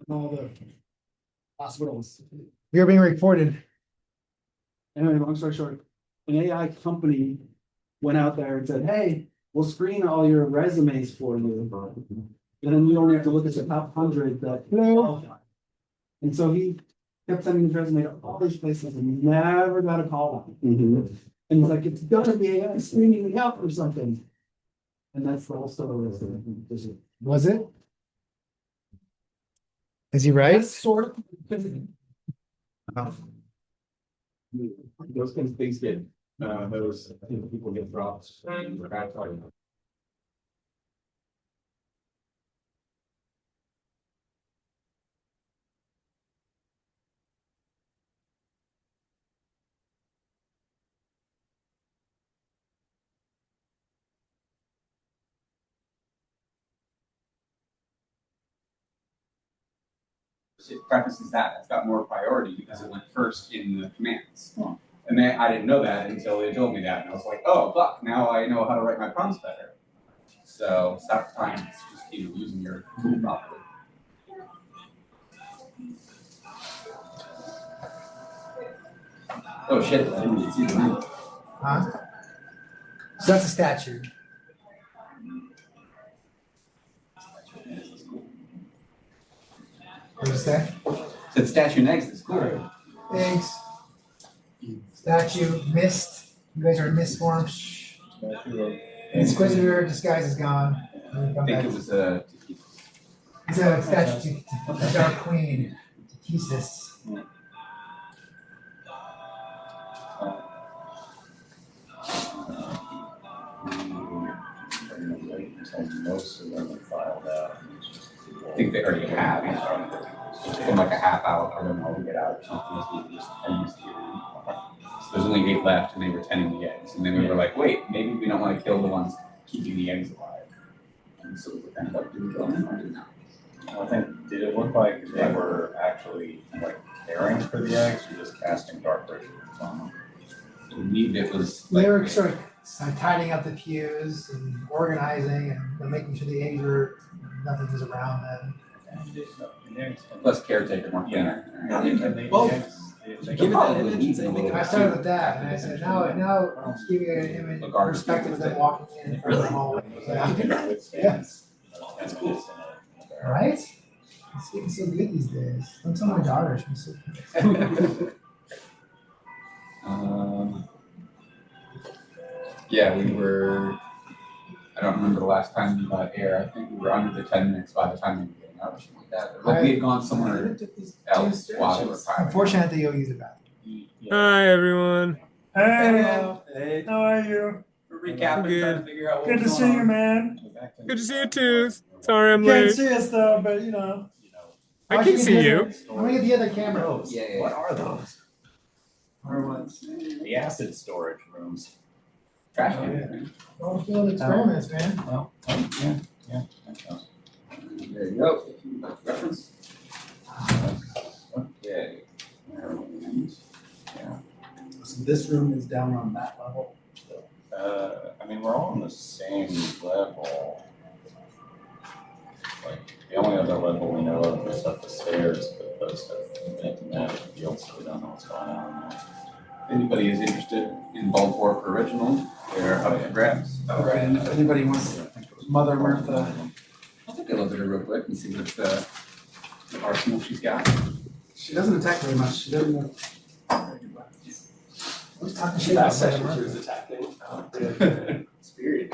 All the hospitals. We are being recorded. Anyway, long story short, an AI company went out there and said, hey, we'll screen all your resumes for you. And then you only have to look at the top 100 that qualify. And so he kept sending his resume to all these places and never got a call on it. And he's like, it's gonna be AI screening me out or something. And that's the whole story. Was it? Is he right? Sort of. Those kinds of things get, those, I think people get dropped. It prefaces that it's got more priority because it went first in the commands. And then I didn't know that until they told me that, and I was like, oh fuck, now I know how to write my prompts better. So sometimes it's just using your tool properly. Oh shit, I didn't even see the name. Huh? So that's a statue. What did you say? That statue next is cool. Thanks. Statue, mist. You guys are in mist form. Inquisitor disguise is gone. I think it was a. It's a statue to the Dark Queen, Thesis. Most of them are filed out. I think they already have. From like a half hour, I don't know, we get out or something. So there's only 8 left, and they were tending the eggs. And then we were like, wait, maybe we don't want to kill the ones keeping the eggs alive. And so we ended up doing that. I think, did it look like they were actually like caring for the eggs or just casting dark rituals on them? I believe it was like. They were sort of tidying up the pews and organizing and making sure the eggs were, nothing was around them. Plus caretaker, more cleaner. Both. Give it that image. I started with that, and I said, now just give you an image, perspective of them walking in from the hallway. Yeah. That's cool. Right? It's getting so good these days. Don't tell my daughter, she's so good. Yeah, we were. I don't remember the last time we got air. I think we were under the 10 minutes by the time we were getting out or something like that. Like we had gone somewhere else while we were firing. Unfortunately, you'll use the bathroom. Hi, everyone. Hey, Hey, how are you? we're recapping, trying to figure out what Good to was see going you, on. man. Good to see you too. Sorry I'm Can't late. see us though, but you know. I can see you. I'm gonna get the other camera. Yeah. What are those? Or what? The acid storage rooms. Trash can. Well, field experiments, man. Well, yeah. There you go. Reference. Okay. Yeah. So this room is down on that level. I mean, we're all on the same level. Like, the only other level we know of is up the stairs, but those have been in the field, so we don't know what's going on there. If anybody is interested in Bald Pork Original, they're up for grabs. All right, and if anybody wants Mother Martha. I'll take a look at her real quick and see what arsenal she's got. She doesn't attack very much. She doesn't know. Who's talking shit Last about session Mother she was Martha? attacking. Spirit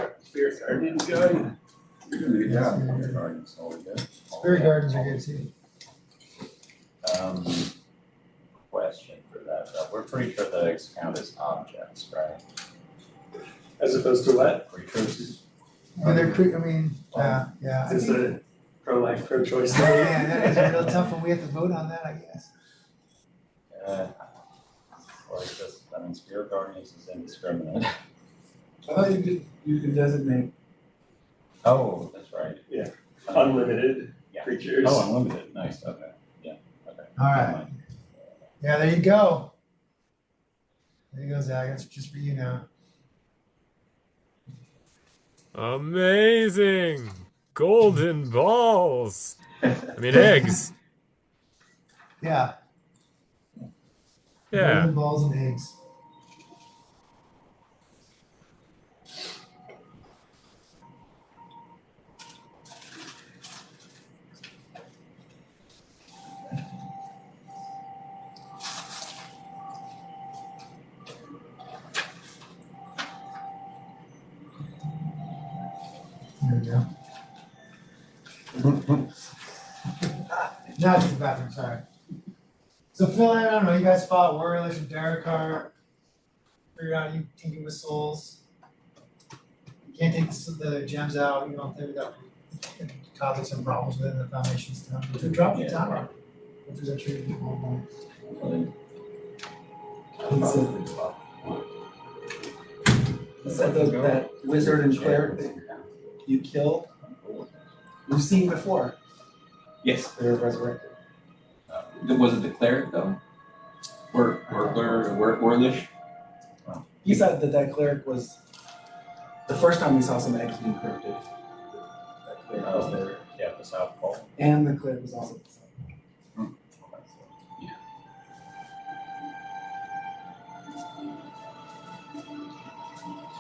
Guardian's good. You're doing a good job. Spirit Garden's always good. Spirit gardens are good too. Question for that, though. We're pretty sure the eggs count as objects, right? As opposed to what? Creatures? I mean, yeah. Is a pro-life, pro-choice. Yeah, that is a real tough one. We have to vote on that, I guess. Or it's just, I mean, Spirit Garden is indiscriminate. I thought you could designate. Oh, that's right. Yeah. Unlimited Yeah. creatures. Oh, unlimited, nice, okay, yeah, okay. All right. Yeah, there you go. There you go, Zach. That's just for you now. Amazing. Golden balls. I mean, eggs. Yeah. Yeah. Golden balls and eggs. There we go. Now it's the bathroom, sorry. So Phil, I don't know, you guys fought Warriors and Derek Hart. Figured out you tinker with souls. You can't take the gems out, you don't think that causing some problems within the foundation stuff. But you dropped the tower. Which is actually people. It's like that wizard and cleric that you kill. You've seen before. Yes. They're resurrected. Was it the cleric though? Orlish? He said that cleric was the first time we saw some eggs being cryptid. That cleric was there. Yeah, the South Pole. And the cleric was also.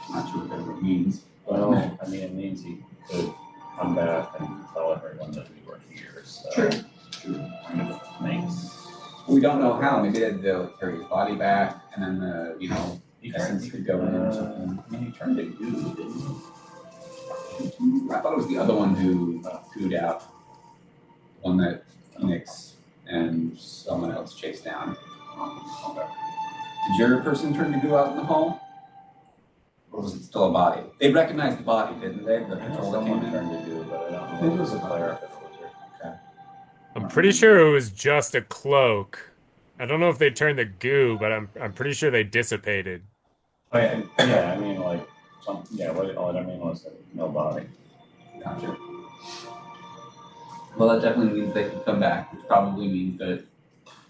Not sure what it means. Well, I mean, it means he could come back and tell everyone that we were here, so. True. Kind of makes. We don't know how. Maybe they'll carry his body back, and then the essence could go in or something. I mean, he turned to goo, didn't he? I thought it was the other one who gooed out. One that Phoenix and someone else chased down. Okay. Did your person turn to goo out in the hall? Or was it still a body? They recognized the body, didn't they? The I know patrol that came someone in. turned to goo, but I don't know if it was a cleric or the wizard. I'm pretty sure it was just a cloak. I don't know if they turned the goo, but I'm pretty sure they dissipated. I mean, like, what I mean was that no body. Gotcha. Well, that definitely means they can come back, which probably means that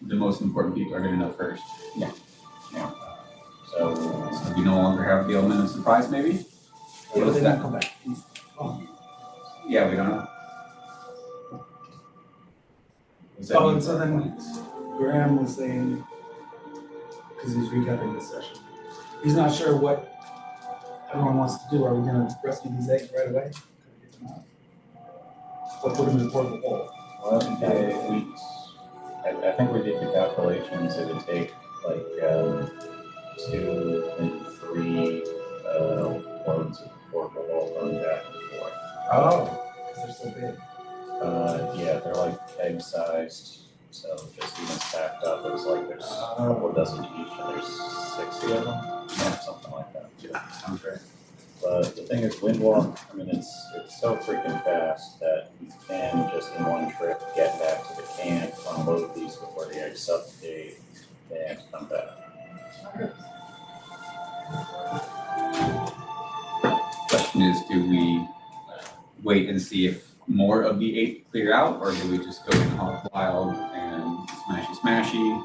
the most important people are going to know first. So, So we no longer have the element of surprise, maybe? Yeah, What but is they that? didn't come back. Yeah, we don't know. What's that Oh, mean and so for our then plans? Graham was saying, because he's recapping this session, he's not sure what everyone wants to do. Are we gonna rescue these eggs right away? Or put them in a portable hole? well, I think we did the calculations, it would take like, 2 and 3, loads of portable going back and forth. Oh, because they're so big. Yeah, they're like egg sized, so just even stacked up, it was like there's a couple dozen each, and there's 60 of them, yeah, something like that. Yeah, sounds right. But the thing is, Windwalk, I mean, it's so freaking fast that you can just in one trip get back to the camp, unload these before the eggs suffocate, and come back. Question is, do we wait and see if more of the 8 clear out, or do we just go in hog wild and smashy?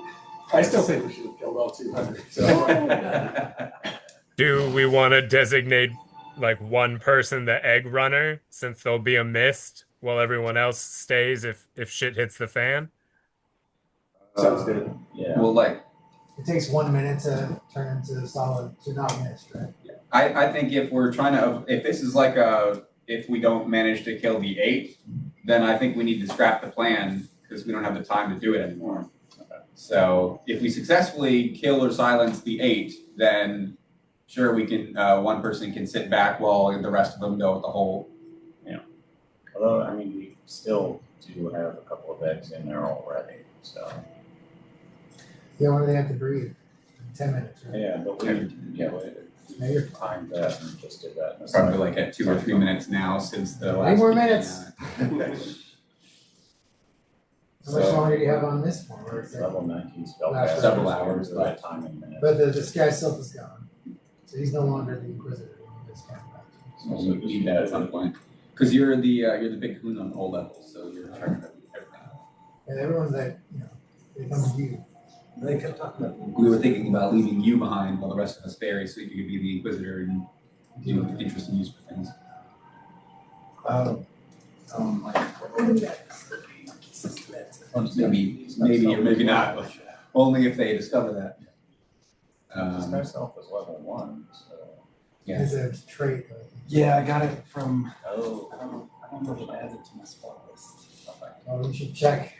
I still think we should have killed all 200. So. Do we want to designate like one person the egg runner, since there'll be a mist while everyone else stays if shit hits the fan? Sounds good. Yeah. Well, like, It takes 1 minute to turn into solid, to not mist, right? I think if we're trying to, if this is like if we don't manage to kill the 8, then I think we need to scrap the plan because we don't have the time to do it anymore. So if we successfully kill or silence the 8, then sure, we can, one person can sit back while the rest of them go with the whole. Although, I mean, we still do have a couple of eggs in there already, so. Yeah, when do they have to breathe? 10 minutes, right? Yeah, but we Maybe. timed that and just did that. in a Probably second. like at 2 or 3 minutes now since the last. 8 more weekend. minutes. How much So- longer do you have on this one? Or is it- Level 19 spell Last cast. several hours, By timing minutes. But this guy Sylph is gone. So he's no longer the Inquisitor. He's coming back. So we'll need that at some point. Because you're the big hoon on all levels, so you're in charge of everything. And everyone's like, they come to you. They kept talking about. We were thinking about leaving you behind while the rest of us ferry so you could be the Inquisitor and do interesting use for things. Maybe or maybe not, but only if they discover that. This guy self is level 1, so. Yeah. It's a trait. Yeah, I got it from, Oh. I don't know if it adds it to my spot list. Oh, we should check.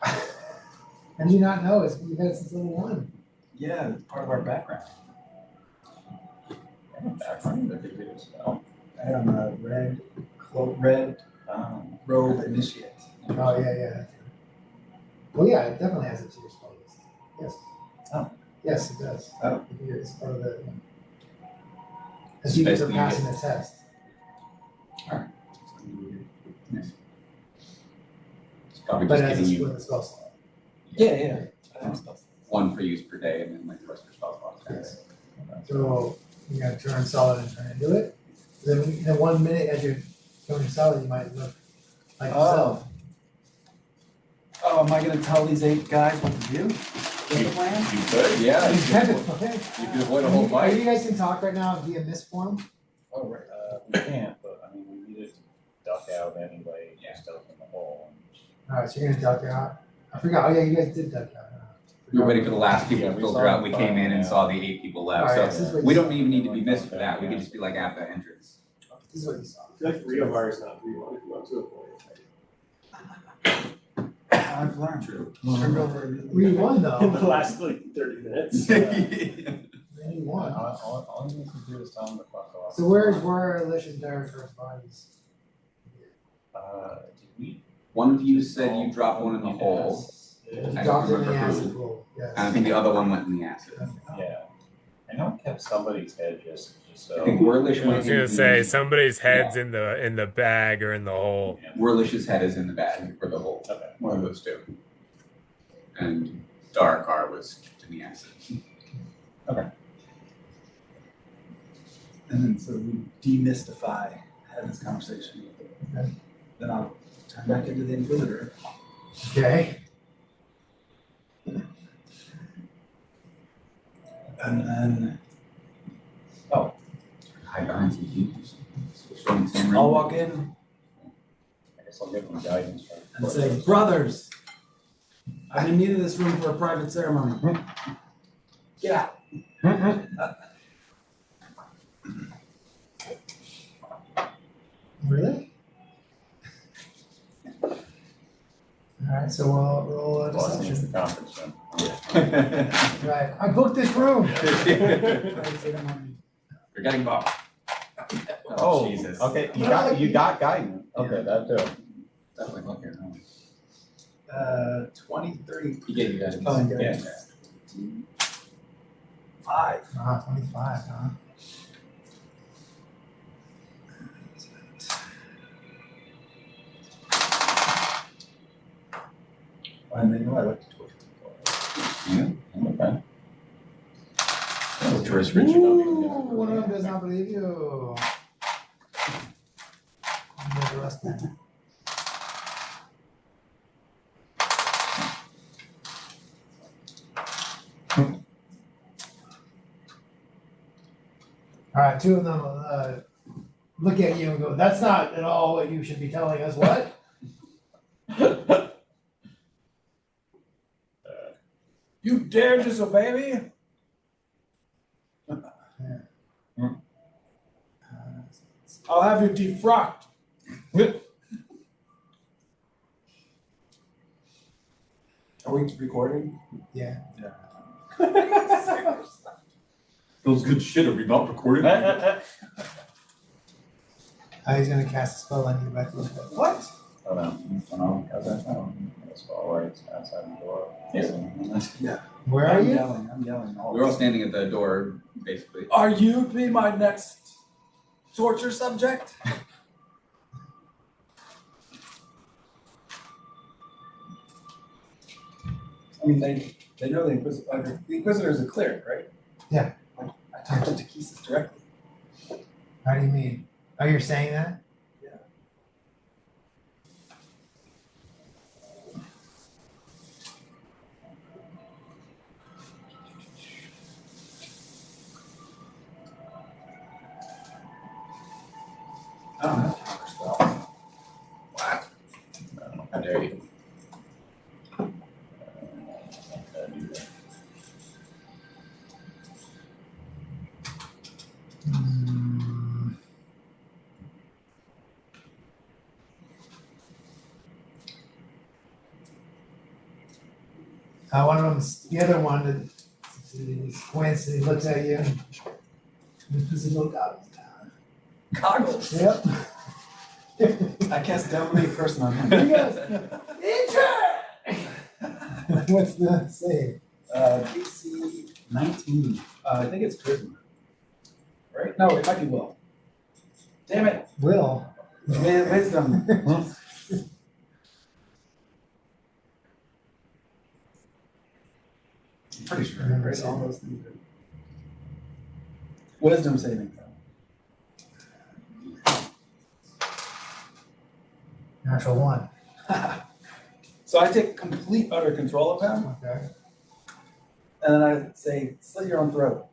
How do you not know? You've had it since level 1. Yeah, it's part of our background. Background, the computer spell. I am a red, red robe initiate. Oh, yeah. Well, yeah, it definitely has it to your spell list. Yes. Oh. Yes, it does. Oh. It's part of the. As you guys are Basically, you passing the test. Alright. Nice. It's probably But just it has a giving split you the spell slot. Yeah. one for use per day and then like the rest of your spell slots. Yes. So you gotta turn solid and turn into it. Then in 1 minute as you're turning solid, you might look like yourself. Oh, am I gonna tell these 8 guys what to do? What's the plan? You could, yeah. You could, Okay. you could avoid a whole You fight. guys can talk right now via miss form. Oh, right. We can't, but I mean, we needed to duck out anyway, just open the hole. Alright, so you're gonna duck out. I forgot. Oh yeah, you guys did duck out. We were waiting for the last people Yeah, to we filter saw out. We them came in and yeah. saw the 8 people left. Alright, So this is what we you don't saw. even need to be missed for that. We could just be like at the entrance. This is what you saw. I feel like 3 of ours, not 3-1, if you want to avoid I've learned. True. Turned over. We won it. In though. the last like 30 minutes. We won. All you need to do is tell them to fuck off. So where Alicia and Derek's bodies? Did we? One of you said you dropped one in the hole, You I dropped in the remember who. acid pool. Yes. and I think the other one went in the acid. Yeah. I know I kept somebody's head just so. I think Whirlish I went was in gonna say the, somebody's head's in the bag or in the hole. Whirlish's head is in the bag or the hole. Okay. One of those two. And Darakar was in the acid. And then so we demystify, have this conversation. Okay. Then I'll turn back into the Inquisitor. Okay. And then Hide behind some keys. Switch on the same ring. I'll walk in I guess I'll give them guidance. and say, brothers, I'm in need of this room for a private ceremony. Get out. Really? Alright, so we'll roll a Boss needs deception. the conference room. Right. I booked this room. You're getting Bob. Oh, Jesus. okay, you got guidance. Okay, that too. Definitely look here. 20, 30. He gave you guys. Oh, and Yeah. guidance. 5. 25, huh? I knew I looked at it. Yeah. Okay. Tourist Ooh, one of them does not believe you. I'm arrested. Alright, 2 of them look at you and go, that's not at all what you should be telling us, what? You dare disobey me? I'll have you defrocked. Are we recording? Yeah. Those good shit. Are we not recording? He's gonna cast a spell on you back. What? Oh, no. That's all right, it's outside the door. Yeah. Where are I'm you? yelling. I'm yelling. We're all standing at the door, basically. Are you to be my next torture subject? I mean, they know the Inquisitors are cleared, right? Yeah. I talked to Takesis directly. How do you mean? Oh, you're saying that? I don't have counter spell. dare you? Hmm. One of them's the other one that he squints and he looks at you and he puts his little goggles down. Goggles. Yep. I cast dominate person on him. He goes, what's the save? DC 19. I think it's charisma. Right? No, it might be will. Damn it. Will. Wisdom. I'm pretty sure, right? All those things. Wisdom saving throw. Natural one. So I take complete utter control of him, Okay. and then I say, slit your own throat.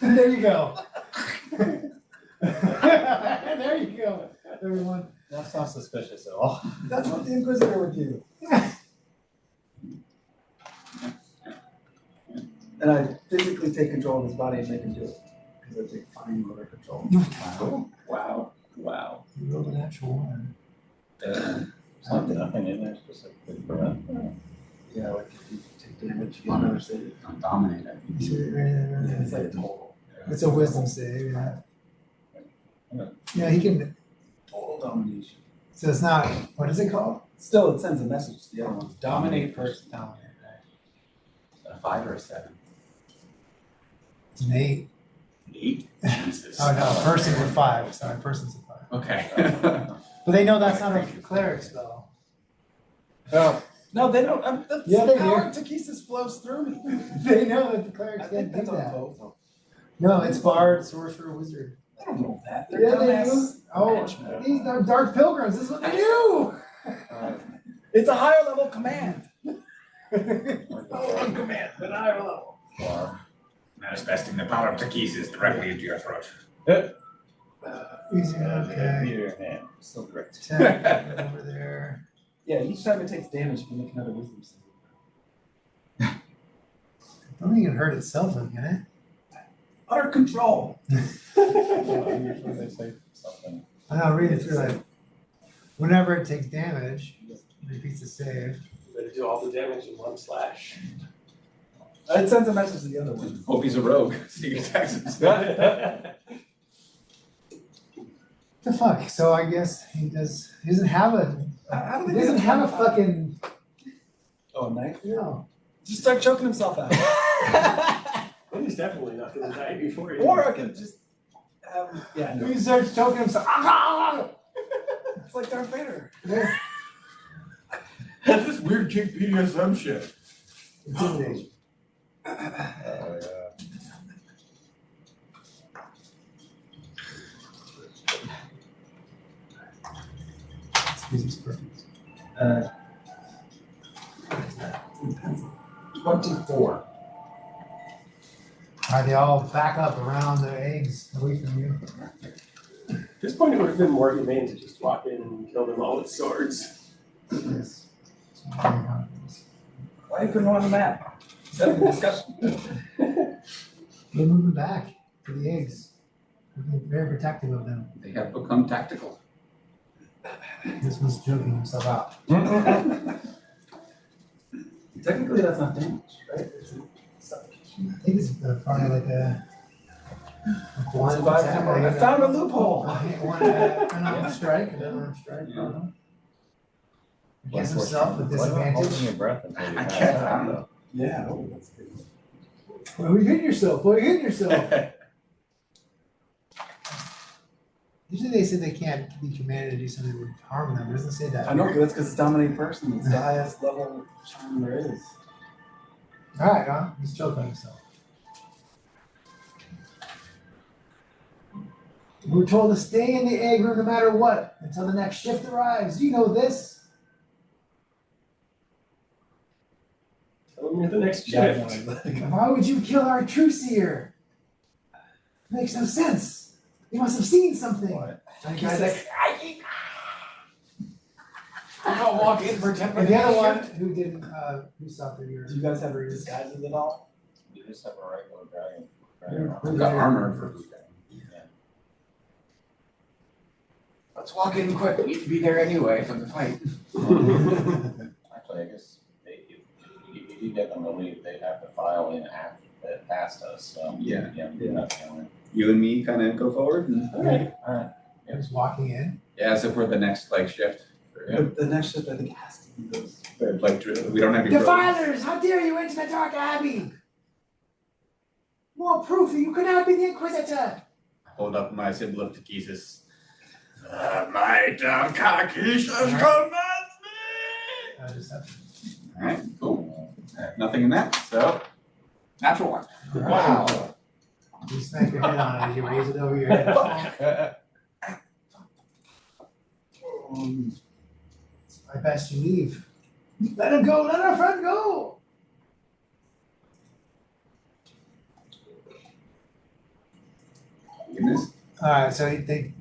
There you go. There you go, everyone. That's not suspicious at all. That's what the Inquisitor would do. And I physically take control of his body and make him do it. Because I take fine motor control. Wow. Wow. You rolled a natural one. Nothing in there specifically for that. Yeah, like if you take damage, you get another save. Don't dominate it. Yeah, it's like total. It's a wisdom save, yeah. Yeah, he can, Total domination. so it's not, what is it called? Still, it sends a message to the other ones. Dominate person. Dominate. A 5 or a 7? It's an 8. 8? Jesus. Oh, no, person's a 5, sorry, person's a 5. Okay. But they know that's not a cleric spell. Oh. No, they don't. The Yeah, they power of Takesis flows through me. They know that the clerics I can't think do that's on that. both. No, it's bard, sorcerer, wizard. They don't know that. They're Yeah, they dumbass do. Oh, henchmen. these are dark pilgrims, this is what they do! It's a higher level command. Oh, command, but higher level. Manifesting the power of Takesis directly into your throat. Easy, okay. Your hand, still correct. Attack over there. Yeah, each time it takes damage, you can make another wisdom save. I don't think it can hurt itself, can it? Utter control. Usually they say something. I'm not reading through like, whenever it takes damage, it repeats the save. You better do all the damage in one slash. It sends a message to the other one. Hope he's a rogue, so he attacks himself. The fuck? So I guess he doesn't have a, How do he they doesn't get have a fucking, Oh, knife? no. Just start choking himself out. Well, he's definitely not gonna die before you. Or I could just have, yeah, no. He starts choking himself. Ah! It's like Darth Vader. That's this weird kink BDSM shit. Intimidation. Excuse me, perfect. 24. Alright, they all back up around the eggs away from you. At this point, it would have been more humane to just walk in and kill them all with swords. Yes. Why you couldn't on the map? Set up a discussion. They're moving back to the eggs. We're being very protective of them. They have become tactical. This was joking himself out. Technically, that's not damage, right? It's a suffocation. I think it's probably like a one Survive attack. hammer. I found a loophole. One unarmed strike, an unarmed strike. I don't know. Against himself with What about holding disadvantage. your breath until you I pass can't out? handle. Yeah, oh, that's good. Why are you hitting yourself? Why are you hitting yourself? Usually they say they can't be commanded to do something that would harm them. It doesn't say that. I know, but that's because it's dominate person. It's the highest level charm there is. Alright, huh? He's choking himself. We're told to stay in the egg room no matter what until the next shift arrives. You know this. Tell me the next Yeah, shift. Why would you kill our Truseer? Makes no sense. You must have seen something. What? And the guy's like, Ow! I'll walk in for 10 And minutes. the other one who didn't, who stopped at your. Do you guys have disguises at all? You just have a regular dragon. I've got armor for blue dragon. Let's walk in quick. We need to be there anyway for the fight. Actually, I guess if you get them to leave, they'd have to file in after, past us, so. Yeah. You're not going. You and me kind of go forward and. Alright. Just walking in. Yeah, so for the next like shift. But the next shift, I think, has to be those. Like we don't have any. roads. Defilers, how dare you enter the Dark Abbey? More proof that you could not be the Inquisitor. Hold up my symbol of Takesis. My dark Takesis commands me! Deception. Alright, cool. Nothing in that, so natural one. Wow. You smack your head on it as you raise it over your head. I best you leave. Let him go, let our friend go. Goodness. Alright, so they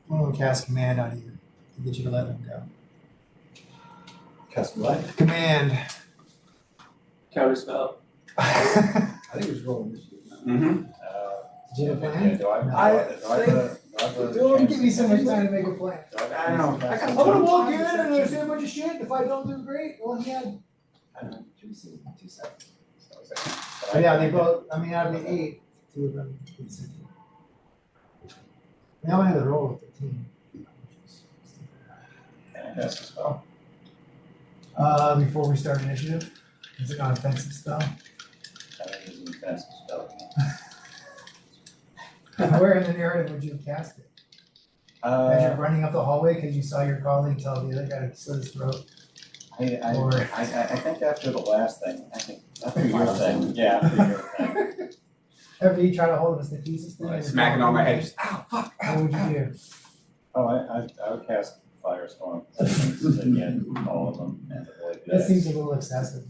will cast command on you to get you to let them go. Cast what? Command. Counterspell. Did I think it was rolling this year. Mm-hmm. you have a plan? Do I? I don't give you so much time to make a plan. I know. I'm gonna walk in and there's a bunch of shit. If I don't do great, well, he had, I don't know, 2 seconds. But yeah, they both, I mean, out of the 8, 2 of them did 60. They only had a roll of 15. Cast a spell. Before we start initiative, is it an offensive spell? I think it's an cast a spell. Where in the narrative would you have cast it? As you're running up the hallway because you saw your colleague tell the other guy to slit his throat? I think after the last thing, after your thing, yeah, after your thing. After you try to hold the thesis thing? Like smacking on my head, just ow, fuck. What would you do? Oh, I would cast Firestorm again, all of them, and avoid That seems a little excessive.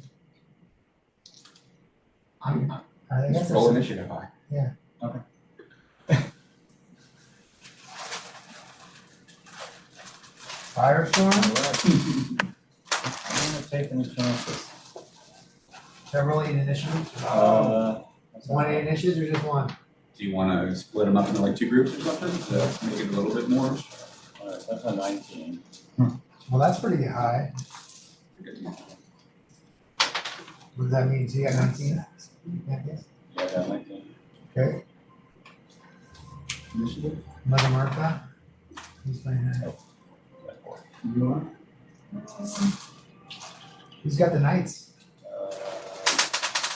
I guess Just roll there's initiative high. Firestorm. I'm gonna take any chances. Should I roll an initiative? That's One all right. initiatives or just one? Do you want to split them up into like 2 groups or something to make it a little bit more? Alright, that's a 19. Well, that's pretty high. What does that mean? So you got 19? Yeah, yes. Yeah, I got 19. Okay. Initiative? Mother Martha? Who's playing that? You are? Who's got the knights?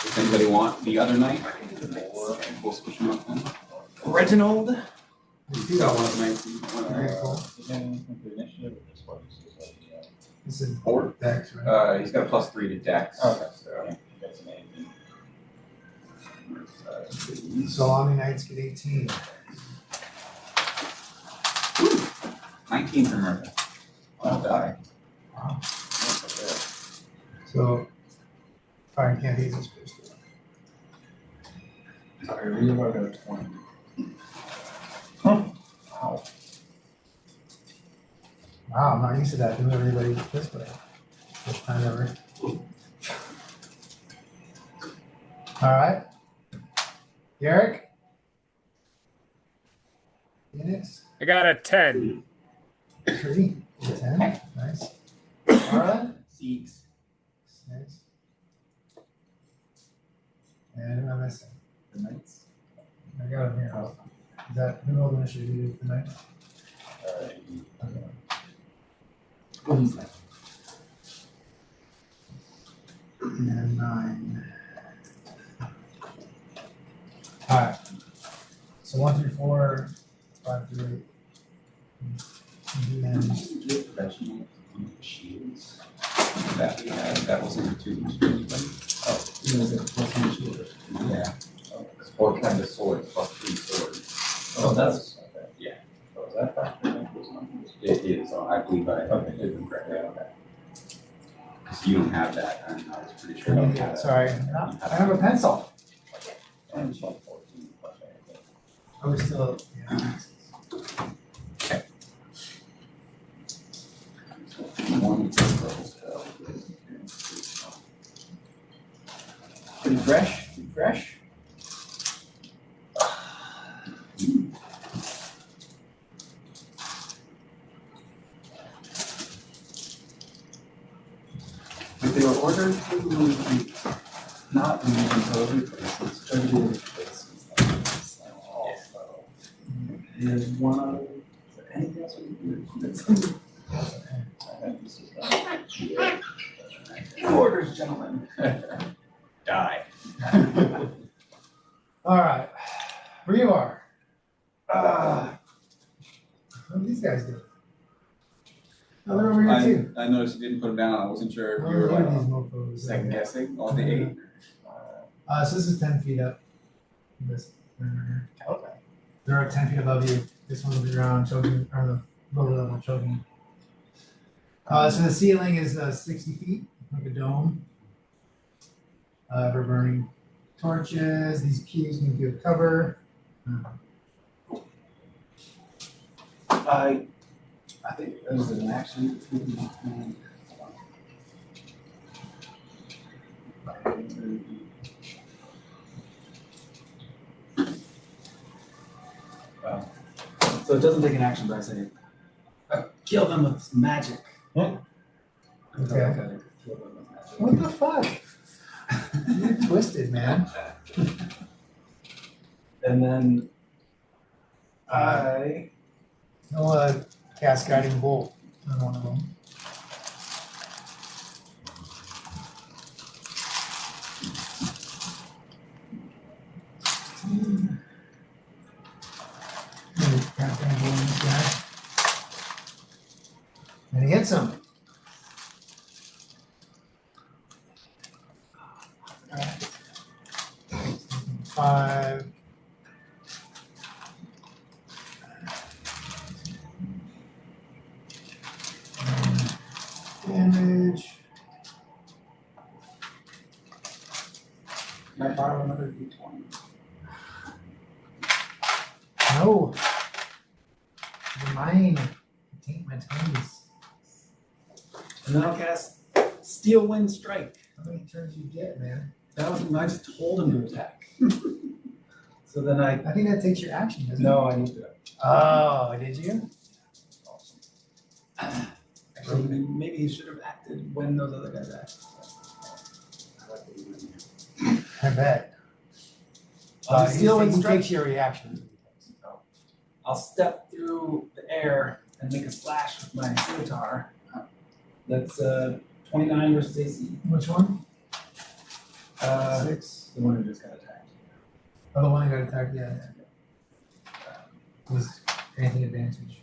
Does anybody want the other night? We'll switch them up then. Reginald? You got one of the nights. Very cool. You got anything for initiative or just what? This is Four. Dex, right? He's got a +3 to Dex. Okay. So, That's an 18. So Omni Knights get 18. 19 for Murphy. I'll die. Wow. So fire incantations first. Sorry, we have about 20. Wow. Wow, I'm not used to that. Do everybody this way. First time ever. All right. Derek? Phoenix? I got a 10. 3? 10? Nice. Marlon? 6. Nice. And who am I missing? The Knights. I got him here. Is that who rolled initiative? You did tonight? Alright. Okay. What is that? And 9. Alright. So 1 through 4, 5 through 8. And Professional shields. That we had, that was in 2. Oh, it was a plus initiative. Yeah. Or kind of sword, +3 swords. Oh, that's, okay. Yeah. So is that factored into It is, I believe I did them correctly. Okay. So you don't have that, and I was pretty sure. you had that. sorry, I have a pencil. And it's like 14 plus anything. I was still, yeah. 1 Pretty fresh, pretty fresh. If they were ordered to not be until it's distributed. There's one other, is there anything else we can do? Orders, gentlemen. Die. All right, Rebar. Ah, What do these guys do? Oh, they're over here too. I noticed you didn't put them down. I wasn't sure if you Where were are like these mofos? second guessing on the 8. So this is 10 feet up. This right here. Okay. They're 10 feet above you. This one will be around choking, or the lower level choking. So the ceiling is 60 feet, like a dome. We're burning torches. These cubes can give cover. I think there's an action. So it doesn't take an action, but I say, kill them with magic. Okay. Kill them with magic. What the fuck? You're twisted, man. And then I No cast guiding bolt on one of them. Cast guiding bolt on this guy. And he hits him. Alright. 5. Damage. Can I borrow another D20? No. They're mine. Taint my toes. And then I'll cast Steel Wind Strike. How many turns you get, man? That was, I just told him to attack. So then I, I think that takes your action, doesn't it? no, I need to. Oh, did you? Actually, maybe he should have acted when those other guys acted. I bet. Steel Wind he Strike. takes your reaction. I'll step through the air and make a slash with my scimitar. That's 29 versus AC. Which one? 6. The one who just got attacked. Oh, the one that got attacked, yeah. Was granting advantage.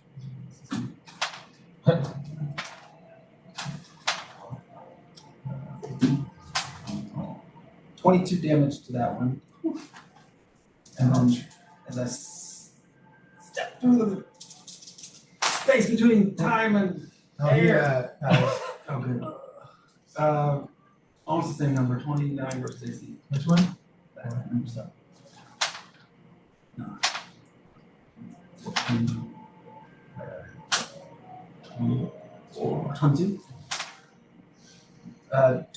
22 damage to that one. And then as I step through the space between time and Oh, Air. yeah. oh good. Almost the same number, 29 versus AC. Which one? So. No. 22.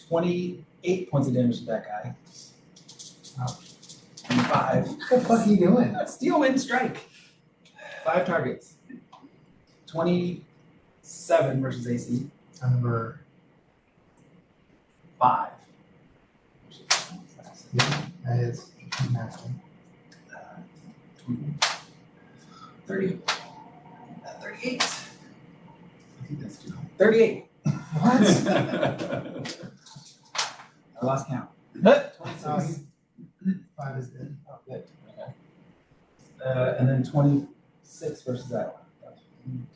28 points of damage to that guy. Ouch. 25. What the fuck are you doing? Steel Wind Strike. 5 targets. 27 versus AC. Number. 5. Yeah, that is natural. 30. 38. I think that's too high. 38. What? I lost count. Oh, 26. 5 is good. Oh, good. And then 26 versus that one.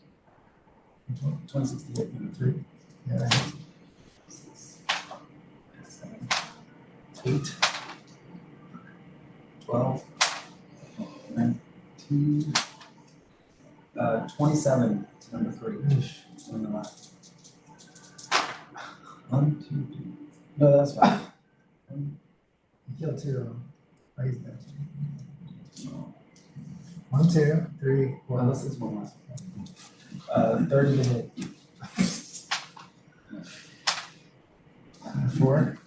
26 to hit. 3. Yeah, that is. 7, 8, 12, 19, 27 to number 3. In the last. 1, 2, 3. No, that's fine. You killed 2 of them. Oh, he's dead. 1, 2, 3, 4. Well, this is one last one. 30 to hit. 24.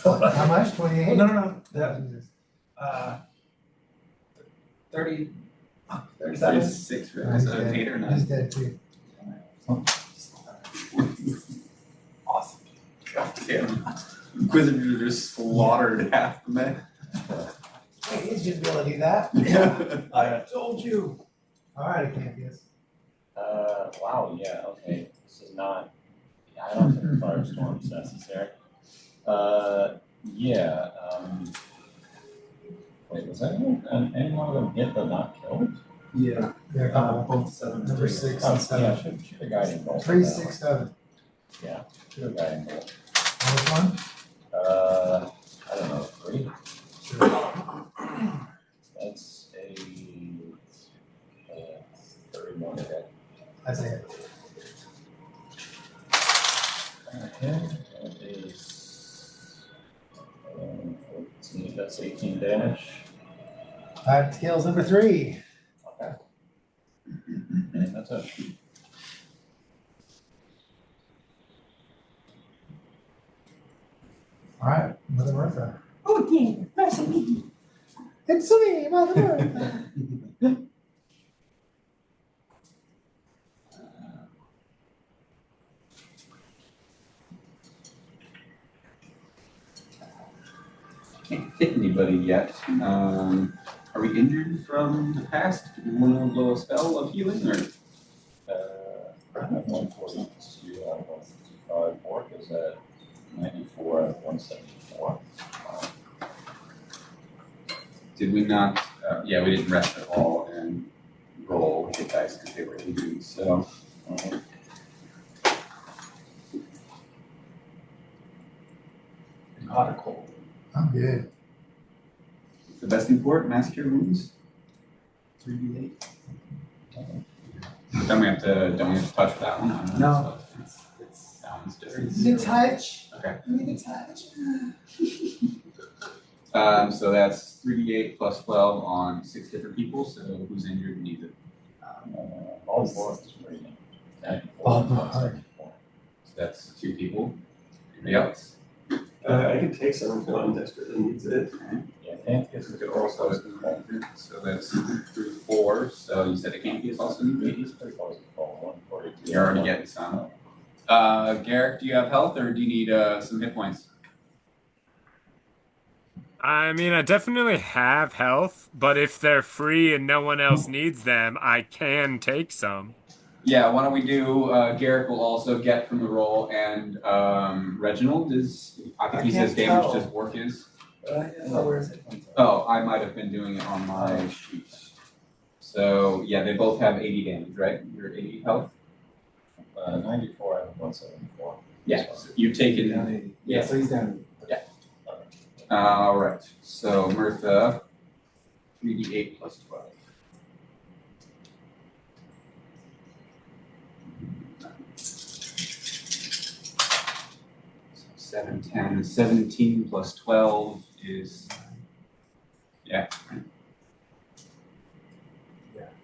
How much? 28? No. Jesus. 30. 36, right? Oh, he's So dead. 8 or He's 9. dead too. Awesome. God damn. Inquisitor just slaughtered half the men. Hey, he should be able to do that. Yeah. I told you. All right, Acanthus. Wow, yeah, okay, this is not, I don't think Firestorm's necessary. Yeah, wait, was any one of them hit but not killed? Yeah. Yeah, a couple. Both 7. Number 6 Oh, and 7. yeah, shoot a guiding bolt. 3, 6, 7. Yeah, shoot a guiding bolt. Which one? I don't know, 3? That's a 31 hit. That's it. Okay, that is 14, that's 18 damage. That kills number 3. Okay. And that's it. All right, Mother Martha. Oh, yeah, that's me. It's me, Mother Martha. Can't hit anybody yet. Are we injured from the past? Do we want to blow a spell of healing or? I have 142 out of 165. Bork is at 94 out of 174. Did we not? Yeah, we didn't rest at all and roll hit dice because they were injured. So Hot or cold? I'm good. the best thing for it, mass cure wounds. 3d8. Then we have to. Don't we have to touch that one? I don't know. No. It's That one's different. The touch. Okay. The touch. So that's 3d8 plus 12 on 6 different people. So who's injured needs it. All Bork is breathing. 94 Oh, out of 174. So that's 2 people. Anybody else? I can take some if I'm desperate and needs it. Yeah, Acanthus is also So that's 4. So you said the can't is also needed. He's pretty close to full, 142. You're already getting some. Garrick, do you have health or do you need some hit points? I mean, I definitely have health, but if they're free and no one else needs them, I can take some. Yeah, why don't we do Garrick will also get from the roll and Reginald is I think he I says can't damage tell. does work is. Where is it? Oh, I might have been doing it on my sheet. So yeah, they both have 80 damage, right? You're 80 health? 94 out of 174. Yeah. So you've taken Down 80. Yeah, so he's down. all right. So Mirtha 3d8 plus 12. So 7, 10, 17 plus 12 is Yeah,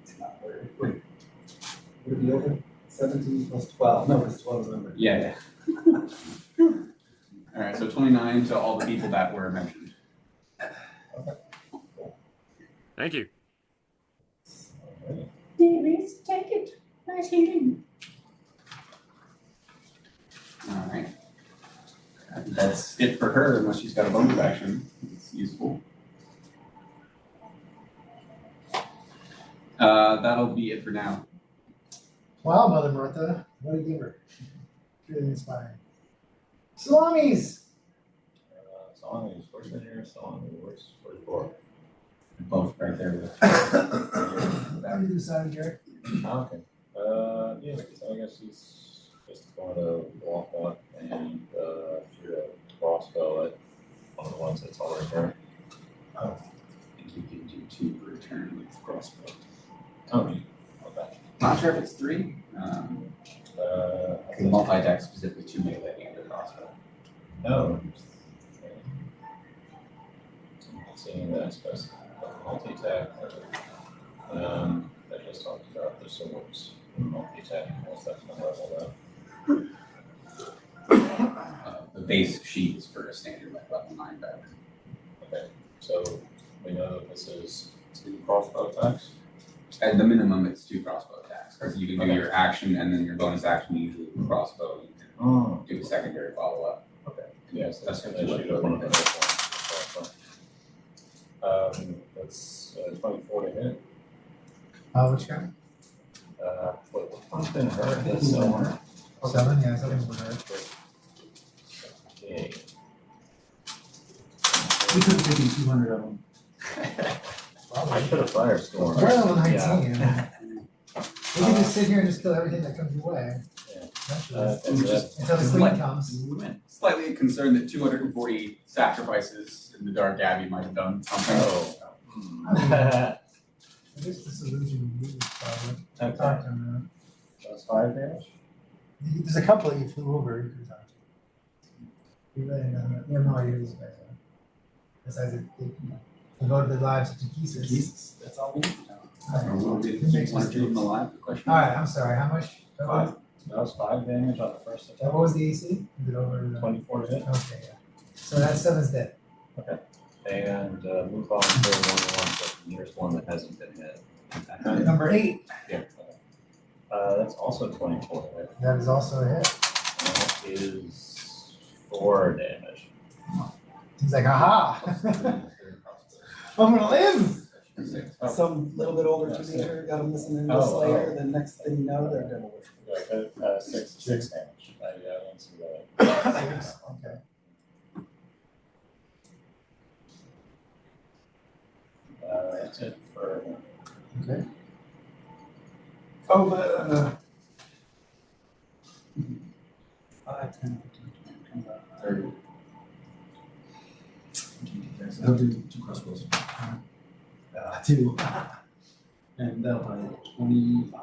it's not very. Wait. Would it be over? 17 plus 12. No, because 12 is a number. yeah. All right, so 29 to all the people that were mentioned. Thank you. Please take it. Nice healing. All right. That's it for her, unless she's got a bonus action. It's useful. That'll be it for now. Wow, Mother Martha. What do you give her? Really inspiring. Salamis! Salami, where's the nearest salami? Where's Bork? Both right there with. How do you decide, Jared? Okay. Yeah, so I guess he's just going to walk up and shoot a crossbow at one of the ones that's already there. I think you can do 2 per turn with crossbow. Oh, okay. Not sure if it's 3. The multi-deck specifically 2 melee and a crossbow. No. Seeing that supposed to multi-attack. I just talked about the swords. Architect, unless that's been leveled The base sheet is for a standard like level 9 back. up. Okay, so we know that this is 2 crossbow attacks. At the minimum, it's 2 crossbow attacks. Because you can do Okay. your action and then your bonus action usually with crossbow. You can Oh. do a secondary follow up. Okay, yes, that's That's gonna what shoot you up one of want. the that's 24 to hit. Which guy? What's been hurt this summer? 7, yeah, 7's been hurt. Okay. We could have taken 200 of them. I could have firestorm. We're level Yeah. 19. We can just sit here and just kill everything that comes your way. Yeah. Eventually. And that- Until the queen comes. Slightly concerned that 240 sacrifices in the Dark Abbey might have done something. Oh. I guess disillusion you probably. Okay. Talk to him, That's 5 damage? There's a couple that you flew over. You could talk to. You really know. You have no idea who these guys are. Besides, they devoted their lives to pieces. Jesus, that's all we need to know. Or will we It makes keep one or two of them mistakes. alive? The question. All right, I'm sorry. How much? 5. That was 5 damage on the first attack. What was the AC? Is it over? 24 to hit. Okay, yeah. So that 7's dead. And move on to 1-1, so the nearest one that hasn't been hit. Number 8. Yeah. That's also 24 to hit. That is also a hit. That is 4 damage. He's like, aha! I'm gonna live! Oh. Some little bit older Yeah, teenager got them listening to Oh, Slayer, oh. the next thing you know, they're devil worshippers. Yeah, 6 damage. I didn't see that. Okay. That's it for Okay. Oh, but, 5, 10, 15, 20, 30. He'll do 2 crossbows. 2. And that'll probably 25.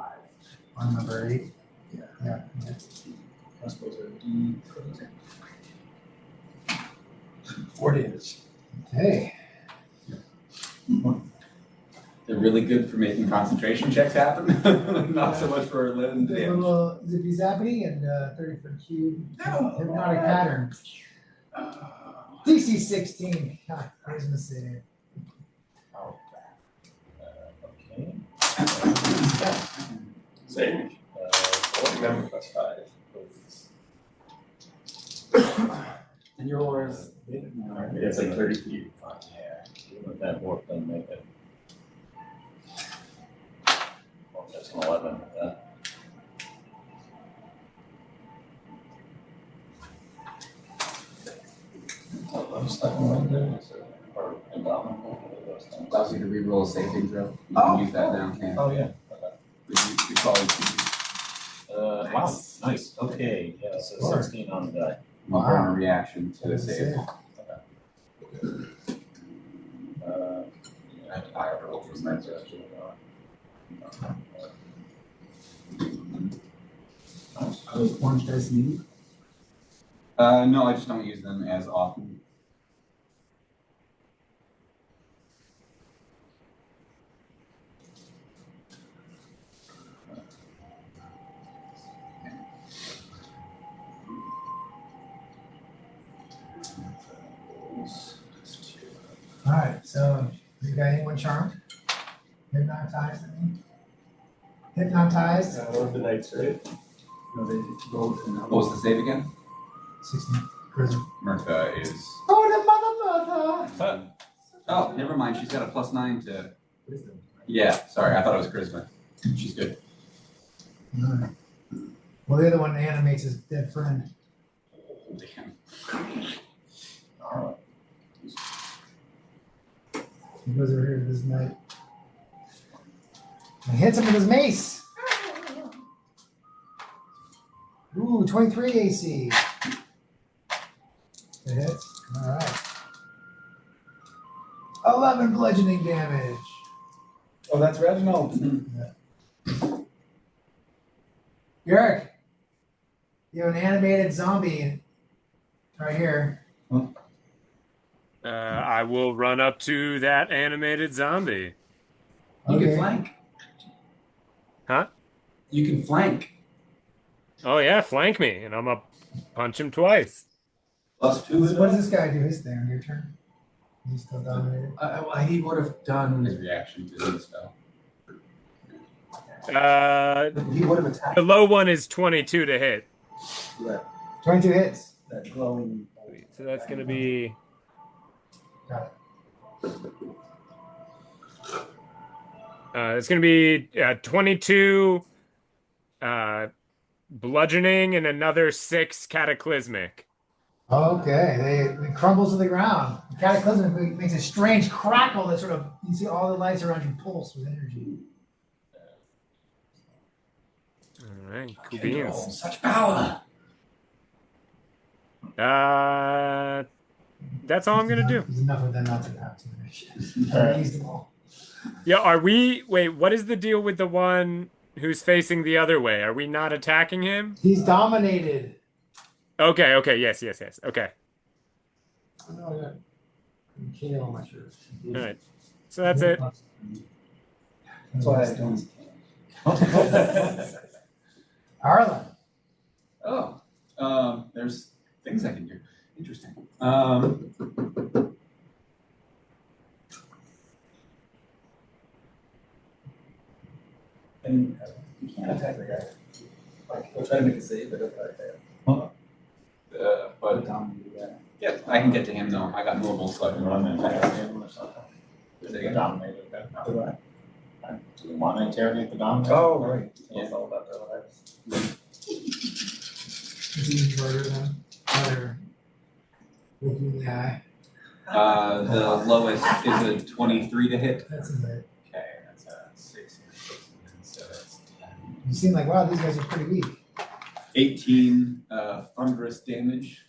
On number 8. Yeah. Yeah. Crossbows are D. 4 damage. Hey. They're really good for making concentration checks happen. Not so much for letting There's a damage. little zippy zappity and 30 for the cube. Hypnotic pattern. DC 16. God, charisma save. okay. Same. Remember, plus 5. And yours. It's like 30 feet. Yeah, even with that warp doesn't make it. Well, that's an 11 with that. I'm stuck in one there, or indomitable, one of those things. Allows you to reroll a saving throw. You Oh. can use that now. Yeah. Oh, yeah, okay. You probably could Wow, nice, okay, yeah, so 16 on the die. burn a reaction to the save. I have to buy a roll from that. Are those orange dice needed? No, I just don't use them as often. Alright, so you got anyone charmed? Hypnotized, I mean? Hypnotized? One of the knights, right? No, they rolled from What was the save again? 16. Charisma. Mirtha is. Oh, the mother! Oh, never mind. She's got a +9 to. Wisdom. Yeah, sorry. I thought it was charisma. She's good. Alright. Well, the other one animates his dead friend. Damn. Alright. He goes over here to this knight. And hits him with his mace. Ooh, 23 AC. It hits. Alright. 11 bludgeoning damage. Oh, that's Reginald. Yerk, you have an animated zombie right here. I will run up to that animated zombie. You Okay. can flank. Huh? You can flank. Oh yeah, flank me, and I'm gonna punch him twice. +2. What does this guy do his thing on your turn? He's still dominated. He would have His done. reaction to the spell. He would have attacked The low one is 22 to hit. that, 22 hits. that glowing. So that's gonna be Got it. it's gonna be 22 bludgeoning and another 6 cataclysmic. Okay, they crumbles to the ground. The cataclysm makes a strange crackle that sort of, you see all the lights around you pulse with energy. All right, cool beans. Such power. That's all I'm gonna do. There's enough of them not to have to finish. Alright. Use them all. Yeah, wait, what is the deal with the one who's facing the other way? Are we not attacking him? He's dominated. Okay, yes. Okay. Oh, yeah. Kill on my shirt. All right. So that's it. That's why I don't. Arlen. Oh, there's things I can do. Interesting. And you can't attack the guy. Like, he'll try to make a save, but he'll try to fail. But Dominated guy. yeah, I can get to him though. I got movable, so I can Run run and and interrogate fast. him or something. Is The it again? dominated guy. Do I? Do we want to interrogate the dominator? Oh, right. Yeah. It's all about their lives. Is he murder them? Or look you in the eye? The lowest is a 23 to hit. That's a hit. Okay, that's a 6 and 6, so that's 10. You seem like, wow, these guys are pretty weak. 18 thunderous damage.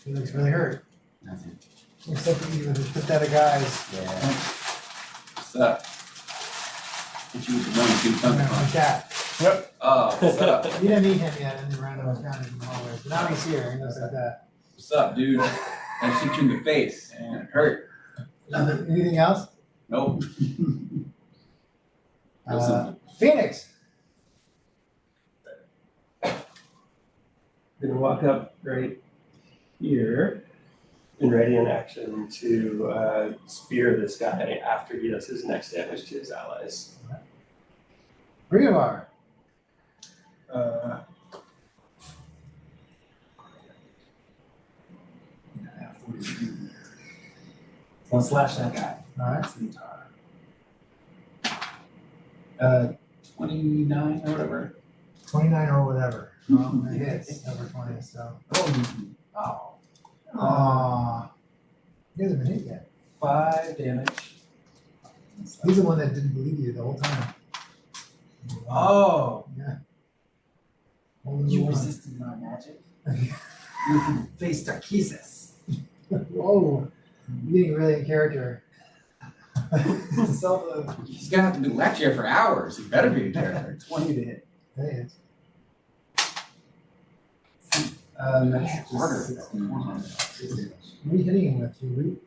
He looks really hurt. Nothing. Except for you with the pathetic eyes. Yeah. What's up? Hit you with the 1-2 You thunder know, punch. like that. Oh, what's up? You didn't meet him yet in the round of encounters in the hallways, but now he's here. He looks like that. What's up, dude? I shoot you in the face and it hurt. Anything else? Nope. Phoenix. Gonna walk up right here and ready in action to spear this guy after he does his next damage to his allies. Revar. I'll slash that guy. Alright. Centaur. 29 or whatever. 29 or whatever. It hits over 20, so. Oh. Aww. He hasn't been hit yet. 5 damage. He's the one that didn't believe you the whole time. Oh. Yeah. Only You one. resisted my magic. You can face Darkizis. Whoa. You're getting really in character. He's gonna have to be left here for hours. He better be a character. 20 to hit. That is. That's harder. 16. What are you hitting him with? You root?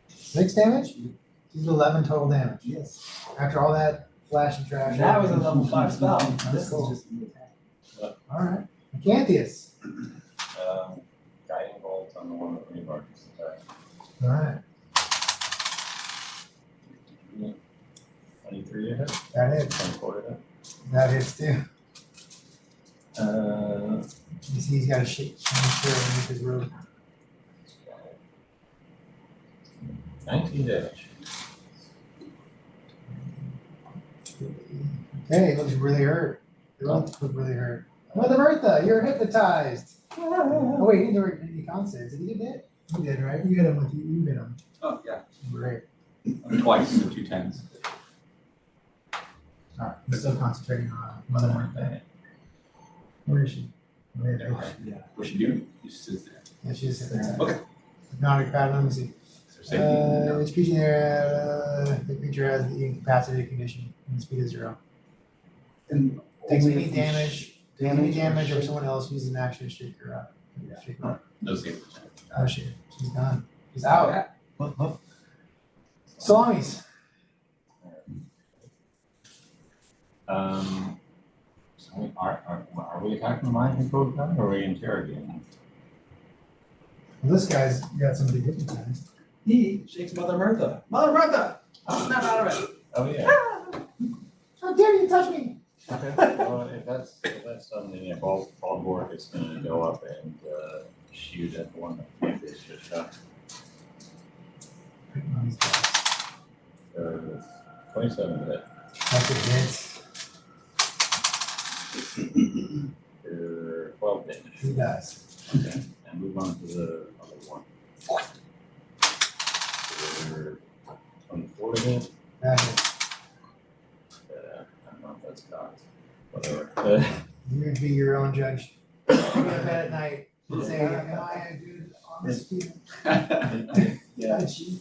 6 damage? He's 11 total damage. Yes. After all that flash and trash. That was a level 5 spell. This Cool. is just the attack. Alright. Acanthius. Guiding bolt on the one with Rebar. Alright. 23 to hit. That hits. 24 to hit. That hits too. You see he's got a shirt underneath his robe. 19 damage. Okay, he looks really hurt. They both look really hurt. Mother Bertha, you're hypnotized. Oh wait, he didn't do any con saves. Did he get hit? He did, right? You hit him with you hit him. Oh, yeah. Great. Twice, so 2 10s. Alright, I'm still concentrating on Mother Bertha. Where is she? Where is she? What's she doing? She sits there. Yeah, she's sitting there. Okay. Hypnotic pattern, let me see. Is there safety? Each creature there, the creature has the incapacitated condition and the speed is 0. And Takes only any if damage, any damage, or someone else uses an action to shake her up. Shake her up. No safety. Oh shit, she's gone. She's out. Salamis. So are we attacking the mind control guy or are we interrogating him? Well, this guy's got some big different guys. He shakes Mother Martha. Mother Martha! Snap out of it. Oh, yeah. How dare you touch me? Okay. Well, if that's something, yeah, Baldborg is gonna go up and, shoot at the one that can't be shot. 27 to hit. That's a hit. For 12 damage. He does. Okay, and move on to the other one. For 24 to hit. That hit. I don't know if that's cocked. Whatever. You can be your own judge. You go to bed at night and say, am I a good, honest student? Yeah. Judge you.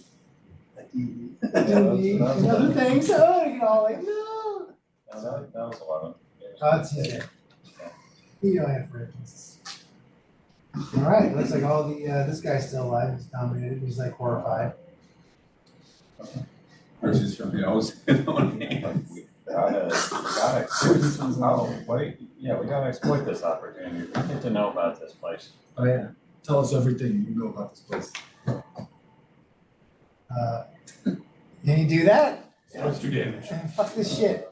that was Other things, oh, you know, like, no. No, that was 11. That's it. You don't have for All right, looks like all the, this guy's still alive, he's dominated, he's like horrified. Versus from the O's. We gotta exploit this opportunity. We need to know about this place. Oh yeah. Tell us everything you know about this place. Can you do that? Let's do damage. And fuck this shit.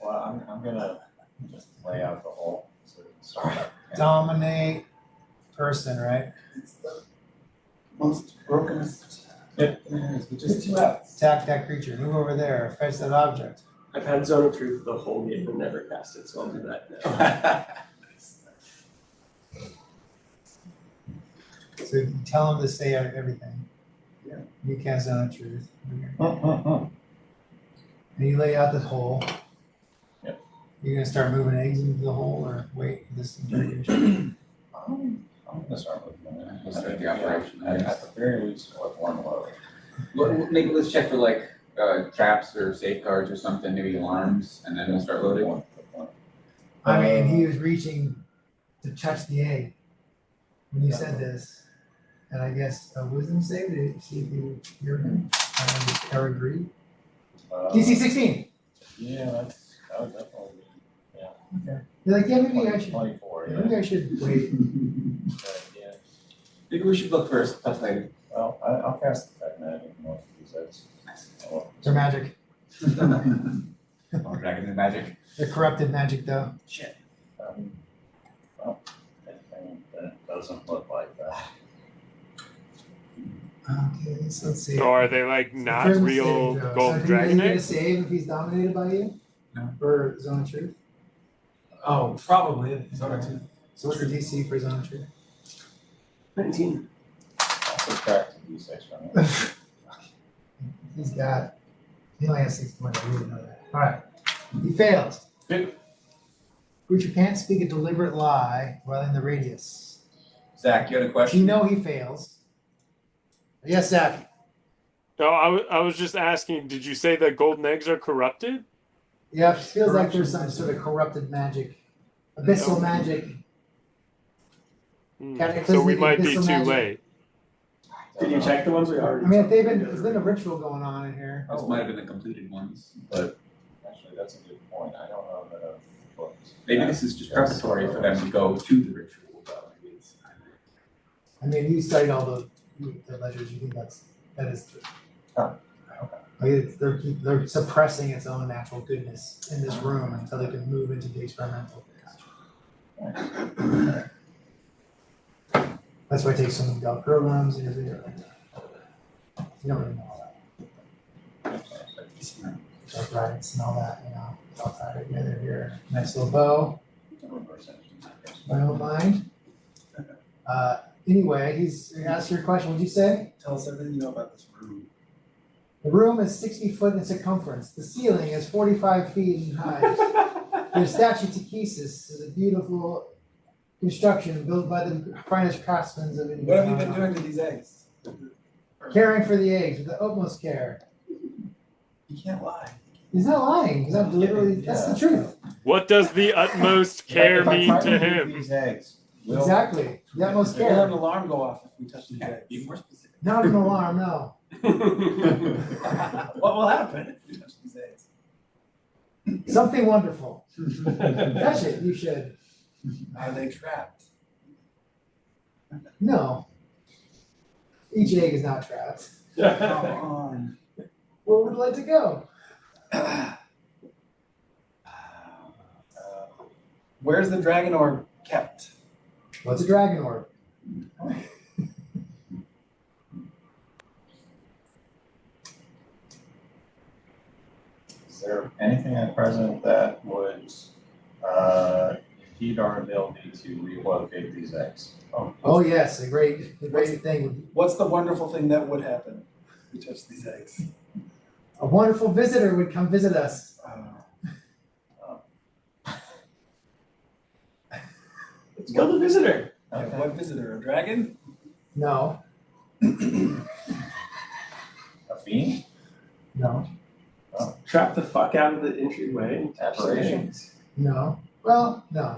Well, I'm gonna just lay out the whole. Sorry. Dominate person, right? It's the most brokenest. Yep. Just 2 outs. Attack that creature, move over there, fetch that object. I've had Zone of Truth the whole game and never cast it, so I'll do that now. So you tell him to say everything. Yeah. You cast Zone of Truth. And you lay out the hole. Yep. You're gonna start moving eggs into the hole or wait for this interrogation? I'm gonna start with one. We'll start the operation. At the very least, with one load. Maybe let's check for like traps or safeguards or something, maybe alarms, and then we'll start loading. I mean, he was reaching to touch the egg when you said this. And I guess a wisdom save to see if you hear him or agree. DC 16. Yeah, that would definitely be, Okay. You're like, yeah, maybe I should. 24, yeah. Maybe I should wait. Yeah. Maybe we should look first, that's later. Well, I'll cast Detect Magic in most of these sets. They're magic. Oh, Dragon and Magic. They're corrupted magic, though. Shit. Well, anything that doesn't look like that. Okay, so let's see. So are they like not Charisma real save, though. golden So dragon do you get a eggs? save if he's dominated by you? No. For Zone of Truth? Oh, probably. Zone of Truth. So what's the DC for Zone of Truth? 19. I'll subtract the D6 from it. He only has 6 points, I really know that. Alright, he fails. Good. Creature can't speak a deliberate lie while in the radius. Zach, you had a question? You know he fails. Yes, Zach. No, I was just asking, did you say that golden eggs are corrupted? Yeah, it feels like there's some sort of corrupted magic. Abyssal magic. Hmm. Cataclysmic So we might be abyssal too magic. late. Did you check the ones we already? I mean, if there's been a ritual going on in here. This might have been the completed ones, but Actually, that's a good point. I don't know that I've looked. maybe this is just preparatory for them to go to the ritual, but maybe it's. I mean, you studied all the ledgers. You think that is true. Oh, I mean, they're suppressing its own natural goodness in this room until they can move into the experimental. That's why it takes so many golf programs. You don't really know all that. Dark rights and all that, it's all tied together here. Nice little bow. My own mind. Anyway, he's asked your question. What'd you say? Tell us everything you know about this room. The room is 60 foot in circumference. The ceiling is 45 feet in height. The statue Tikhisis is a beautiful construction built by the finest craftsmen of India. What have you been doing to these eggs? Caring for the eggs with the utmost care. You can't lie. He's not lying. He's not deliberately. That's the truth. What does the utmost care If I mean try to move him? These eggs. will- Exactly. The utmost We'll have care. an alarm go off if we touch these Yeah, eggs. be more specific. Not an alarm, no. What will happen if we touch these eggs? Something wonderful. Touch it, you should. Are they trapped? No. Each egg is not trapped. Come on. Where would you like to go? Where's the dragon orb kept? What's a dragon orb? Is there anything at present that would impede our ability to relocate these eggs? Oh yes, a great thing would be What's the wonderful thing that would happen if we touch these eggs? a wonderful visitor would come visit us. Let's go the visitor. Okay. What visitor? A dragon? No, A fiend? no, Trap the fuck out of the entryway and touch the Apparition? eggs. no. Well, no.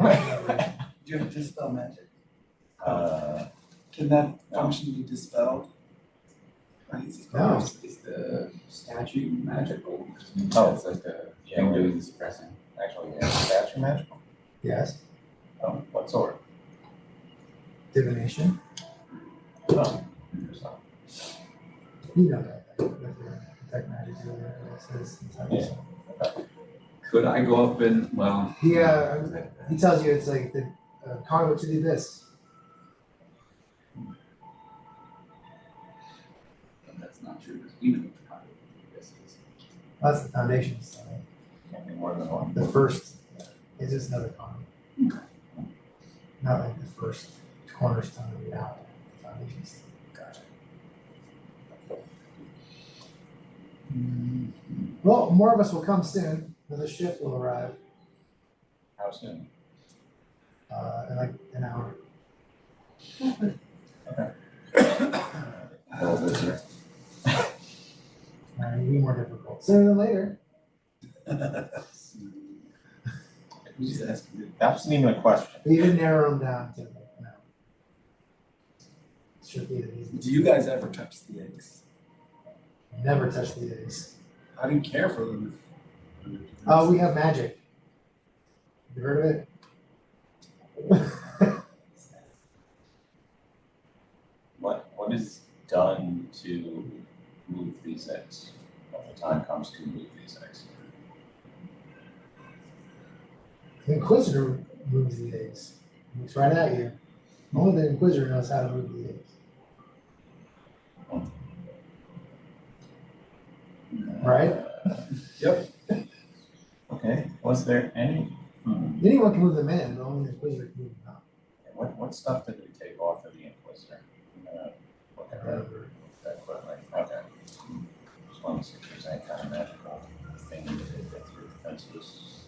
Do you have dispel magic? Can that function be dispelled? No. Is the statue magical? Oh. It's like the Yeah, thing we're- doing the suppressing. Actually, yeah, statue magical? Yes, What sort? divination. Oh, interesting. You know that. Detect magic. Could I go up and, well, He tells you it's like the conduit to the abyss. that's not true, because we know what the conduit of this is. That's the foundation. So Can't be more than one. the first is just another conduit. Not like the first cornerstone of the foundation. Gotcha. Well, more of us will come soon. Another ship will arrive How soon? in like an hour. Well, visitor. It'll be more difficult. Sooner than later. We just asked you. That wasn't even a question. We even narrow them down to like an hour. Should be the easy. Do you guys ever touch the eggs? Never touch the eggs. How do you care for them? Oh, we have magic. You heard of it? What is done to move these eggs when the time comes to move these eggs? The Inquisitor moves the eggs. Looks right at you. Only the Inquisitor knows how to move the eggs. Right? Yep. Okay, was there any, Anyone can move them in, but only the Inquisitor can move them out. what stuff did we take off of the Inquisitor? Look at that equipment, okay. Just wanted to see if there's any kind of magical thing that they get through defenses.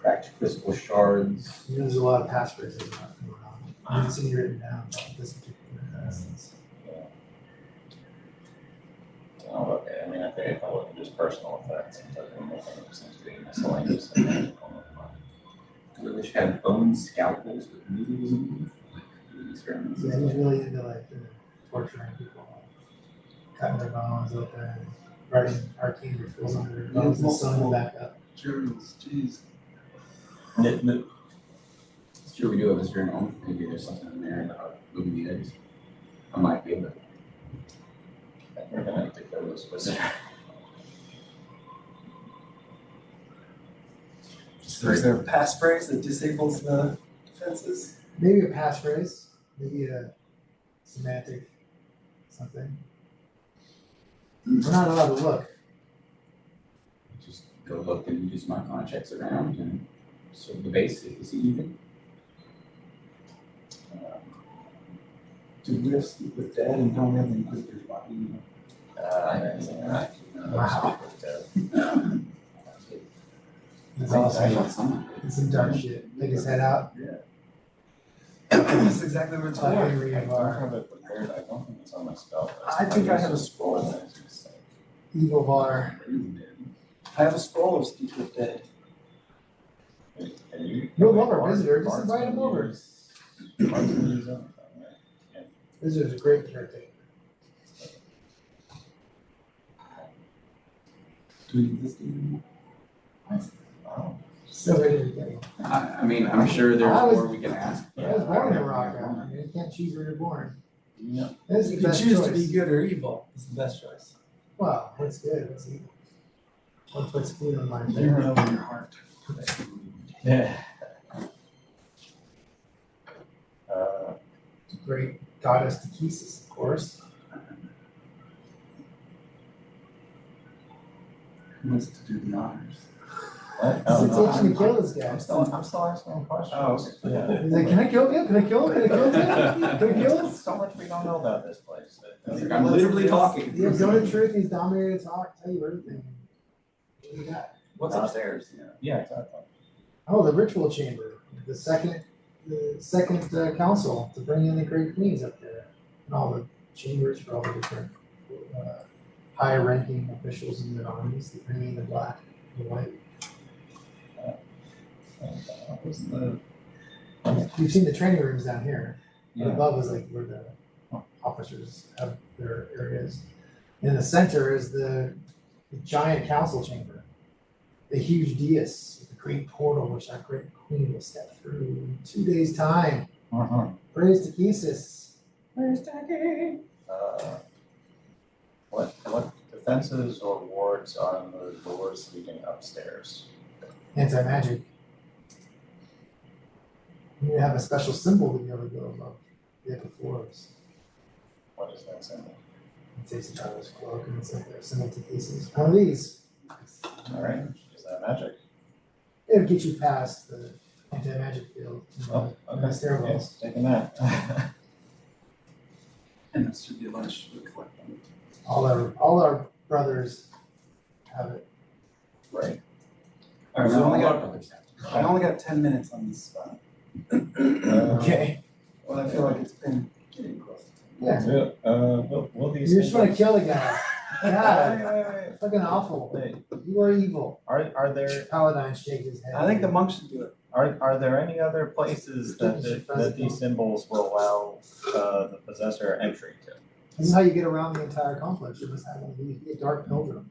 Cracked crystal shards. You know, there's a lot of passwords that are not going on. I haven't seen you written down about this particular instance. Oh, okay, I mean, I think if I look at just personal effects, it doesn't make any sense to be miscellaneous and magical. I wish I had bone scalpels with needles in them. Like, doing experiments. Yeah, he's really into like torturing people, cutting their bones open, writing arcane rituals under their bones and sewing them back up. Journals, jeez. It's true, we do have a journal. Maybe there's something in there about moving the eggs. I might be able to. We're gonna have to go to this visitor. So is there a passphrase that disables the defenses? Maybe a passphrase, maybe a semantic something. We're not allowed to look. Just go look and do some arcana checks around and sort of the base is even. Do we have sleep with dead and don't have the Inquisitor's body? Wow. That's I awesome. got some. It's some dark shit. Take his head out. That's exactly what it's Like for. Henry I of don't our have it prepared, I don't think it's on my spell list. I think I have a scroll. evil bar. I have a scroll of Speak with Dead. Can you? You'll love our visitor. Just invite him over. Visitor's a great caretaker. Do we need this anymore? Oh, Still ready to go. I mean, I'm sure there's more we can ask. I was born in Rock. I mean, you can't choose where you're born. yeah. This is You the can best choose choice. to be good or evil. It's the best choice. Well, what's good? What's evil? What puts food in my You dinner? know in your heart. Yeah. Great goddess Tikhisis, of course. Who wants to do the honors? What? It's no, teaching to kill this guy. I'm still asking questions. Oh, okay. Yeah. He's like, can I kill him? Can I kill him? Can I kill him? Can I kill him? There's so much we don't know about this place. I'm literally talking. The exotic truth, he's dominated talk, tell you everything. What do you got? What's upstairs? Yeah, exactly. Oh, the ritual chamber, the second council to bring in the great queens up there, and all the chambers for all the different high-ranking officials in the armies. They bring in the black, the white. What was the? You've seen the training rooms down here. Yeah. Above is like where the officers have their areas. In the center is the giant council chamber, the huge dais with the great portal which our great queen will step through in 2 days' time. Praise Tikhisis. Praise Taki. What defenses or wards are on the doors leading upstairs? Anti-magic. You have a special symbol to be able to go above the upper floors. What is that symbol? It takes a traveler's cloak and it's like a symbol Tikhisis. One of these. All right, is that magic? It'll get you past the anti-magic field. Oh, okay. The stairwells. Taking that. And this should be lunch to collect them. All our brothers have it. Right. All right, I I only got 10 minutes on this spot. Okay. Well, I feel like it's been getting close. Yeah. Will these? You just want to kill the guy. God, Wait. fucking awful. Wait. You are evil. Are there Paladin shakes his head. I think the monks should do it. are there any other places that these symbols will allow the possessor entry to? This is how you get around the entire complex. You must have one of these. Be a dark pilgrim.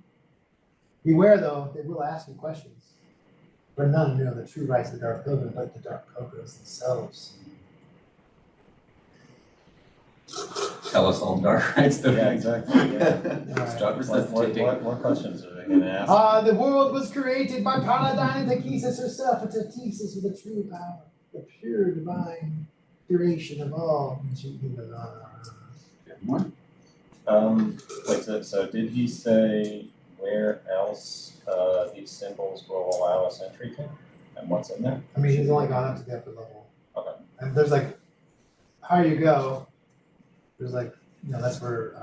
Beware, though, they will ask you questions. For none know the true rights of the dark pilgrim, but the dark pilgrims themselves. Tell us all dark rights. Yeah, exactly. Yeah. Alright. Stop resuscitating. What questions are they gonna ask? The world was created by Paladin and Tikhisis herself, a Tikhisis with a true power, the pure divine duration of all. What? Wait, so did he say where else these symbols will allow us entry to? And what's in there? I mean, he's only gone up to the upper level. Okay. And there's like, higher you go, there's like, that's where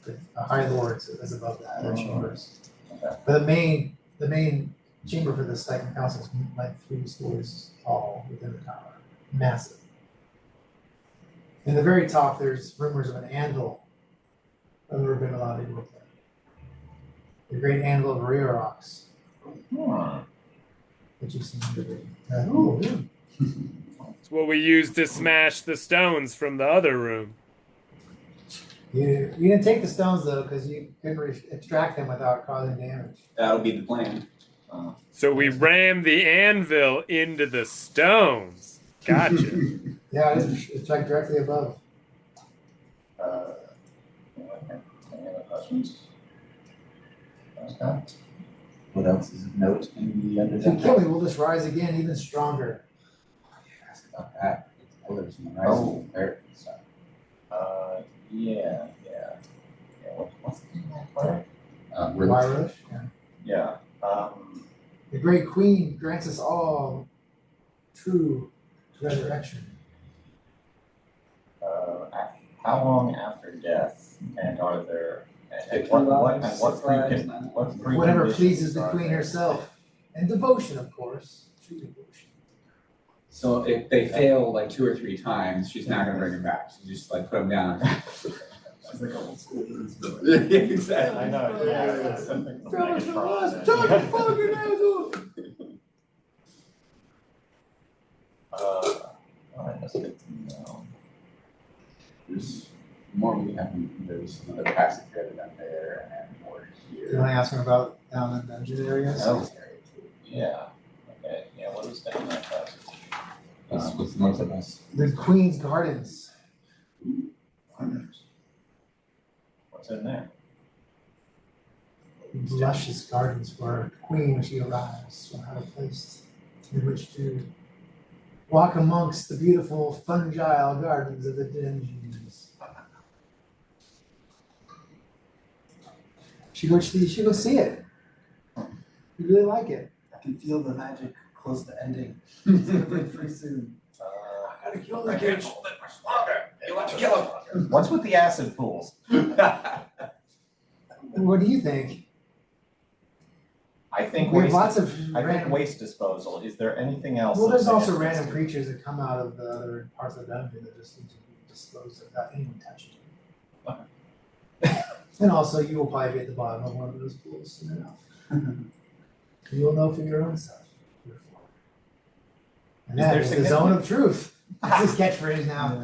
the High Lords is above that, their chambers. Okay. But the main chamber for the second council is like 3 stories tall within the tower, massive. In the very top, there's rumors of an anvil. I've never been allowed to look at. The great anvil of Riorax, that you've seen in the video. Oh, yeah. It's what we used to smash the stones from the other room. You didn't take the stones though, because you couldn't extract them without causing damage. That'll be the plan. So we rammed the anvil into the stones. Gotcha. Yeah, it's like directly above. Any other questions? Okay. What else is of note in the If you kill me, we'll just rise again, even stronger. Ask about that. Pillars and the Oh. rising there and stuff. Yeah. What's the name of that? Ryrush, yeah. Yeah. The great queen grants us all true resurrection. How long after death, and are there? And What Whatever pleases the queen herself. And devotion, of course. True devotion. So if they fail like 2 or 3 times, she's not gonna bring him back. She just like put him down. It's like old school. Exactly. I know. Yeah. It's something from Fellas, Megatron. tell me fucking asshole! Alright, that's good to know. There's more we haven't. There's another passage better down there and more here. You want to ask him about down in the dungeon areas? Oh, yeah, okay, yeah, what is down that passage? What's north of us? The Queen's Gardens. What's in there? Luscious gardens where the Queen, when she arrives, will have a place in which to walk amongst the beautiful fungi gardens of the dungeons. She go see it. You really like it. I can feel the magic close to ending. It's gonna break pretty soon. I gotta kill I the can't bitch. hold it much longer. You want to kill him? What's with the acid pools? What do you think? I think We have waste, lots of I think random. waste disposal. Is there anything else? Well, there's that also suggests- random creatures that come out of the other parts of the dungeon that just need to be disposed of without anyone touching them. And also, you will probably be at the bottom of one of those pools soon enough. You will know for your own self. And Is that there is the zone of truth. That's his catchphrase now.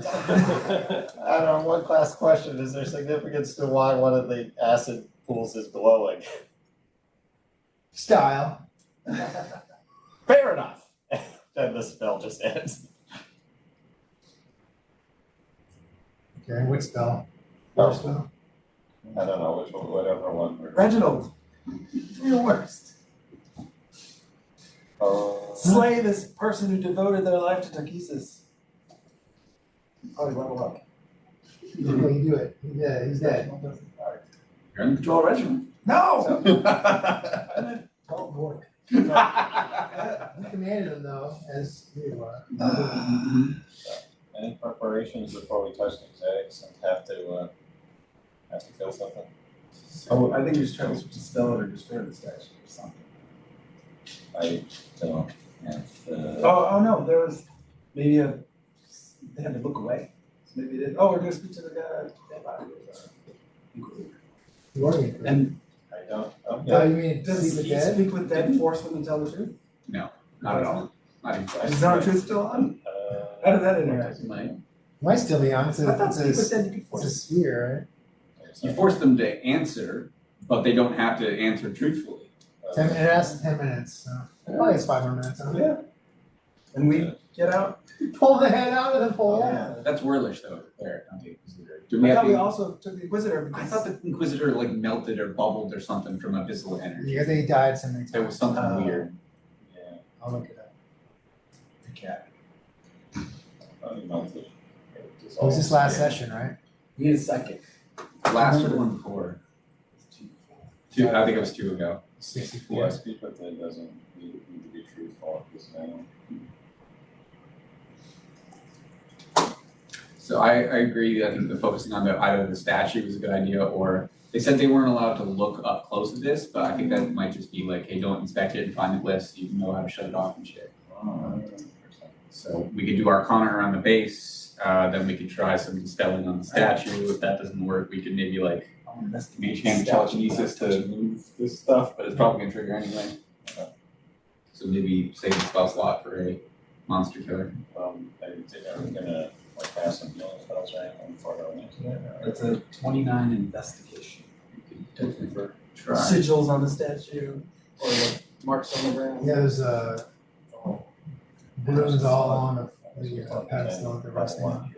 I don't know, one last question. Is there significance to why one of the acid pools is glowing? Style. Fair enough. Then the spell just ends. Okay, what spell? Oh. What spell? I don't know, whatever one. Reginald, you're the worst. Oh. Slay this person who devoted their life to Takesis. Probably level up. Well, you do it. Yeah, he's dead. You're in the Joel Reginald. No! Oh, boy. Yeah. You commanded him though, as you are. Any preparations before we touch these eggs and have to kill something? Oh, I think you're just trying to dispel it or destroy the statue or something. I don't have Oh no, there was maybe they had to look away. So maybe they did. Oh, we're gonna speak to the guy. You are me. And I don't, Oh, okay. you mean does sleep with he dead? speak with dead and force them to tell the truth? not at all. Not even close. Is our truth still on? How did that interact? Might still be on. It's I thought a, speak with it's dead you could a force. sphere, You force them to answer, but they don't have to answer truthfully. right? It lasts 10 minutes, so probably it's 5 more minutes. Huh? Yeah. And we get out. Pull the head out of the pole. Yeah. That's Whirlish though, there, not the Inquisitor. Do I we have thought we the, also took the Inquisitor. I thought the Inquisitor like melted or bubbled or something from abyssal energy. Yeah, they died so many times. There was something weird. Yeah, I'll look it up. the cat. probably melted. It was this last session, right? We need a psychic. Last or the one before? Two, I think it was 2 ago. 64. Yeah, speak with it doesn't need to be truthful at this now. So I agree. I think the focusing on either the statue was a good idea, or they said they weren't allowed to look up close at this, but I think that might just be like, hey, don't inspect it and find the glyphs. So you know how to shut it off and shit. So we could do Arcana around the base. Then we could try some dispelling on the statue. If that doesn't work, we could maybe like mage hand telekinesis to move this stuff, but it's probably gonna trigger anyway. So maybe save the spell slot for a monster killer. Are we gonna like pass some healing spells or anything before going into it? or- It's a 29 investigation. You could definitely try. Sigils on the statue or like marks on the ground. Yeah, there's balloons all on the pedestal at the resting.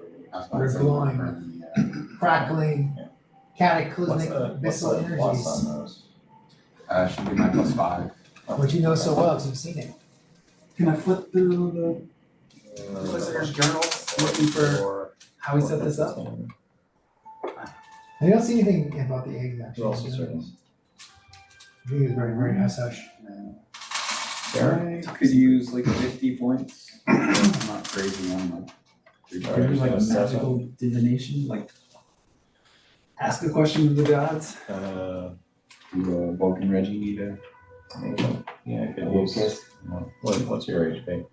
They're glowing. Crackling, cataclysmic abyssal What's on energies. those? Should be my +5. Which you know so well because you've seen it. Can I flip through the Inquisitor's journal looking for how he set this up? I don't see anything about the eggs actually. Who else is there? I think it's very, very hush hush. I could use like 50 points. I'm not crazy on like 3 Alright. Can we do like a Seven. magical divination? Like ask a question to the gods? Do Vulcan Reggie need a Yeah, I could use. What's your HP?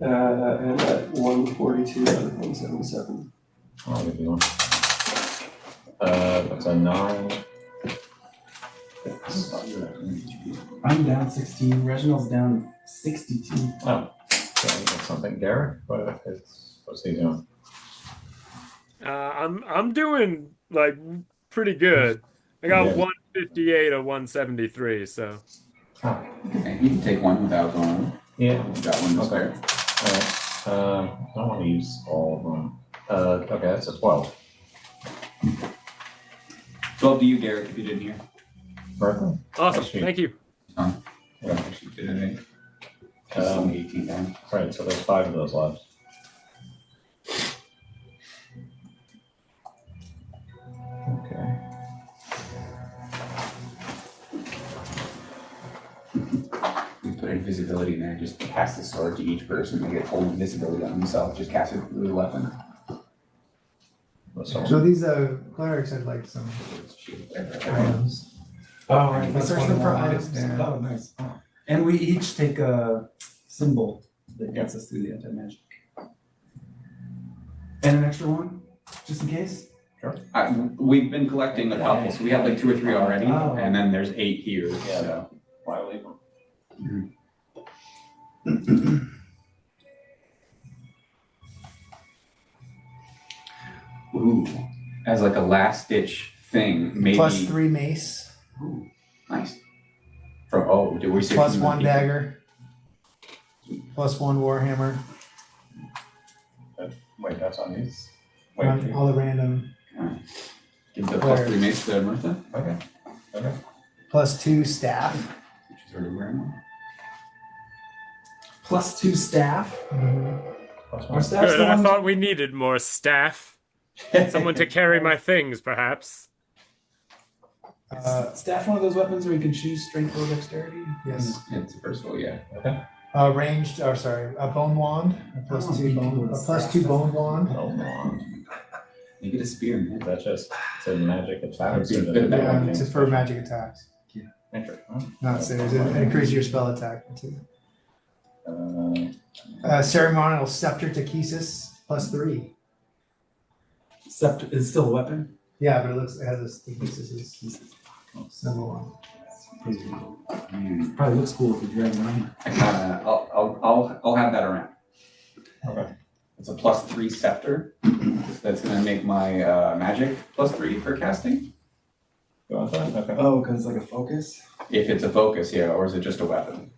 I'm at 142 out of 177. I'll give you one. That's a 9. I'm down 16. Reginald's down 62. Oh, okay, that's something. Garrett, what's he doing? I'm doing like pretty good. I got Yeah. 58 or 173, so. Okay, you can take one without going. Yeah. You got one to spare. Alright, I don't wanna use all of them. Okay, that's a 12. 12 to you, Derek, if you didn't hear. Bertha? Awesome. Actually- Thank you. Yeah. Yeah. Actually, did anything. Just only 18 down. Right, so there's 5 of those left. Okay. We put invisibility in there, just cast the sword to each person. They get full invisibility on themselves. Just cast it with a weapon. So these clerics had like some items. Oh, right. That's Search one them for more, items. yeah. Oh, nice. And we each take a symbol that gets us through the anti-magic. And an extra one, just in case? We've been collecting a couple, so we have like 2 or 3 already, Oh. and then there's 8 here. Yeah. So. Why leave them? Ooh, as like a last ditch thing, maybe. +3 mace, Ooh, nice. From do we see +1 dagger, +1 warhammer, Wait, that's on these? on all the random, Give the +3 mace to Mirtha, Okay. +2 staff. which is already wearing one. +2 staff. Plus Our one. staff's Good. the I one. thought we needed more staff. Someone to carry my things, perhaps. Staff, one of those weapons where you can choose strength or dexterity. Yes. It's versatile, yeah. Ranged, or sorry, a bone wand, a +2 bone, a +2 bone wand. Oh, no. You get a spear, man. That's just, it's a magic attack. That'd be a bit of that Yeah, one it's for magic attacks, Interesting. not saves, it increases your spell attack too. Uh, Ceremonial scepter to +3. Scepter is still a weapon. Yeah, but it has a Thesis symbol on Mm, Probably looks cool if you drag it on. I kinda, I'll have that around. Okay. It's a +3 scepter. That's gonna make my magic +3 for casting. Go on that, okay. Oh, because it's like a focus. If it's a focus, yeah, or is it just a weapon?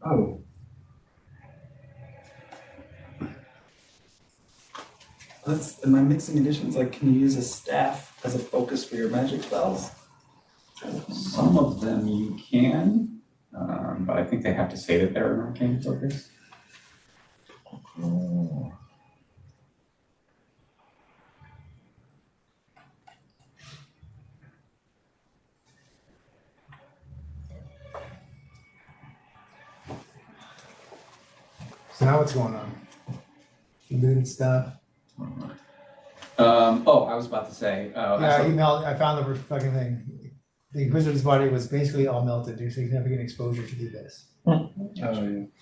Oh. Am I mixing editions? Like, can you use a staff as a focus for your magic spells? Some of them you can, but I think they have to say that they're an arcane focus. Oh. So now what's going on? You looted stuff. I was about to say, I found the fucking thing. The Inquisitor's body was basically all melted due to significant exposure to the abyss. Oh, yeah.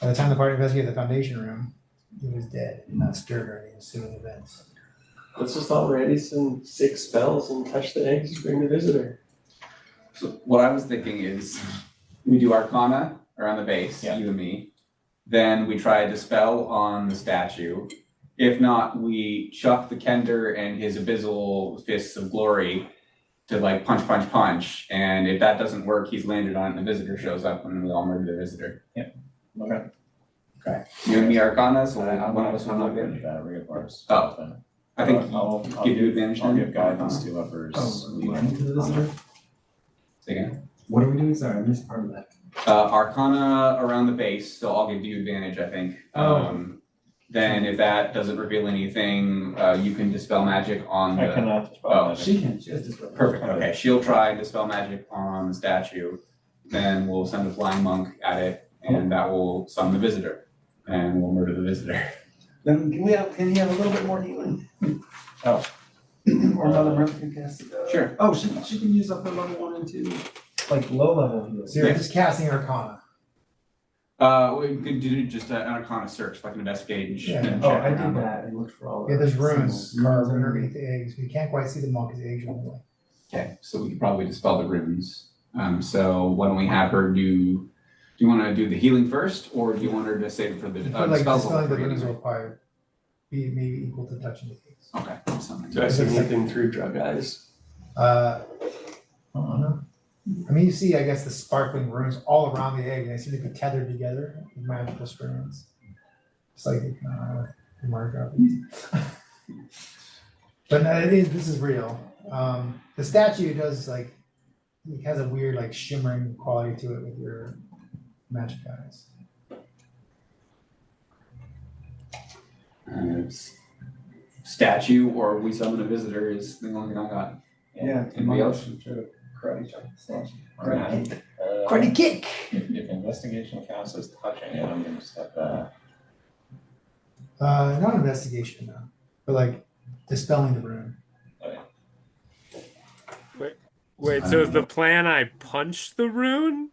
By the time the party investigated the Foundation room, he was dead, not stirred or any ensuing events. Let's just all ready some 6 spells and touch the eggs to bring the visitor. so what I was thinking is, we do Arcana around the base, Yeah. you and me. Then we try to Dispel on the statue. If not, we chuck the Kender and his abyssal fists of glory to like punch. And if that doesn't work, he's landed on it and the visitor shows up and we all murder the visitor. Okay. Okay. You and me Arcana, so I'm one of us will not not good get. at that, regardless. Oh. I think I'll give you advantage I'll then? give guidance to whoever's Oh, leading. leading to the visitor. Say again. What are we doing? Sorry, I missed part of that. Arcana around the base, so I'll give you advantage, I think. Oh. Then if that doesn't reveal anything, you can dispel magic on I the. cannot dispel Oh, magic. She can. She has to. Perfect. Okay, she'll try and dispel magic on the statue. Then we'll send a flying monk at it, and that will summon the visitor, and we'll murder the visitor. Then can he have a little bit more healing? Oh. Or Mother Mirth can cast it. Sure. Oh, she can use up her level 1 and 2, like low level heals. So you're just casting Arcana. We could do just an Arcana search, like an investigation. Yeah. and Oh, check I around did it. that. I looked for all. Yeah, there's the runes symbols. carved underneath the eggs. We can't quite see them all because the eggs are in the way. Okay, so we could probably dispel the runes. So why don't we have her do you want to do the healing first, or do you want her to save it for the I feel like spell dispelling the for runes are anyway? required. be maybe equal to touching the eggs. Okay. Something. Do I see anything through drug eyes? I don't know. I mean, you see, I guess, the sparkling runes all around the egg, and they seem to be tethered together with magical strands. It's like Mark. But no, this is real. The statue does like, it has a weird like shimmering quality to it with your magic eyes. Statue or we summon a visitor is the only thing I got. Yeah. Anybody else? Karate chop. Or not. Karate kick! If investigation counts as touching it, I'm gonna step back. Not investigation though, but like dispelling the rune. Wait, so is the plan I punch the rune?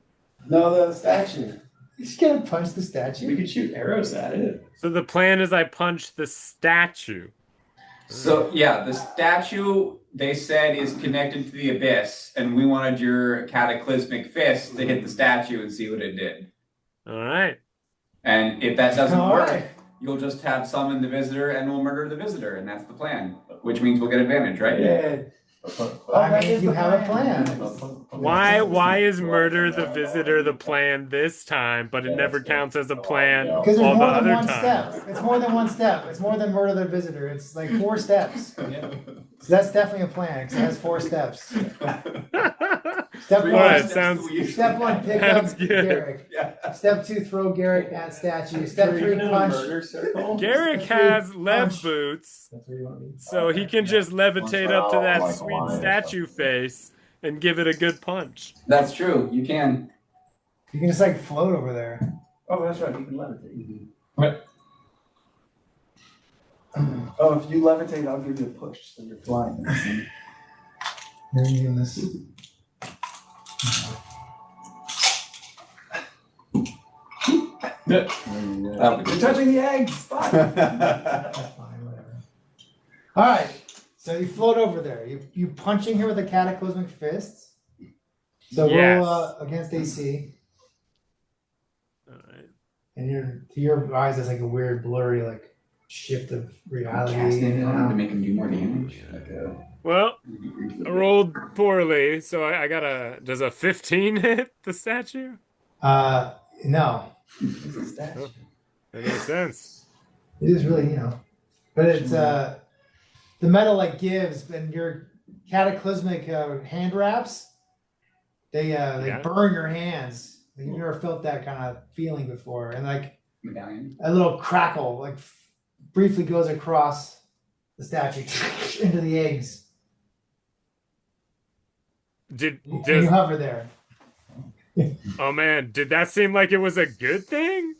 No, the statue. You just gotta punch the We statue. could shoot arrows at it. So the plan is I punch the statue. So yeah, the statue they said is connected to the abyss, and we wanted your cataclysmic fist to hit the statue and see what it did. All right. And if that doesn't All work, right. you'll just have summon the visitor and we'll murder the visitor, and that's the plan. Which means we'll get advantage, right? Yeah. I mean, you have a plan. Why is murder the visitor the plan this time, but it never counts as a plan all Because the there's more than other one times? step. It's more than one step. It's more than murder the visitor. It's like 4 steps. So that's definitely a plan, because it has 4 steps. Step All one, right, sounds step 1, pick sounds up good. Garrick. Yeah. Step 2, throw Garrick at statue. Step 3, In a punch. murder circle. Garrick has lev boots, That's where you want me. so he can just levitate up to that sweet statue face and give it a good punch. That's true. You can. You can just like float over there. Oh, that's right. You can levitate. What? Oh, if you levitate, I'll give you a push, so you're flying. You're using this. That would be You're touching the eggs. Stop. That's fine, whatever. All right, so you float over there. You punching her with a cataclysmic fist. So Yes. roll against AC, All right. and to your eyes, there's like a weird blurry like shift of reality. casting you on him to know? make him do more damage. Well, I rolled poorly, so I got a. Does a 15 hit the statue? No, It's a statue. That makes sense. it is really but it's the metal like gives, and your cataclysmic hand wraps. They Yeah. burn your hands. Like, you've never felt that kind of feeling before, and like Medallion. a little crackle like briefly goes across the statue into the eggs. Did And does you hover there. oh man, did that seem like it was a good thing?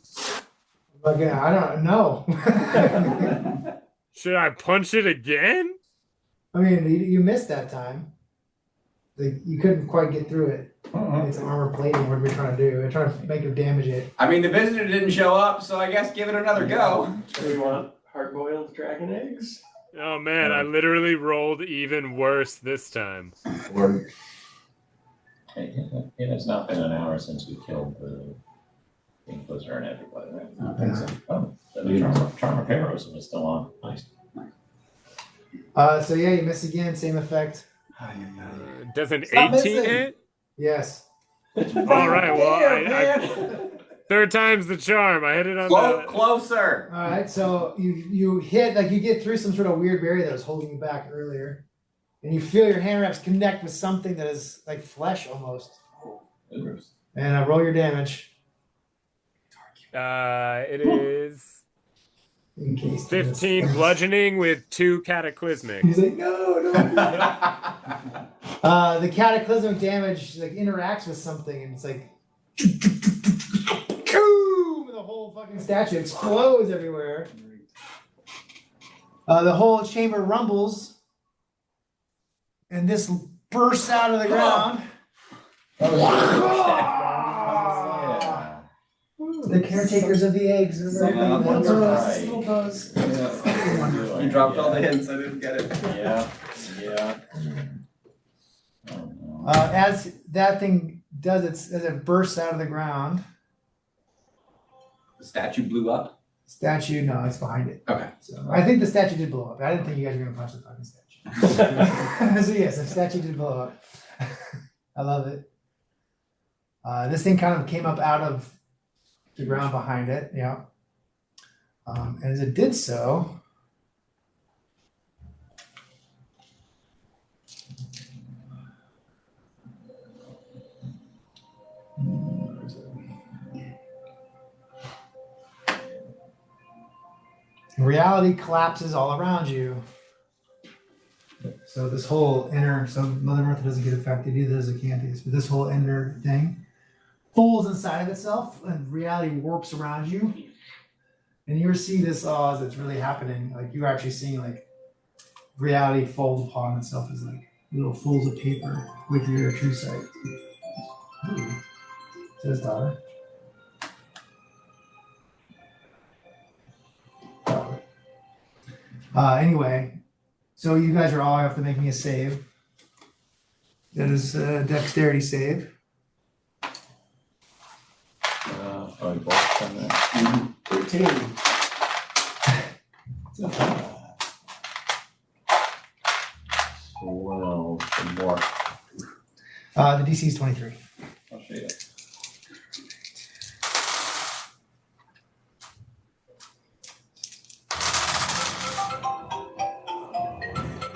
Like I don't know. Should I punch it again? I mean, you missed that time. Like you couldn't quite get through it. It's armor plating. What are we trying to do? We're trying to make it damage it. I mean, the visitor didn't show up, so I guess give it another go. Do we want hard-boiled dragon eggs? Oh man, I literally rolled even worse this time. Or, it has not been an hour since we killed the Inquisitor and everybody, right? I don't think so. Oh, the charm of heroism is still on. Nice. So yeah, you miss again. Same effect. Does an Stop 18 missing. hit? Yes. All right, well, I third time's the charm. I hit it on Float the. closer. All right. So you hit like you get through some sort of weird barrier that was holding you back earlier, and you feel your hand wraps connect with something that is like flesh almost. And roll your damage. It is In case 15 bludgeoning with 2 cataclysmic. He's like, no. The cataclysmic damage like interacts with something, and it's like, boom! The whole fucking statue explodes everywhere. The whole chamber rumbles, and this bursts out of the ground. The caretakers of the eggs. Yeah, Little buzz. You dropped all the hints. I didn't get it. Yeah. Oh, no. As that thing does as it bursts out of the ground, The statue blew up. Statue, no, it's behind it. Okay. So I think the statue did blow up. I didn't think you guys were gonna punch the fucking statue. So yes, the statue did blow up. I love it. This thing kind of came up out of the ground behind it, yeah. And as it did so, reality collapses all around you. So this whole inner, so Mother Earth doesn't get affected either as a Acanthus, but this whole inner thing folds inside of itself and reality warps around you. And you see this as it's really happening. Like you're actually seeing like reality fold upon itself as like little folds of paper with your true sight. Ooh. Says daughter. Anyway, so you guys are all have to make me a save. That is a dexterity save. Probably both done that. 13. 12 or more. The DC is 23. I'll show you.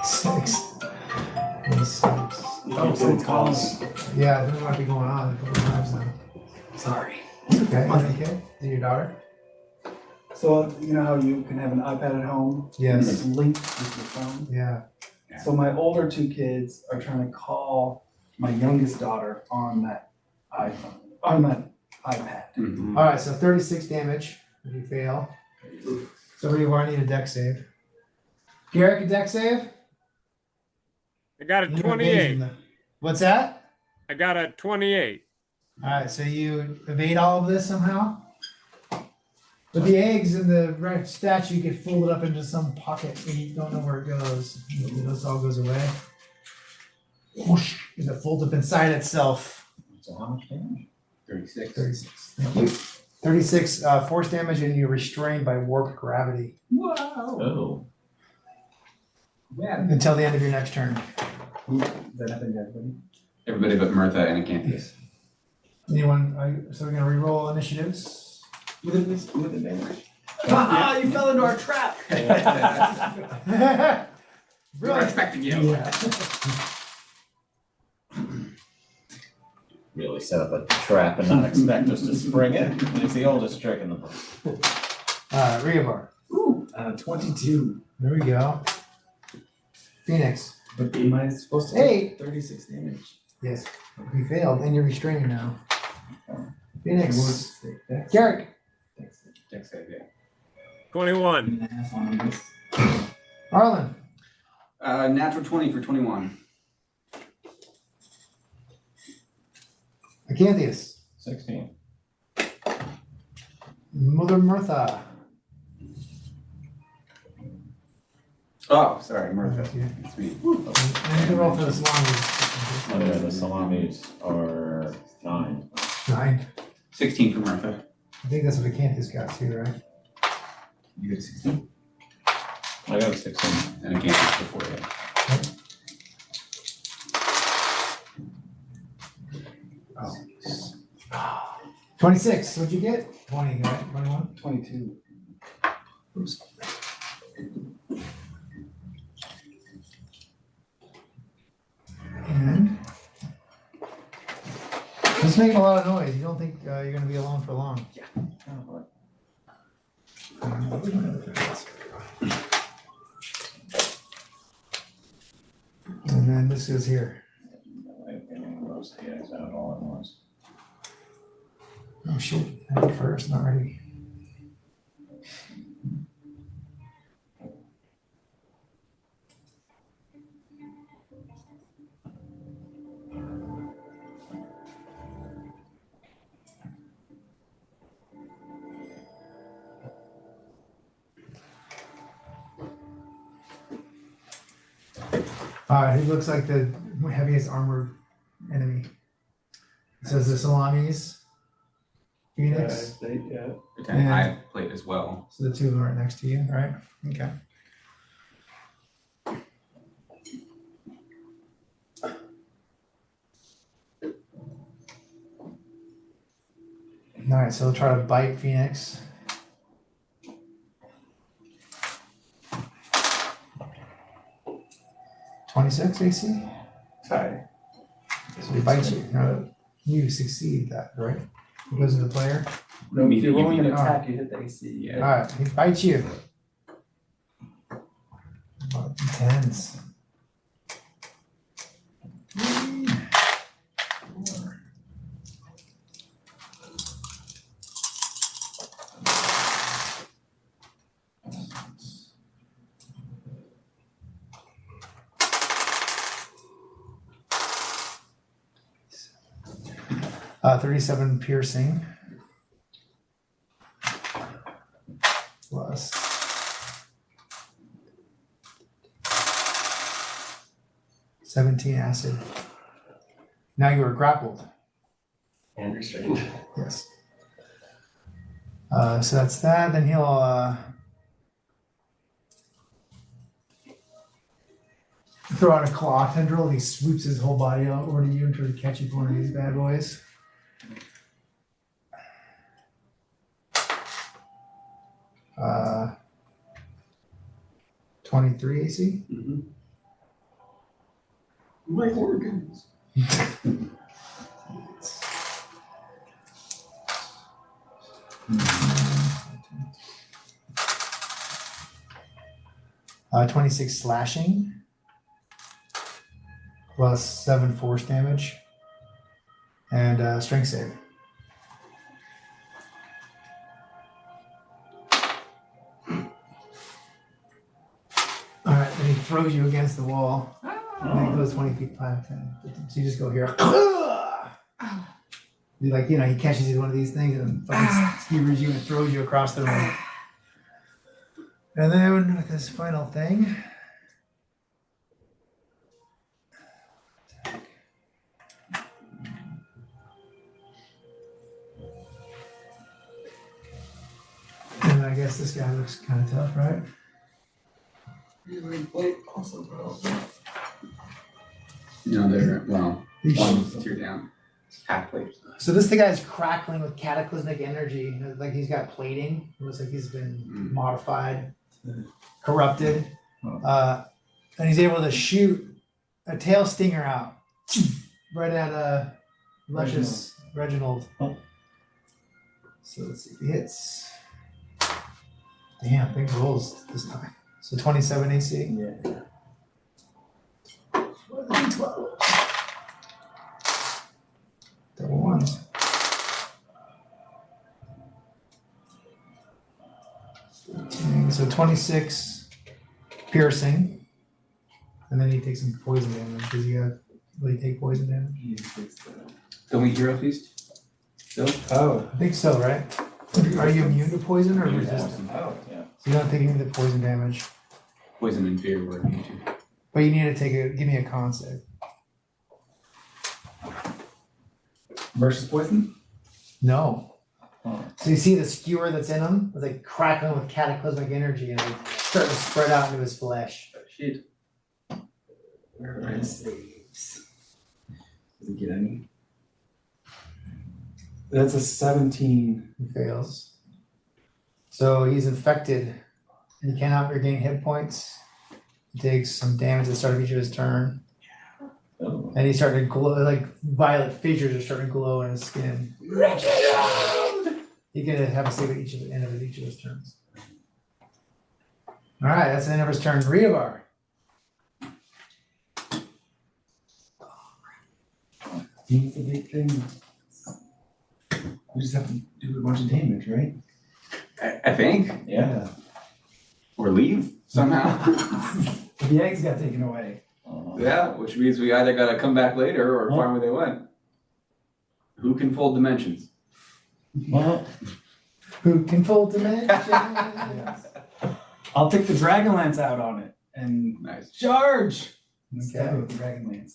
Six. Oh, so calls. Yeah, this might be going on a couple times now. Sorry. It's okay. Okay. Is it your daughter? So you know how you can have an iPad at home? Yes. It's linked with your phone. Yeah. So my older two kids are trying to call my youngest daughter on that iPhone, on that iPad. Mhm. All right. So 36 damage if you fail. Somebody will need a dex save. Garrick, a dex save? I got a You're 28. evading them. What's that? I got a 28. All right. So you evade all of this somehow? But the eggs in the right statue get folded up into some pocket and you don't know where it goes. This all goes away. Whoosh, and it folds up inside itself. So how much damage? 36. 36. Thank you. 36 force damage, and you're restrained by warp gravity Whoa. Oh. Yeah. until the end of your next turn. Does that happen to everybody? Everybody but Mirtha and Acanthus. Anyone? So we're gonna re-roll initiatives. With advantage. Ah, you fell into our trap. We were expecting you. Yeah. Really set up a trap and not expect us to spring it. It's the oldest trick in the book. Regabar. Ooh, 22. There we go. Phoenix. But am I supposed to Hey. take 36 damage? Yes. You failed, and you're restrained now. Phoenix. Dex? Garrick. Dex save, yeah. 21. On this. Arlen. Natural 20 for 21. Acanthus. 16. Mother Mirtha. Oh, sorry, Mirtha. Thank you. It's me. And you can roll for the salami. Oh, yeah, the salamis are 9. 9. 16 for Mirtha. I think that's what Acanthus got too, right? You get 16? I got a 16. And Acanthus before that. 26. What'd you get? 20, right? 21? 22. Oops. And it's making a lot of noise. You don't think you're going to be alone for long? And then this is here. Roast the eggs out all at once. Oh shit! I did first, not ready. He looks like the heaviest armored enemy. It says the salamis. Phoenix. Yeah. And- I've played as well. So the two of them are next to you, right? Okay. All right, so we'll try to bite Phoenix. $26 AC? Sorry. So he bites you. Now, you succeed that, right? It goes to the player. No, if you're rolling an Alright. attack, you hit the AC. Yeah. Alright, he bites you. What tens? Uh, 37 piercing. Plus. $17 acid. Now you are grappled. And restrained. Yes. So that's that. Then he'll throw out a claw tendril. He swoops his whole body over to you and tries to catch you with one of these bad boys. Uh, 23 AC. Mm-hmm. My organs. Uh, 26 slashing. Plus 7 force damage. And strength save. Alright, then he throws you against the wall. And then it goes 20 feet, 5, 10, 15. So you just go here. You like, he catches you with one of these things and fucking skewers you and throws you across the room. And then with this final thing. And I guess this guy looks kind of tough, right? No, they're, well, He's- one's two down. Half plate. So this guy's crackling with cataclysmic energy, like he's got plating. It looks like he's been modified, corrupted, and he's able to shoot a tail stinger out right at Luscious Reginald. Oh. So let's see if he hits. Damn, big rolls this time. So 27 AC. Yeah. 12. Double ones. So 26 piercing. And then he takes some poison damage. Does he will he take poison damage? Don't we hero feast? Still? Oh. I think so, right? Are you immune to poison or resistant? Oh, yeah. So you don't take any of the poison damage. Poison and fear were immune to. But you need to give me a con save. Versus poison? No. Oh. So you see the skewer that's in him? It's like crackling with cataclysmic energy and like starting to spread out into his flesh. Shit. Where are his saves? Does he get any? That's a 17. He fails. So he's infected. He cannot regain hit points. He takes some damage at the start of each of his turn. Oh. And he's starting to glow, like violet fissures are starting to glow in his skin. He can have a save at each of the end of each of his turns. All right, that's the end of his turn. Reobar. He's the big thing. We just have to do a bunch of damage, right? I think. Yeah. Or leave somehow. The eggs got taken away. Yeah, which means we either gotta come back later or find where they went. Who can fold dimensions? Well, Who can fold dimensions? I'll take the Dragonlance out on it and Nice. charge instead Okay. of the Dragonlance.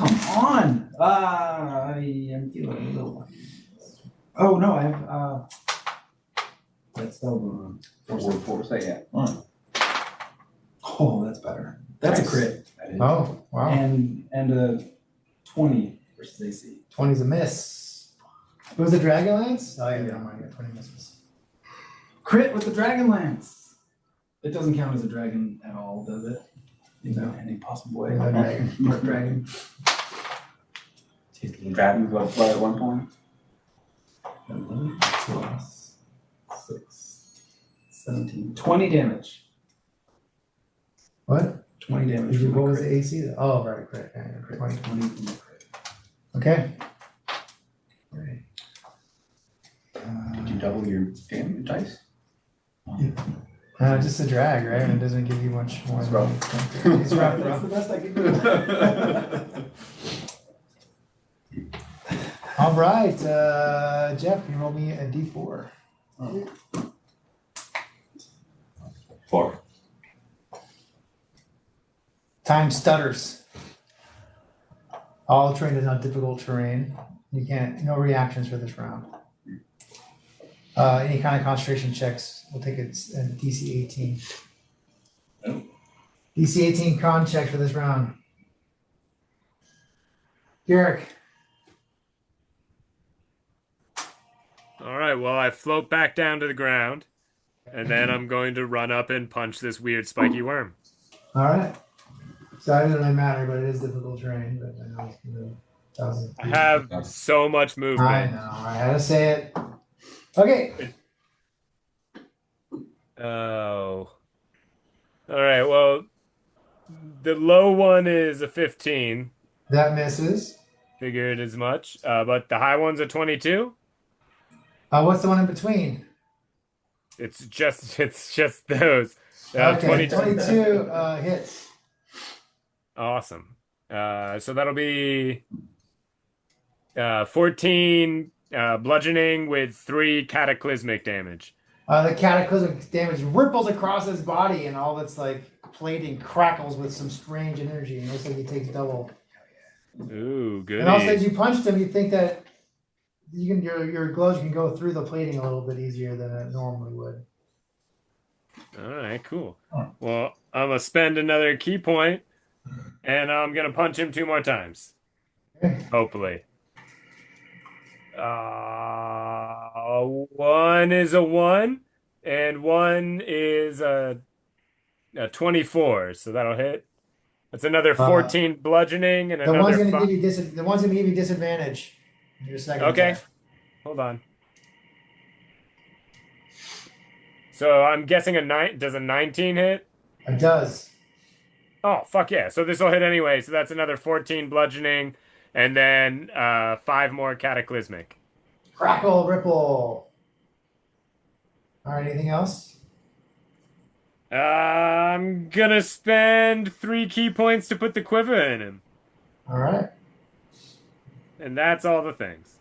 Come on. I am feeling a little lucky. Oh no, I have that's spelled wrong. Foresight, yeah. Oh, that's better. That's a Nice. crit. That is. Oh, wow. And a 20 versus AC. 20's a miss. It was a Dragonlance? Oh, yeah, never mind. I got 20 misses. Crit with the Dragon Lance. It doesn't count as a dragon at all, does it? In any possible way. No dragon. Mark dragon. Dragons will play at one point. 11 plus 6, 17. 20 damage. What? 20 damage. Did you, from my what was crit. the AC? Oh, right, crit. Yeah, crit. 20 from my crit. Okay. Did you double your damage dice? Just a drag, right? And it doesn't give you much more. It's than- rough. It's rough, That's rough. the best I can do. All right, Jeff, can you roll me a D4? 4. Time stutters. All terrain is not difficult terrain. You can't, no reactions for this round. Any kind of concentration checks, we'll take it DC 18. Oh. DC 18 con checks for this round. Garrick, All right, well, I float back down to the ground, and then I'm going to run up and punch this weird spiky worm. all right. So it doesn't really matter, but it is difficult terrain, but I know it's gonna doesn't. I have so much I movement. know, I had to say it. Okay, Oh. All right, well, the low one is a 15. that misses. Figured as much. But the high one's a 22. What's the one in between? It's just those. Okay, 22. 22 hits. Awesome. So that'll be 14 bludgeoning with 3 cataclysmic damage. The cataclysmic damage ripples across his body, and all that's like plating crackles with some strange energy, and it looks like he takes double. Ooh, And also, as goody. you punched him, you think that you can your gloves can go through the plating a little bit easier than it normally would. All right, cool. Well, I'm gonna spend another key point, and I'm gonna punch him 2 more times. Okay. Hopefully. One is a 1, and one is a 24, so that'll hit. That's another 14 bludgeoning and The one's another gonna 5. give you the one's gonna give you disadvantage in your second Okay. attack. Hold on. So I'm guessing does a 19 hit? It does. Oh, fuck yeah. So this will hit anyway. So that's another 14 bludgeoning and then 5 more cataclysmic. Crackle, ripple. All right, anything else? I'm gonna spend 3 key points to put the quiver in him. All right. And that's all the things.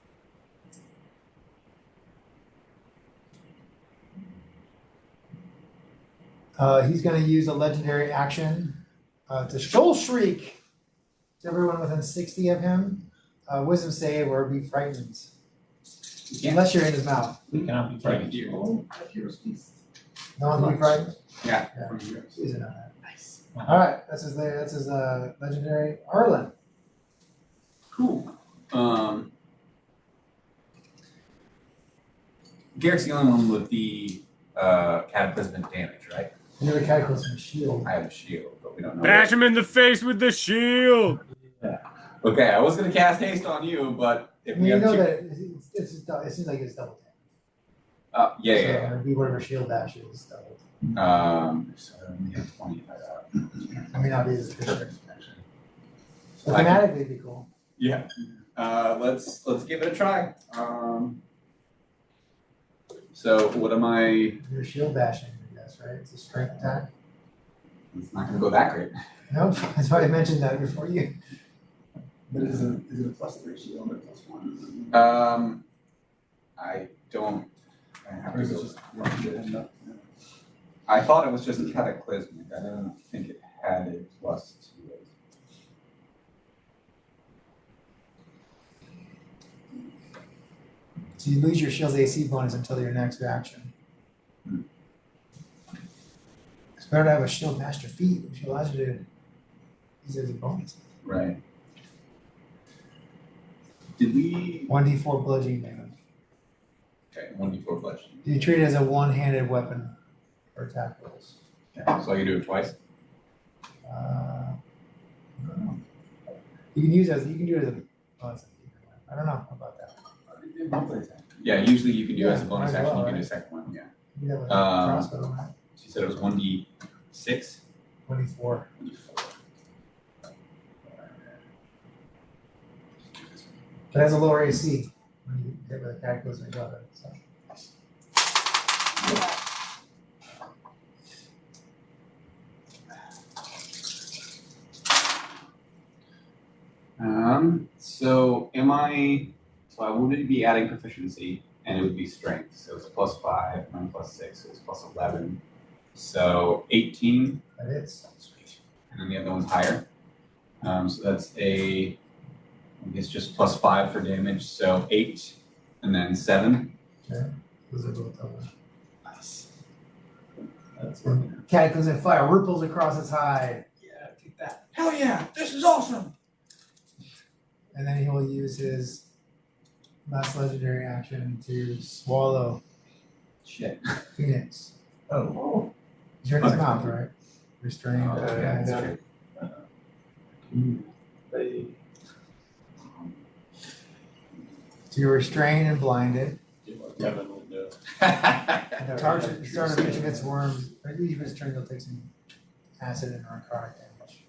He's going to use a legendary action to Shoal Shriek to everyone within 60 of him. Wisdom save or be frightened. Unless you're in his mouth. We cannot be frightened. Oh, hero's feast. No one can be frightened? Yeah. He's in on that. Nice. All right, that's his legendary. Arlen. Cool. Garrick's the only one with the cataclysmic damage, right? You have a cataclysmic shield. I have a shield, but we don't know. Bash him in the face with the shield! Okay, I was gonna cast haste on you, but if we You have know two. that it seems like it's double damage. Yeah, So yeah, it'd be whatever shield dash is double. yeah. So I only have 20 if I I may not be as efficient. But I can- thematically it'd be cool. Yeah. Let's give it a try. So what am I? You're shield bashing, I guess, right? It's a strength attack. It's not gonna go that great. Nope, that's why I mentioned that before you. But is it a +3 shield or +1? I don't. I have Or to is it go. just one good enough? I thought it was just cataclysmic. I don't think it had a +2. So you lose your shield's AC bonus until your next action. Hmm. It's better to have a shield master feat, which allows you to use it as a bonus. Right. Did we? 1d4 bludgeoning damage. Okay, 1d4 bludgeoning. You treat it as a one-handed weapon for attack rolls. Okay, so I can do it twice? I don't know. You can use it as, you can do it as a bonus. I don't know about that. Yeah, usually you can do it as a Yeah, bonus might as action, well, you can do right? a second one, yeah. You can have a Um, crossbow, right? She said it was 1d6? 24. 1d4. It has a lower AC when you hit with a cataclysmic weapon. So. So I wouldn't be adding proficiency, and it would be strength, so it's +5, mine +6, so it's +11. So 18, That is. and then the other one's higher. So that's I guess just +5 for damage, so 8, and then 7. Okay. Those are both double. Nice. That's one. Cataclysmic fire ripples across its hide. Yeah, take that. Hell yeah, this is awesome. And then he will use his last legendary action to swallow Shit. Phoenix. Oh. He's in his mouth, right? Restrained. Oh, yeah. that's true. So you're restrained and blinded. Do what Kevin would do. The target start of each of its worms, or each of its turns, will take some acid and necrotic damage.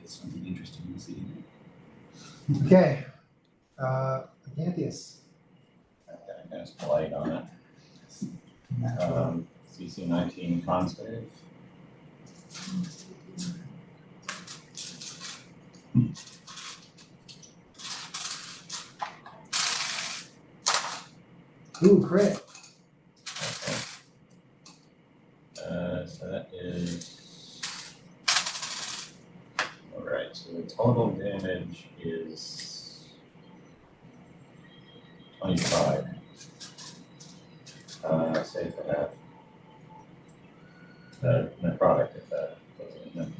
It's something interesting to see. Okay. Acanthus. That guy has blight on it. CC 19 con save. Ooh, crit. Okay. So that is. Alright, so the total damage is 25. Save for that. Necrotic, if that doesn't mean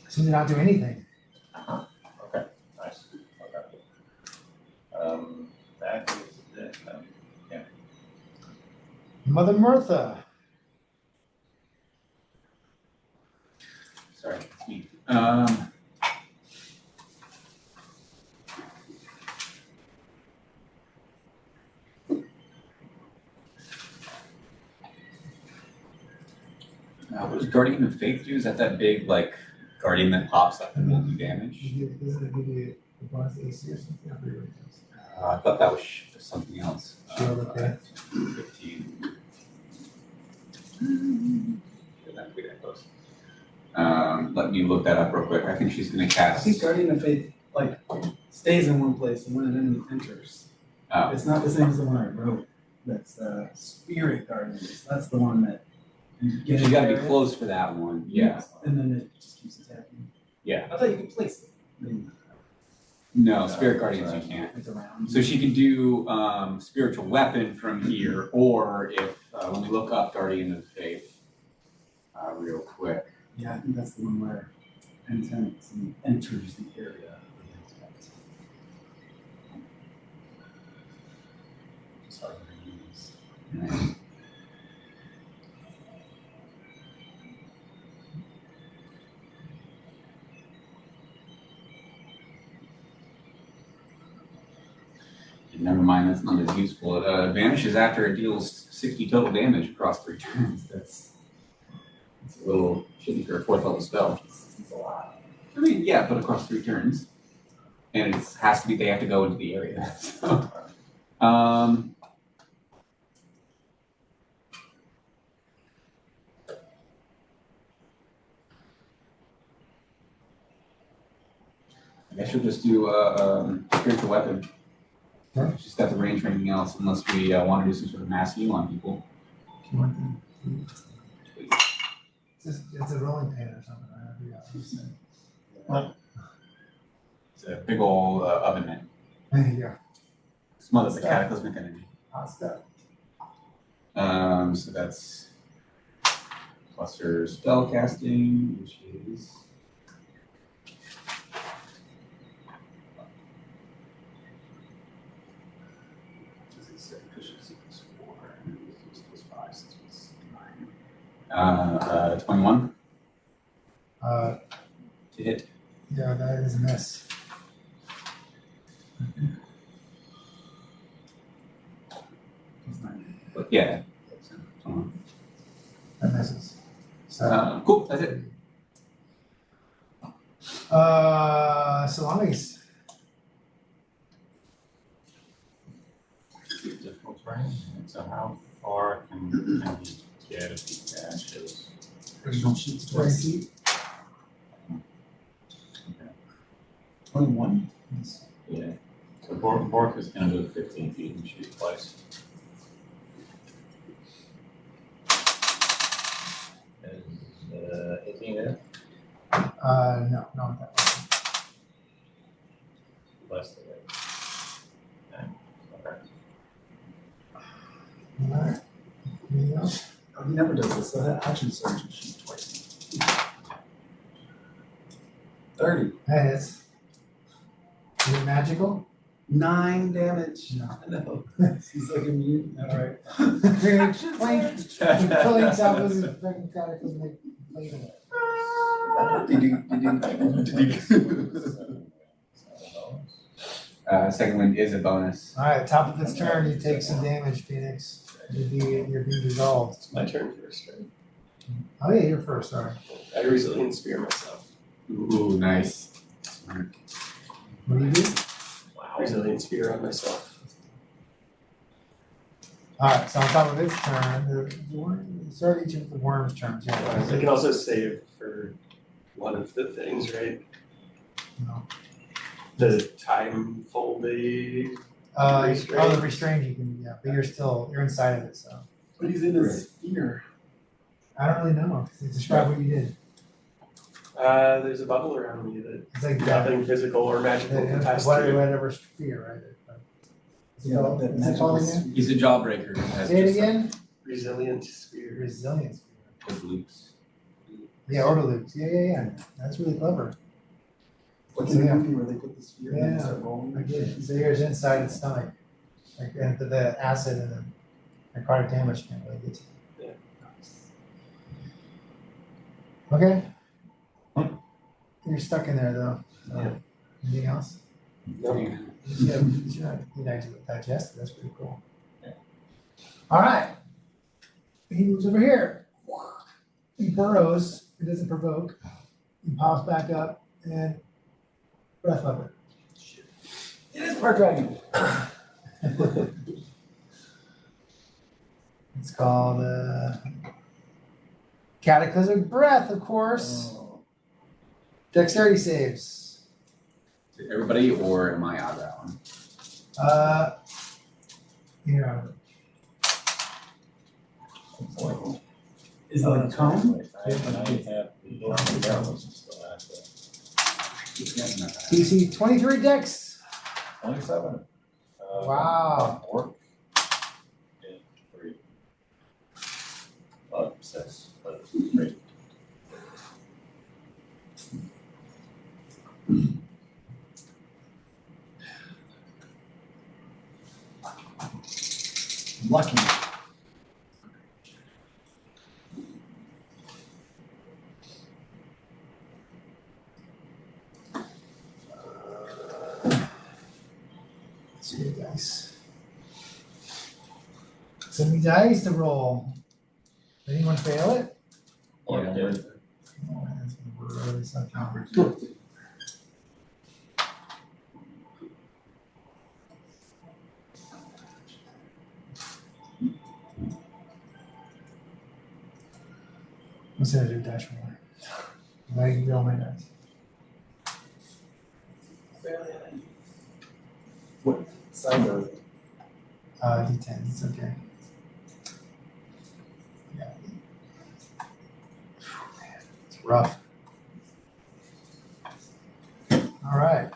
Seems to not do anything. Okay, nice. Okay. That is it. Yeah. Mother Mirtha. Sorry, it's me. What does Guardian of Faith do? Is that big, like, guardian that pops up and won't do damage? Doesn't it give you a bonus AC or something? I forget what it is. I thought that was something else. Shield, okay. 15. That we that close. Let me look that up real quick. I think she's gonna I cast. think Guardian of Faith like stays in one place and when an enemy enters. Oh, It's not the same as the one I wrote. That's Spirit Guardians. That's the one that you get you in gotta be there, close for that one. Yeah. And then it just keeps attacking. Yeah. I thought you could place it. Then No, Spirit Guardians you can't. it's around. So she can do spiritual weapon from here, or if when we look up Guardian of Faith, real quick. Yeah, I think that's the one where enters the area. Sorry, use. Never mind, that's not as useful. It vanishes after it deals 60 total damage across 3 turns. That's a little shitty for a 4th level spell. It's a lot. I mean, yeah, but across 3 turns. And it has to be, they have to go into the area. So, I guess you'll just do spiritual weapon. Okay. She's got the range for anything else, unless we want to do some sort of mass heal on people. It's a rolling pin or something. I forgot what you said. It's a big old oven mitt. There you go. Smothers the cataclysmic energy. Hot stuff. So that's cluster spell casting, which is +5, 21 Uh, to hit. yeah, that is a miss. But yeah. That misses. So, Cool, that's it. Salamis. Difficult terrain, and so how far can we get if he dashes? Original sheets 20 twice. feet. 21. Yeah. So Bork is gonna move 15 feet and shoot twice. Is 18 there? No, not that Less than that. Okay. one. Alright. Anything else? Oh, he never does this. So that action surge and shoot twice. 30. That hits. Is it magical? 9 damage. No. I know. He's like immune. Alright. Killing South was a freaking cataclysmic flame. Second wind is a bonus. Alright, top of its turn, you take some damage, Phoenix. You're being dissolved. It's my turn first, right? Oh yeah, you're first, sorry. I resilient spear myself. Ooh, nice. Smart. What do you do? Resilient spear on myself. Alright, so on top of its turn, the worm, start each of the worm's turns, yeah. I can also save for one of the things, right? No. The time folding. Oh, Restraint. the restraint you can, yeah, but you're inside of it, so. But he's in his sphere. I don't really know. Describe what you did. There's a bubble around me that It's like that, nothing physical or magical can pass through. whatever sphere, right? Is it Yeah, called- that is it called magical again? He's a jawbreaker. Has Say it just again? Resilient spear. Resilience. Like loops. Yeah, order loops. Yeah. That's really clever. What's in the movie where they put the sphere and Yeah. they start rolling? I get it. So yours inside its stomach. Like, and the acid and the necrotic damage can't really get to you. Yeah. Okay. You're stuck in there though. So, Yeah. anything else? Nope. Yeah, you digest it. That's pretty cool. All right. He moves over here. He burrows. It doesn't provoke. He pops back up and breath weapon. It is part dragon. It's called Cataclysmic Breath, of course. Dexterity saves. Everybody, or am I out of that one? You're out of it. Is it like a cone? I have the barrels and still active. DC 23 Dex. 27. Wow. Orc. Yeah, 3. 6, but 3. Lucky. Let's see the dice. So many dice to roll. Did anyone fail it? Orc Yeah. did. Oh, that's really sucky. What's that do dash more? Why do you roll my dice? What? Cyber. D10, it's okay. Yeah. It's rough. All right.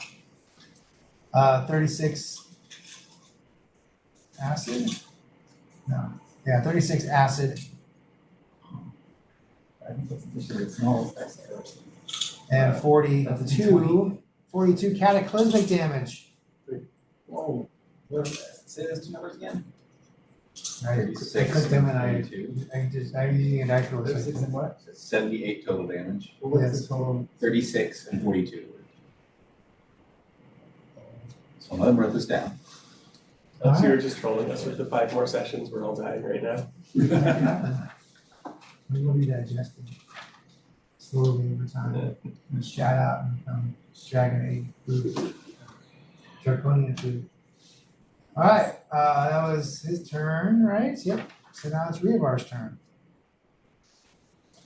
36 acid? No. Yeah, 36 acid I think that's officially the smallest dice I've ever seen. and That's a 42 42 cataclysmic damage. Whoa. Say those two numbers again? I 36 clicked them and and 42. I'm using a dice roller. 36 and what? It's 78 total damage. What's the total? 36 and 42. So I'm gonna write this down. So you were just trolling us with the 5 more sessions. We're all dying right now. We will be digesting slowly over time. And shout out and become dragon food. Draconian food. Alright, that was his turn, right? Yep. So now it's Reavar's turn.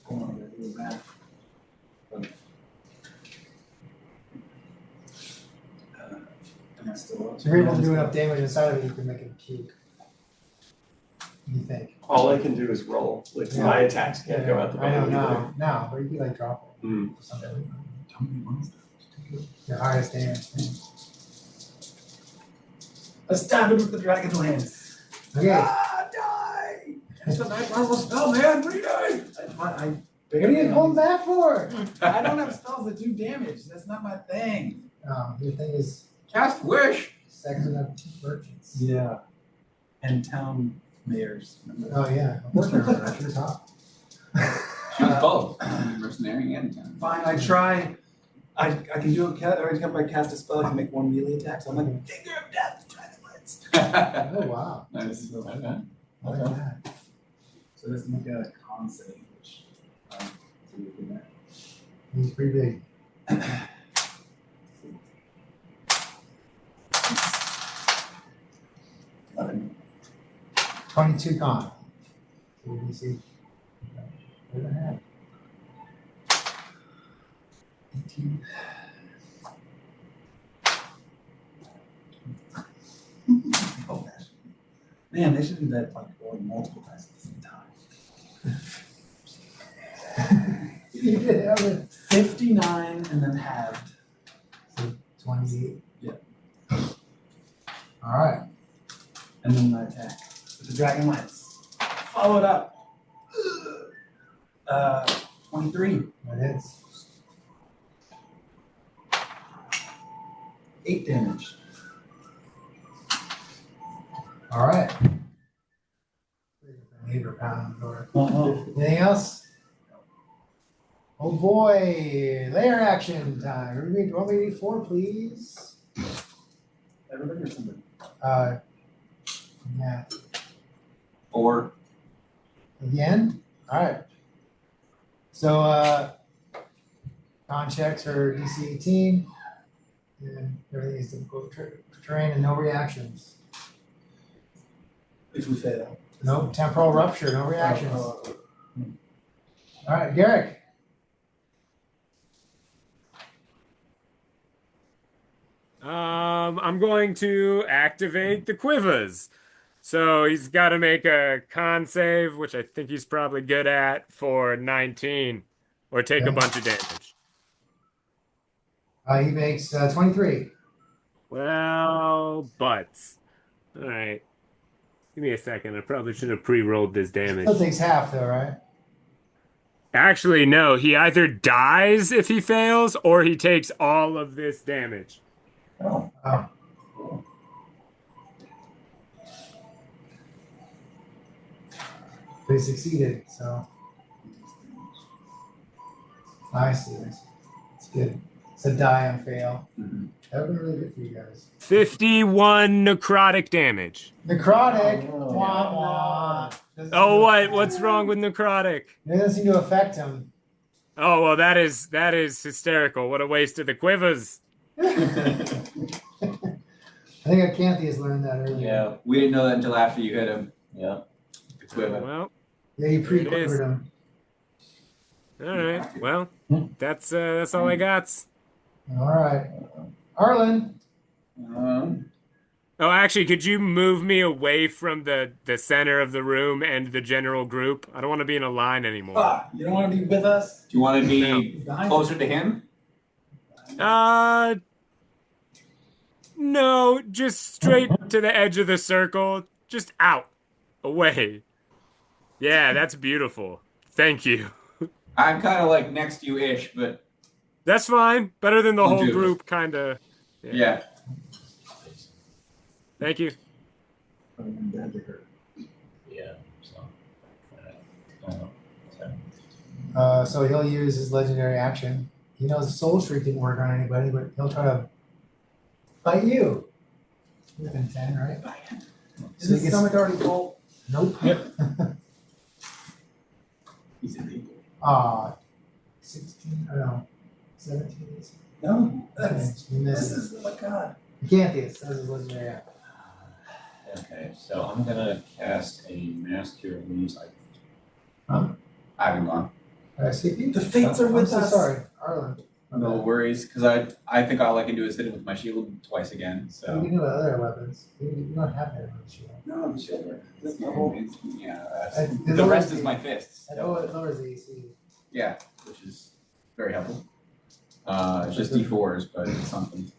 Hold on, I gotta do the math. Am I still up? So if you're able to do enough damage inside of it, you can make it puke. What do you think? All I can do is roll. Like Yeah. my attacks can't go out the I know bottom either. now, but you can like drop it. Hmm. Or something. The highest damage. I stabbed him with the dragon lance. Okay. Die! That's a nice powerful spell, man. What are you doing? What are you holding back for? I don't have spells that do damage. That's not my thing. Your thing is Cast Wish! sex with merchants. Yeah. And town mayors. Oh yeah, of course that's your top. She was both. Mercenary and town. Fine, I try. I can do it every time I cast a spell, I can make one melee attack. So I'm like, Finger of Death, dragon lance. Oh wow. Nice. Okay. Look at that. So let's make a con save, which so we can, He's pretty big. 22 con. So we can see. What do I have? 18. Oh, man, they should do that like rolling multiple times at the same time. You did have it. 59 and then halved. So 28. Yeah. All right. And then my attack with the dragon lance. Followed up. 23. That hits. 8 damage. All right. Neighbor pounding the door. Uh-huh. Anything else? Oh boy, layer action time. Everybody, want me to read 4, please? Everybody or somebody? Yeah. 4. Again? All right. So, con checks are DC 18, and everything is difficult terrain and no reactions. If we fail. No temporal rupture, no reactions. Oh, All right, Garrick. I'm going to activate the quivers. So he's got to make a con save, which I think he's probably good at, for 19, or take a Okay. bunch of damage. He makes 23. Well, butts. All right. Give me a second. I probably should have pre-rolled this damage. Still takes half though, right? Actually, no. He either dies if he fails, or he takes all of this damage. Oh. Oh. They succeeded, so. I see. It's good. It's a die and fail. Mhm. That would be really good for you guys. 51 necrotic damage. Necrotic. Oh, Wah, wah. Doesn't Oh, seem- what? What's wrong with necrotic? It doesn't seem to affect him. Oh, well, that is hysterical. What a waste of the quivers. I think Acanthius learned that earlier. Yeah, We didn't know that until after you hit him. yeah. The quiver. Well, Yeah, you It is. pre-quivered him. all right. Well, that's all I got. All right. Arlen. Oh, actually, could you move me away from the center of the room and the general group? I don't want to be in a line anymore. You don't want to be with us? Do you want to be He's behind closer to him? No, just straight to the edge of the circle. Just out. Away. Yeah, that's beautiful. Thank you. I'm kind of like next to you ish, but That's fine. Better than the Won't whole do. group, kind of. yeah. Thank you. Yeah, so. So, So he'll use his legendary action. He knows Soul Shriek didn't work on anybody, but he'll try to bite you. Within 10, right? So he gets, already full? nope. He's illegal. 16, or no, 17 is. No, You missed. oh my god. Acanthus, that's his legendary action. okay, so I'm gonna cast a Mass Cure Wounds. I haven't gone. See, The fates are with I'm so us. sorry, Arlen. No worries, because I think all I can do is hit it with my shield twice again. You So can do other weapons. You don't have that on the shield. No, the shield work. That's yeah, the whole. the rest is my fists. I know it lowers the AC. Yeah, which is very helpful. It's just D4s, but it's something.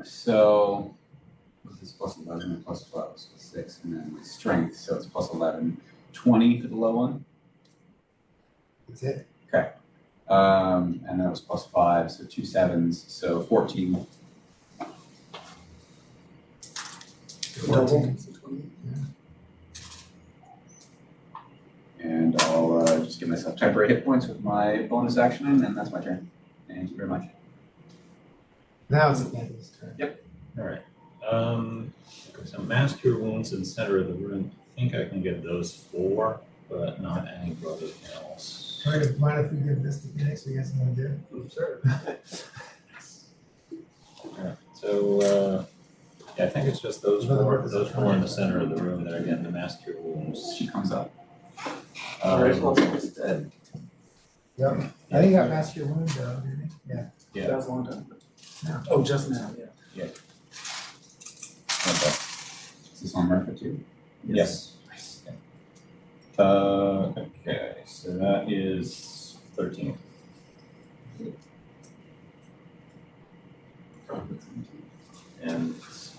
So what's this plus 11 and plus 12, so 6, and then my strength, so it's plus 11, 20 for the low one. That's it. And that was plus 5, so 2 7s, so 14. 14. And I'll just give myself temporary hit points with my bonus action, and then that's my turn. Thank you very much. Now it's Acanthus' turn. Alright, so Mass Cure Wounds in the center of the room, I think I can get those 4, but not anybody else. Mind if we give this to Phoenix? We got something to do. Sure. Alright, so, yeah, I think it's just those 4 in the center of the room that are getting the Mass Cure Wounds. She comes up. Alright, well, it's dead. Yep. I think he got Master Wound though, didn't he? Yeah. Yeah. That was a long time. No. Oh, just now, yeah. Okay. Is this on Murphy too? Yes. Nice. Okay, so that is 13. And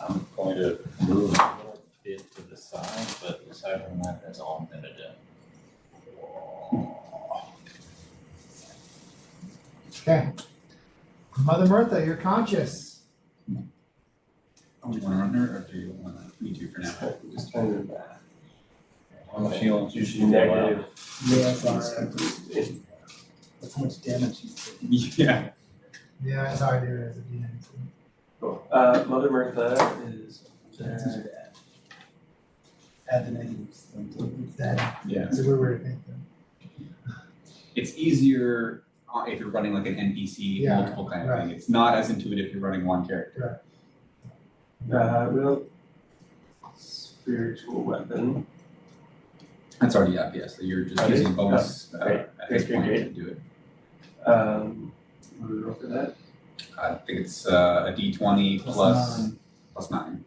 I'm going to move a little bit to the side, but aside from that, that's all I'm gonna do. Okay. Mother Mirtha, you're conscious. Oh, you want to run her, or do you want me to for now? Just kind of How much healing do you negative. Yeah, sorry. That's how much damage he's taking. Yeah. Yeah, that's how I do it as a DM. Cool. Mother Mirtha is Add the negatives. It's that. Yeah. It's a weird way to think though. It's easier if you're running like an NPC Yeah, multiple kind of right. thing. It's not as intuitive if you're running one character. real spiritual weapon. That's already up, yes. So you're just Okay. using bonus Great. at this Great, point great, to do it. What do we roll for that? I think it's a D20 plus 9.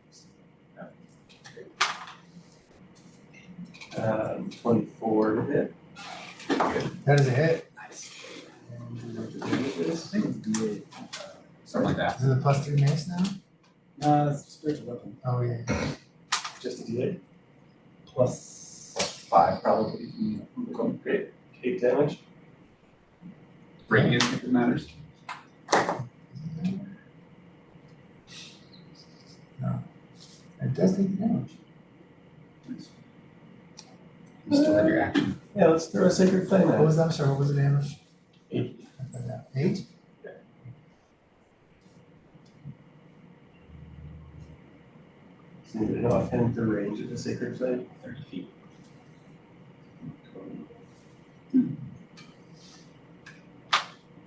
24 to hit. That is a hit. Nice. Something like that. Is it a +3 mace now? It's a spiritual weapon. Oh yeah. Just a D8. Plus 5 probably. Cool. Great. 8 damage. Radius if it matters. No. It does take damage. You still have your action. Yeah, let's throw a sacred flame What at it. was that? I'm sorry, what was the damage? 8. 8? So you know offhand the range of the sacred flame. 30 feet.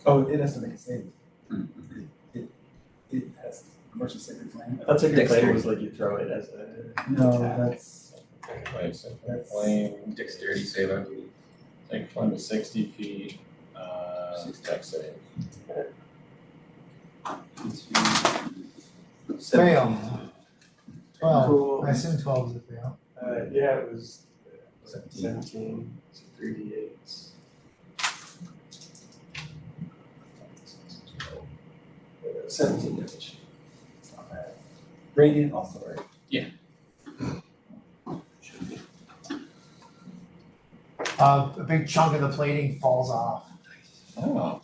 Oh, it has to make a save. Mhm. It has commercial sacred flame. I thought sacred flame Dexterity. was like you throw it as a. No, attack. that's Wait, so That's- flame, Dexterity save, I believe. take one to 60 feet, dex save. Fail. 12. Cool. I assume 12 is a fail. Yeah, it was 17. 17, so 3d8s. 17 damage. Radiant also, right? Should be. A big chunk of the plating falls off. Oh,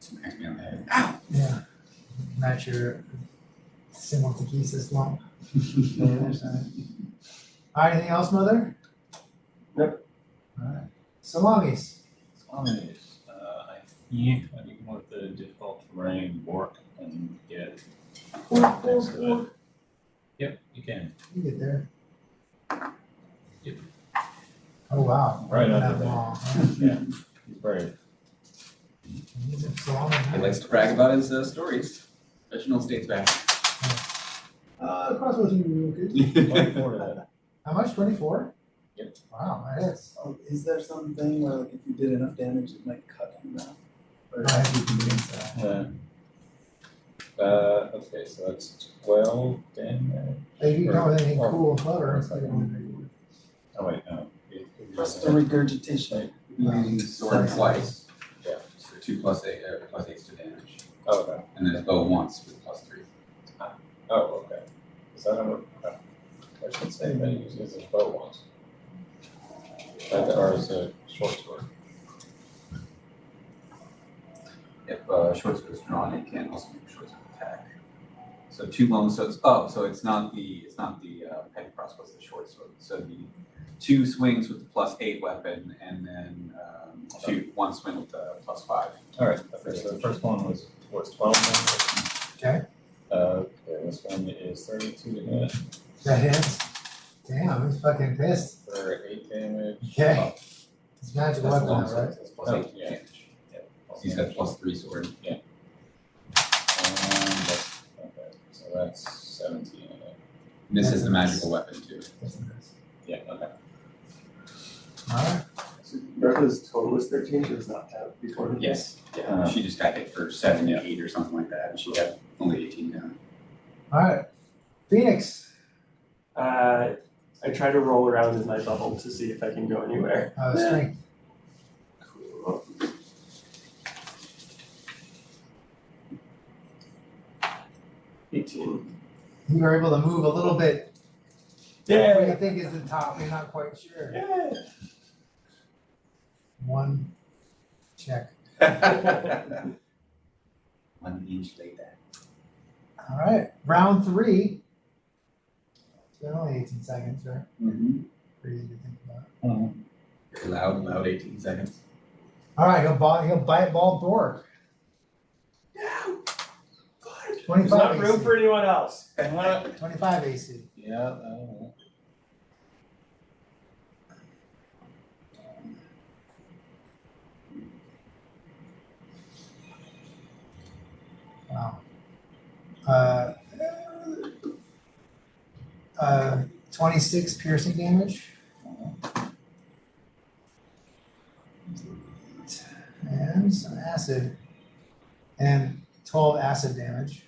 Smacks me on the head. Yeah. Match your similar to Kisa's lump. Alright, anything else, Mother? Nope. Alright. Salamis. Salamis. I think I can let the difficult terrain work and get next to it. Yep, you can. You get there. Yep. Oh wow. Right That under there. long, huh? Yeah, he's brave. He's a salami. He likes to brag about his stories. Reginald states back. Crossbow team real good. 24 to that. How much? 24? Yep. Wow, that hits. Oh, is there something where like if you did enough damage, it might cut him down? Or I have to convince that. Okay, so that's 12 damage. Hey, you come with anything Or- cool and clever. or it's like, second. Oh, wait, no. Just a regurgitation. Using sword twice. Yeah. So 2 plus 8, plus 8 to damage. Oh, okay. And then his bow once with +3. Oh, okay. Is that I should say that he uses his bow once. Or is a short sword. If short sword is drawn, it can also make a short sword attack. So 2 long swords. Oh, so it's not the petty crossbow, it's the short sword. So the 2 swings with the +8 weapon, and then 1 swing with the +5. All right. Okay, so the first one was 12 damage. Okay. Okay, this one is 32 to hit That hits. Damn, he's fucking pissed. for 8 damage. Okay. It's magic That's weapon, long now, sword, right? so it's +8 Oh, yeah. damage. He's got +3 sword. Okay, so that's 17 in it. And this is the magical weapon too. Yeah, okay. Alright. So Bertha's total was 13, she was knocked out before. Yes. Yeah. She just got hit for 7 and 8 or something like that, and she got only 18 down. Alright. Phoenix. I try to roll around in my bubble to see if I can go anywhere. Strength. Cool. $18. You were able to move a little bit. What do you Yeah. think is the top? You're not quite sure. Yeah. 1 check. 1 inch later. Alright. Round 3. It's been only 18 seconds, right? Mm-hmm. Pretty easy to think about. Very loud 18 seconds. Alright, he'll bite ball dork. There's 25 not room AC. for anyone else. 25 AC. Yeah, Wow. 26 piercing damage. And some acid. And 12 acid damage.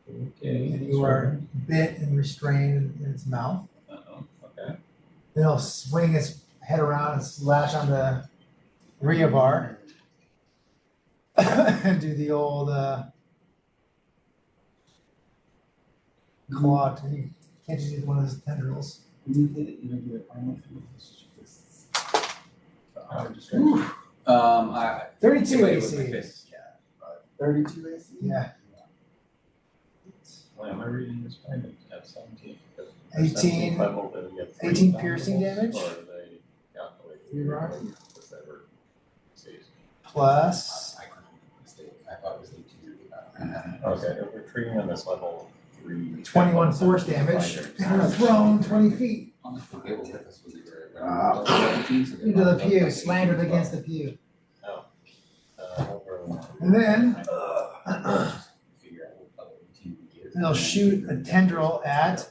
okay. And you are bit and restrained in its mouth. Uh-oh, okay. Then he'll swing his head around and slash on the rear bar. And do the old claw. He catches you with one of his tendrils. I 32 hit with my AC. fists. 32 AC? Yeah. Why am I reading this right at 17? Because 18 17 level, then you get 18 3 piercing damage? Or they calculate. You right. Whatever. Sees. Plus. I thought it was 18. Okay, if we're treating them as level 3. 21 force damage. And you're thrown 20 feet Honestly, they were with us when they were 17, so they into the were- pew, slandered against the pew. Over. And then Figure out what level 18 we get. they'll shoot a tendril at.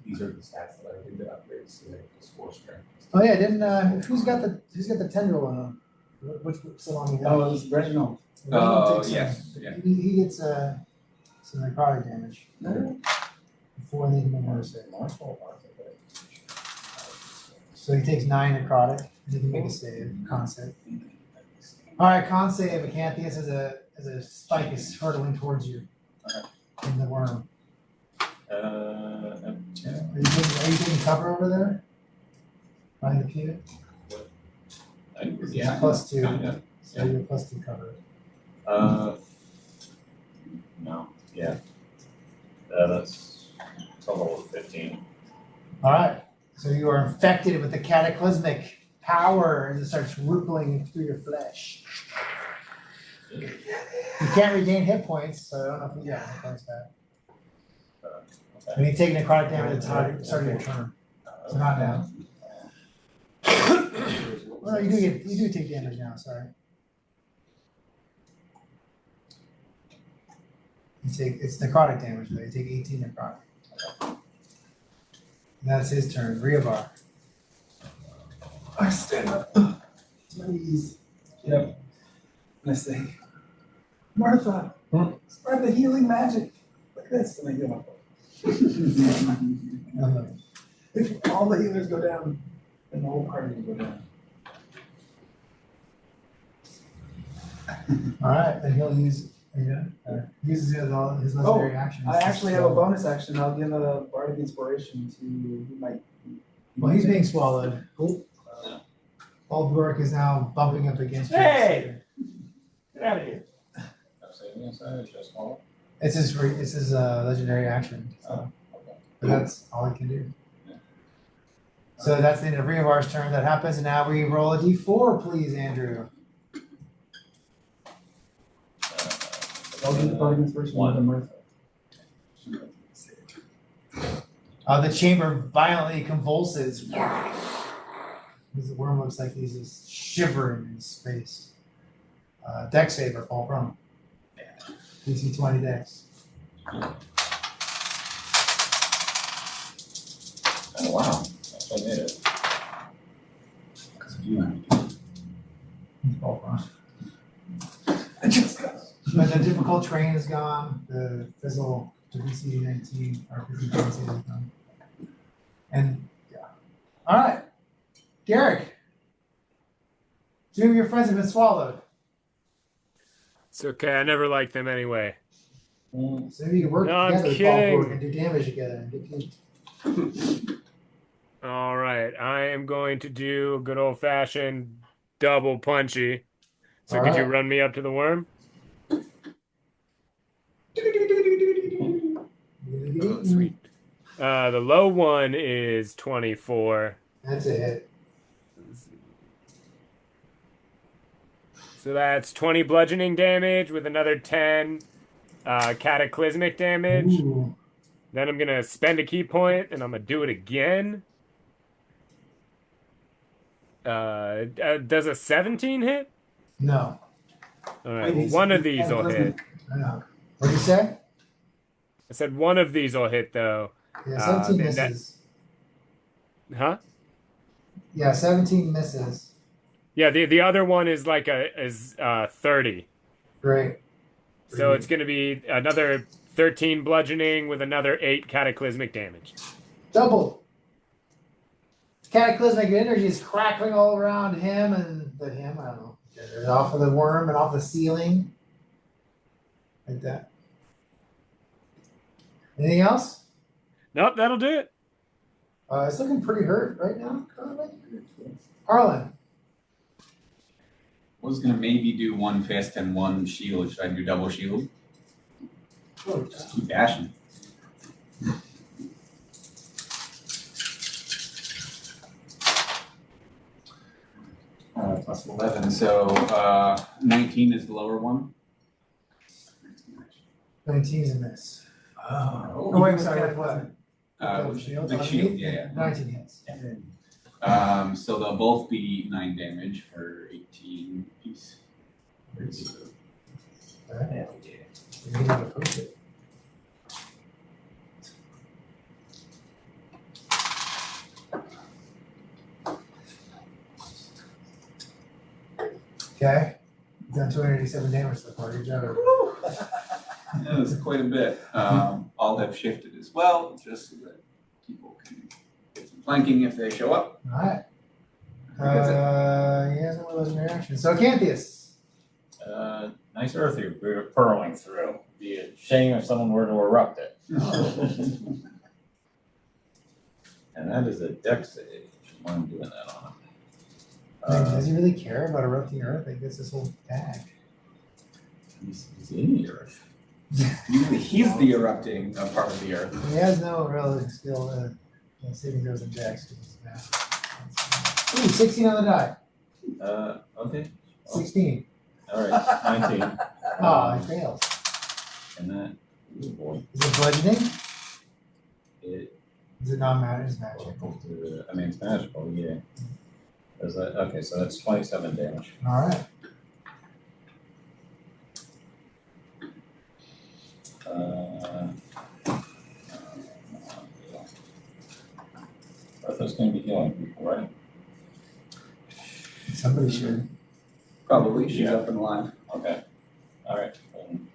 These are the stats that I did to upgrade, so they're just 4 strength. Oh yeah, didn't who's got the tendril on him? Which salami? Oh, it was Reginald. Oh, Takes some- yes, yeah. He gets some necrotic damage before they can notice it. So he takes 9 necrotic, and he can make a save, con save. Alright, con save, Acanthius as a spike is hurtling towards you. In the worm. Are you taking cover over there? Behind the pew? Yeah. Plus 2. Yeah. So you're plus 2 cover. No, yeah. That's total of 15. Alright, so you are infected with the cataclysmic power as it starts rippling through your flesh. You can't regain hit points, so I don't know if you hit points back. When you take necrotic damage, it's starting your turn. So not now. Well, no, you do take damage now, sorry. It's necrotic damage though, you take 18 necrotic. That's his turn, Reavar. I stand up. Please. Yep. And I say, Martha, spread the healing magic. Like this, and I heal myself. If all the healers go down, then the whole party will go down. Alright, then he'll use, uses his legendary actions. I actually have a bonus action. I'll give a bardic inspiration to who might. Well, he's being swallowed. Aldwork is now bumping up against you. Hey! Get out of here. It's his legendary action. So. But that's all he can do. So that's the end of Reavar's turn. That happens, and now we roll a d4, please, Andrew. I'll give the bardic inspiration to Martha. The chamber violently convulses. Because the worm looks like he's just shivering in space. Dex saver, fall prone. DC 20 dex. Oh, wow. That's what I made it. Because of you, Fall prone. But the difficult terrain is gone. The fizzle, the DC 19, or DC 20 save is gone. And yeah. All right. Derek. 2 of your friends have been swallowed. It's okay. I never liked them anyway. So maybe you can work No, I'm together with kidding. Balfour and do damage together and get you. All right. I am going to do a good old fashioned double punchy. So All could you right. run me up to the worm? Oh, sweet. The low one is 24. That's a hit. So that's 20 bludgeoning damage with another 10 cataclysmic damage. Ooh. Then I'm going to spend a key point and I'm going to do it again. Does a 17 hit? No. All right, well, one of these will hit. I know. What did you say? I said one of these will hit, though. Yeah, 17 and that- misses. Huh? Yeah, 17 misses. Yeah, the other one is like is 30. Great. So it's going to be another 13 bludgeoning with another 8 cataclysmic damage. Double. Cataclysmic energy is crackling all around him and I don't know. Off of the worm and off the ceiling. Like that. Anything else? Nope, that'll do it. It's looking pretty hurt right now, currently. Harlan. I was gonna maybe do 1 fist and 1 shield. Should I do double shield? Just keep dashing. Plus 11, so 19 is the lower one. 19 is a miss. Oh, Oh, wait, sorry, what was it? The shield, yeah. 19 hits. So they'll both be 9 damage for 18 piece. Alright. You can have a post-it. Okay. You've done 287 damage so far. Good job. Yeah, that's quite a bit. I'll have shifted as well, just so that people can get some flanking if they show up. Alright. I think that's it. He has no legendary action. So Acanthius. Nice earth you're purling through. Be a shame if someone were to erupt it. And that is a deck save. Why I'm doing that on Like, him. does he really care about erupting Earth? Like, this is whole bag. He's in the earth. He's the erupting part of the earth. He has no real skill saving throws and decks. Ooh, 16 on the die. Okay. 16. All right, 19. Oh, he fails. And that, ooh boy, Is it bludgeoning? it, Is it non-matter? It's magic. I mean, it's magical, yeah. Is that, okay, so that's 27 damage. All right. Bertha's gonna be healing people, right? Somebody should. Probably, she's Yeah. up and alive. Okay, all right,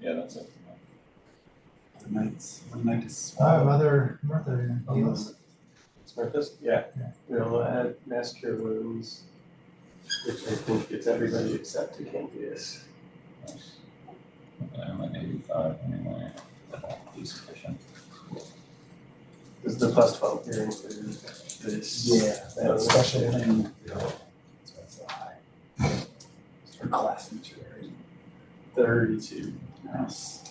yeah, that's it. The night is. Mother Martha heals. Smartest? Yeah. Yeah. We'll add Mass Cure Wounds, which I think gets everybody except Acanthus. I'm at 85 anyway. Be sufficient. Does the plus 12 here include this? Yeah, that special thing. So it's a high. It's for class feature. 32. Nice.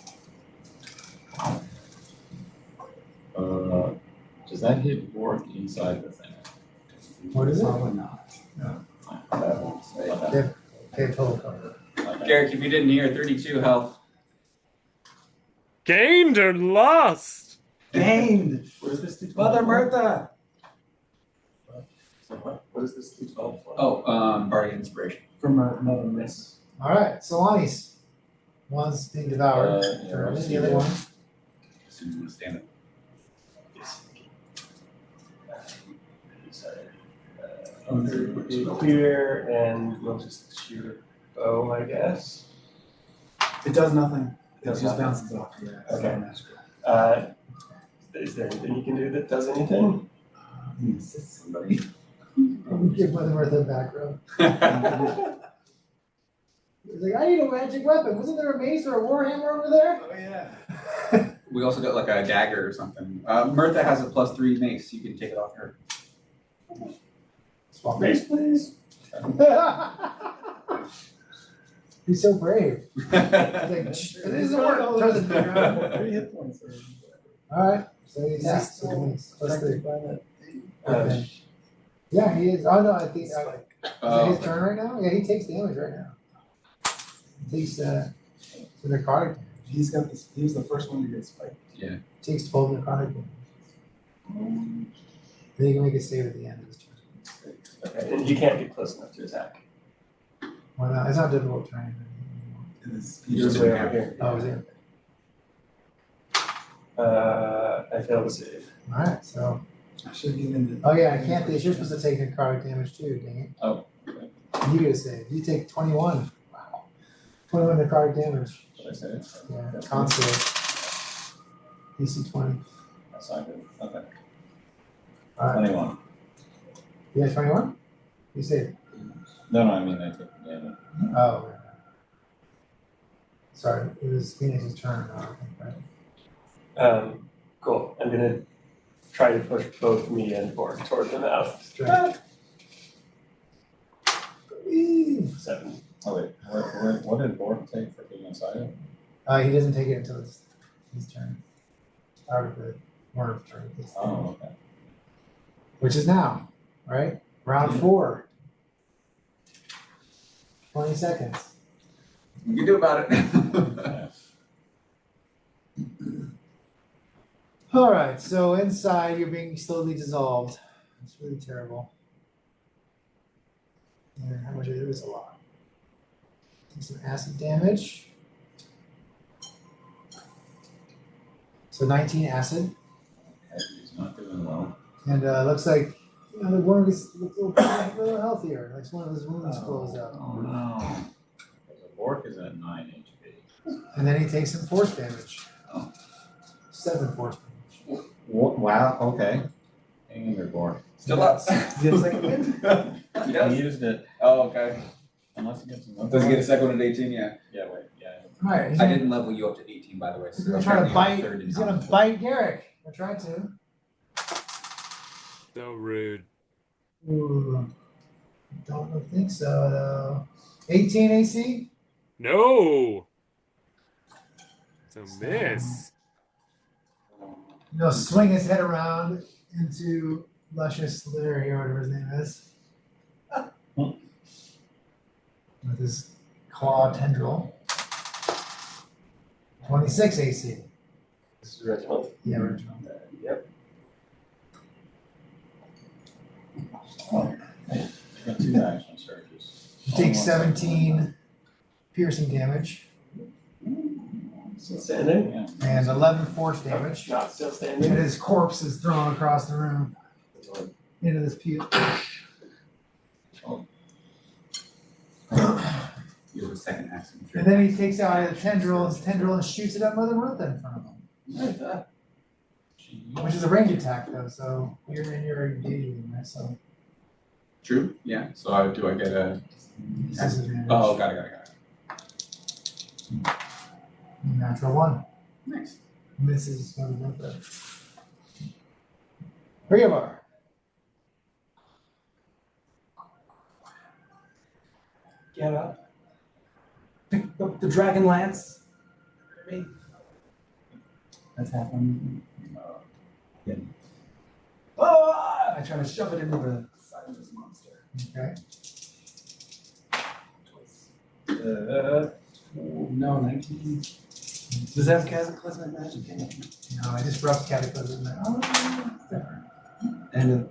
Does that hit work inside the thing? What is it? Probably not. Okay. Okay, total cover. Okay. Garrick, if you didn't hear, 32 health. Gained or lost? Gained! What is this D12? Mother Martha! What is this D12 for? Oh, Bardic Inspiration. From another miss. All right, Solanis. One's being devoured. Yeah, let's the see other that. one. Assume you want to stand up. Sorry. Be clear, and we'll just shoot a bow, I guess. It does nothing. It Does just nothing. bounces off. Yeah. It's Okay. not magical. Is there anything you can do that does anything? Assist somebody. We give Mother Martha a back rub. He's like, I need a magic weapon. Wasn't there a mace or a warhammer over there? Oh, yeah. We also got like a dagger or something. Mirtha has a +3 mace. You can take it off her. Swap Mace, please. He's so brave. He's like, "Shh, it doesn't work. Throws it to the ground. 3 hit points. All right, so he's Yeah. plus 3. Uh, Yeah, he is. Oh no, I think is it Oh, his turn right now. Yeah, he takes damage right now. He takes the necrotic damage. He's got this. He was the first one to get spiked. Takes 12 necrotic damage. Then you can make a save at the end of his turn. Okay, and you can't get close enough to attack. Why not? It's not difficult terrain anymore. It is. He Yours just way didn't over have- here. Oh, is it? I failed the save. All right, so. I should give him the. Oh yeah, I can't. You're supposed to take necrotic damage too. Dang it. Oh. You get a save. You take 21. Wow. 21 necrotic damage. Did I say it? Yeah. Con save. DC 20. That's not good. Okay. All right. 21. You got 21? You saved. No, I mean, I took the damage. Oh. Right. Sorry, it was Phoenix's turn. I think, right? Cool. I'm gonna try to push both me and Borg toward the mouth. Strength. 7. Oh, wait, what did Borg take for being inside it? He doesn't take it until it's his turn. Out of the Worm's turn. Oh, okay. Which is now, right? Round 4. 20 seconds. You can do about it. Yeah. All right, so inside you're being slowly dissolved. It's really terrible. And how much it is? A lot. Take some acid damage. So 19 acid, Okay, he's not doing well. and looks like the worm gets a little healthier. Like one of his wounds closed up, Oh, no. The Borg is at 9 HP. and then he takes some force damage. Oh. 7 force damage. Wow, okay. Hang in there, Borg. Still up. Just like a win. Yes. He used it. Oh, okay. Unless he gets another. Does he get a one. second one at 18? Yeah. Yeah, wait, yeah. Alright, he's I gonna, didn't level you up to 18, by the way. he's So gonna try to apparently I'm bite, third in he's gonna confidence. bite Garrick. I'll try to. So rude. Ooh. Don't think so though. 18 AC? No. It's a miss. He'll swing his head around into Luscious Larry or whatever his name is. With his claw tendril. 26 AC. This is Reginald. Yeah, original. Yep. You got 2 action surges. He takes 17 piercing damage Still standing? Yeah. and 11 force damage. Not still And standing. his corpse is thrown across the room into this pit. You have a second action. And then he takes out his tendril and shoots it at Mother Martha in front of him. Which is a range attack though, so you're engaging there, so True. Yeah. So do I get a? disadvantage. Oh, got it. Natural 1. Nice. Misses Mother Martha. Ryuvar. Get up. Pick up the dragon lance. That's happening. Oh! I try to shove it into the side of this monster. Okay. No, 19. Does that have cataclysmic magic in it? No, I just rubbed cataclysm. Oh, it's different. And a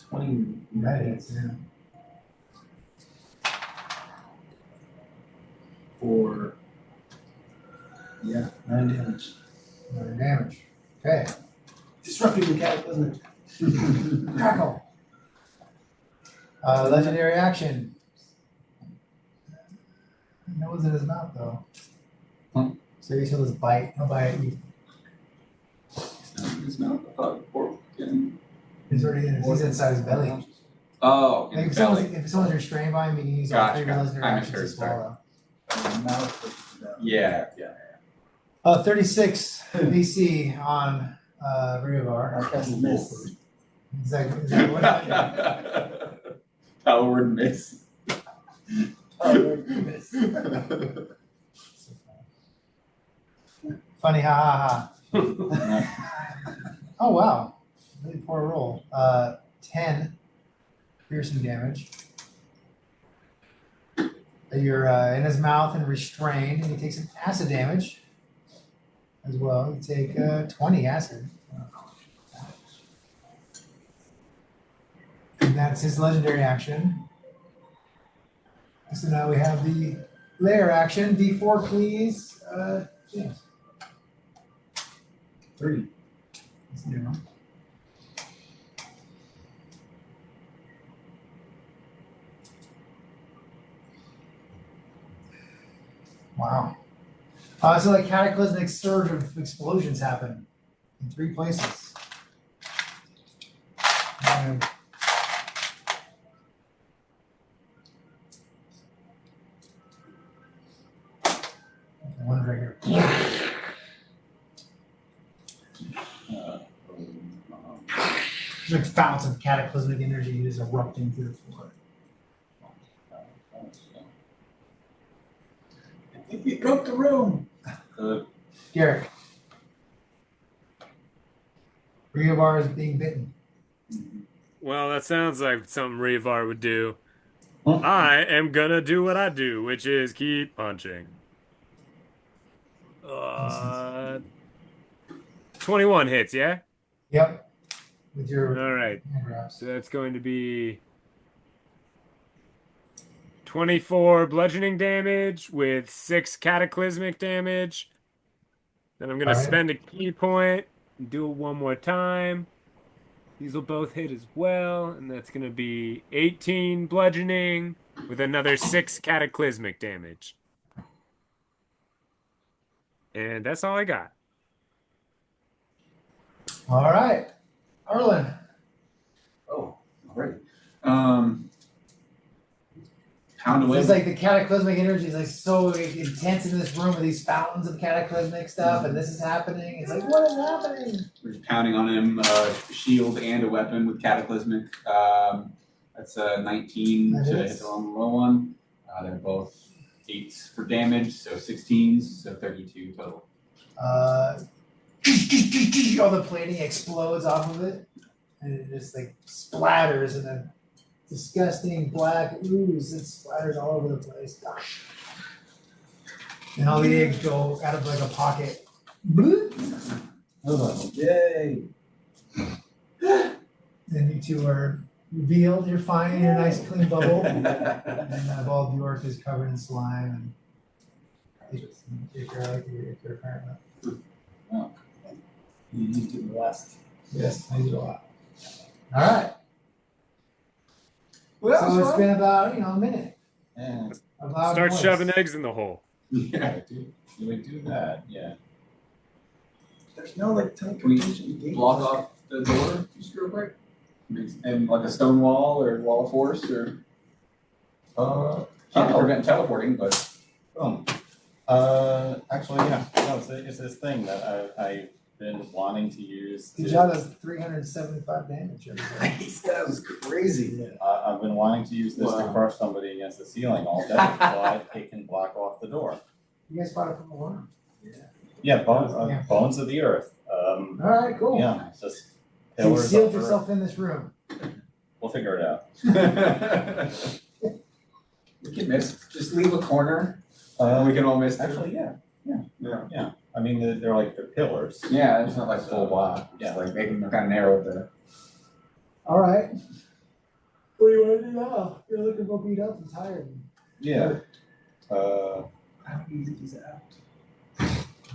20. That is, yeah. For. Yeah, 9 damage. 9 damage. Okay. Disrupting the cataclysmic. Crackle. Legendary action. That was in his mouth though. Huh? So you feel this bite. He'll bite at you. It's not a pork. He's already in. He's inside his belly. Oh, Like in if the belly. someone's restrained by him, you can use all Gotcha, 3 of your gotcha. legendary I actions to misheard, swallow. Yeah. 36 AC on Ryuvar. That's a miss. Is that what? Power word miss. Funny, ha ha ha. Oh wow, really poor roll. 10 piercing damage. You're in his mouth and restrained, and he takes some acid damage as well. You take 20 acid. And that's his legendary action. So now we have the layer action. D4, please. James. 3. That's new. Wow. So like cataclysmic surge of explosions happen in 3 places. And one right here. There's like fountains of cataclysmic energy just erupting through the floor. I think we broke the room. Garrick. Ryuvar is being bitten. Well, that sounds like something Revar would do. Huh? I am gonna do what I do, which is keep punching. 21 hits, yeah? Yep. With your All right. hand grabs. So that's going to be 24 bludgeoning damage with 6 cataclysmic damage. Then I'm going to Alright. spend a key point and do it one more time. These will both hit as well, and that's going to be 18 bludgeoning with another 6 cataclysmic damage. And that's all I got. All right. Arlen. Oh, alright. Pound away. It's like the cataclysmic energy is like so intense in this room with these fountains of cataclysmic stuff, and this is happening. It's like, what is happening? We're just pounding on him, shield and a weapon with cataclysmic. That's a 19 That to hits. hit the low one. They're both 8s for damage, so 16s, so 32 total. All the plating explodes off of it, and it just like splatters in a disgusting black ooze that splatters all over the place. And all the eggs go out of like a pocket. Bloop. Yay. And you two are revealed. You're fine in your nice clean bubble. And Bald York is covered in slime. And if you're apparently. You used it last. Yes, I did a lot. All right. Well, So it's been about, a minute. Yeah, Of loud Start noise. shoving eggs in the hole. Yeah. do we do that? Yeah. There's no like Can we teleportation gate. block off the door just real quick? And like a stone wall or wall of force or can't prevent teleporting, but Actually, yeah. No, it's this thing that I've been wanting to use. Good job, that's 375 damage. everybody. Nice, that was crazy. I've been wanting to use this to Wow. crush somebody against the ceiling all day, so it can block off the door. You guys fought it from the horn. Yeah, bones, Yeah. bones of the earth. All right, cool. Yeah, just So you pillars sealed of earth. yourself in this room. We'll figure it out. we can miss. Just leave a corner. We can all miss. through. Actually, yeah. Yeah. I mean, they're like the pillars. Yeah, it's not like full block. Yeah. It's like they can kind of narrow the. All right. What do you want to do now? You're looking real beat up and tired. Yeah. How easy is that?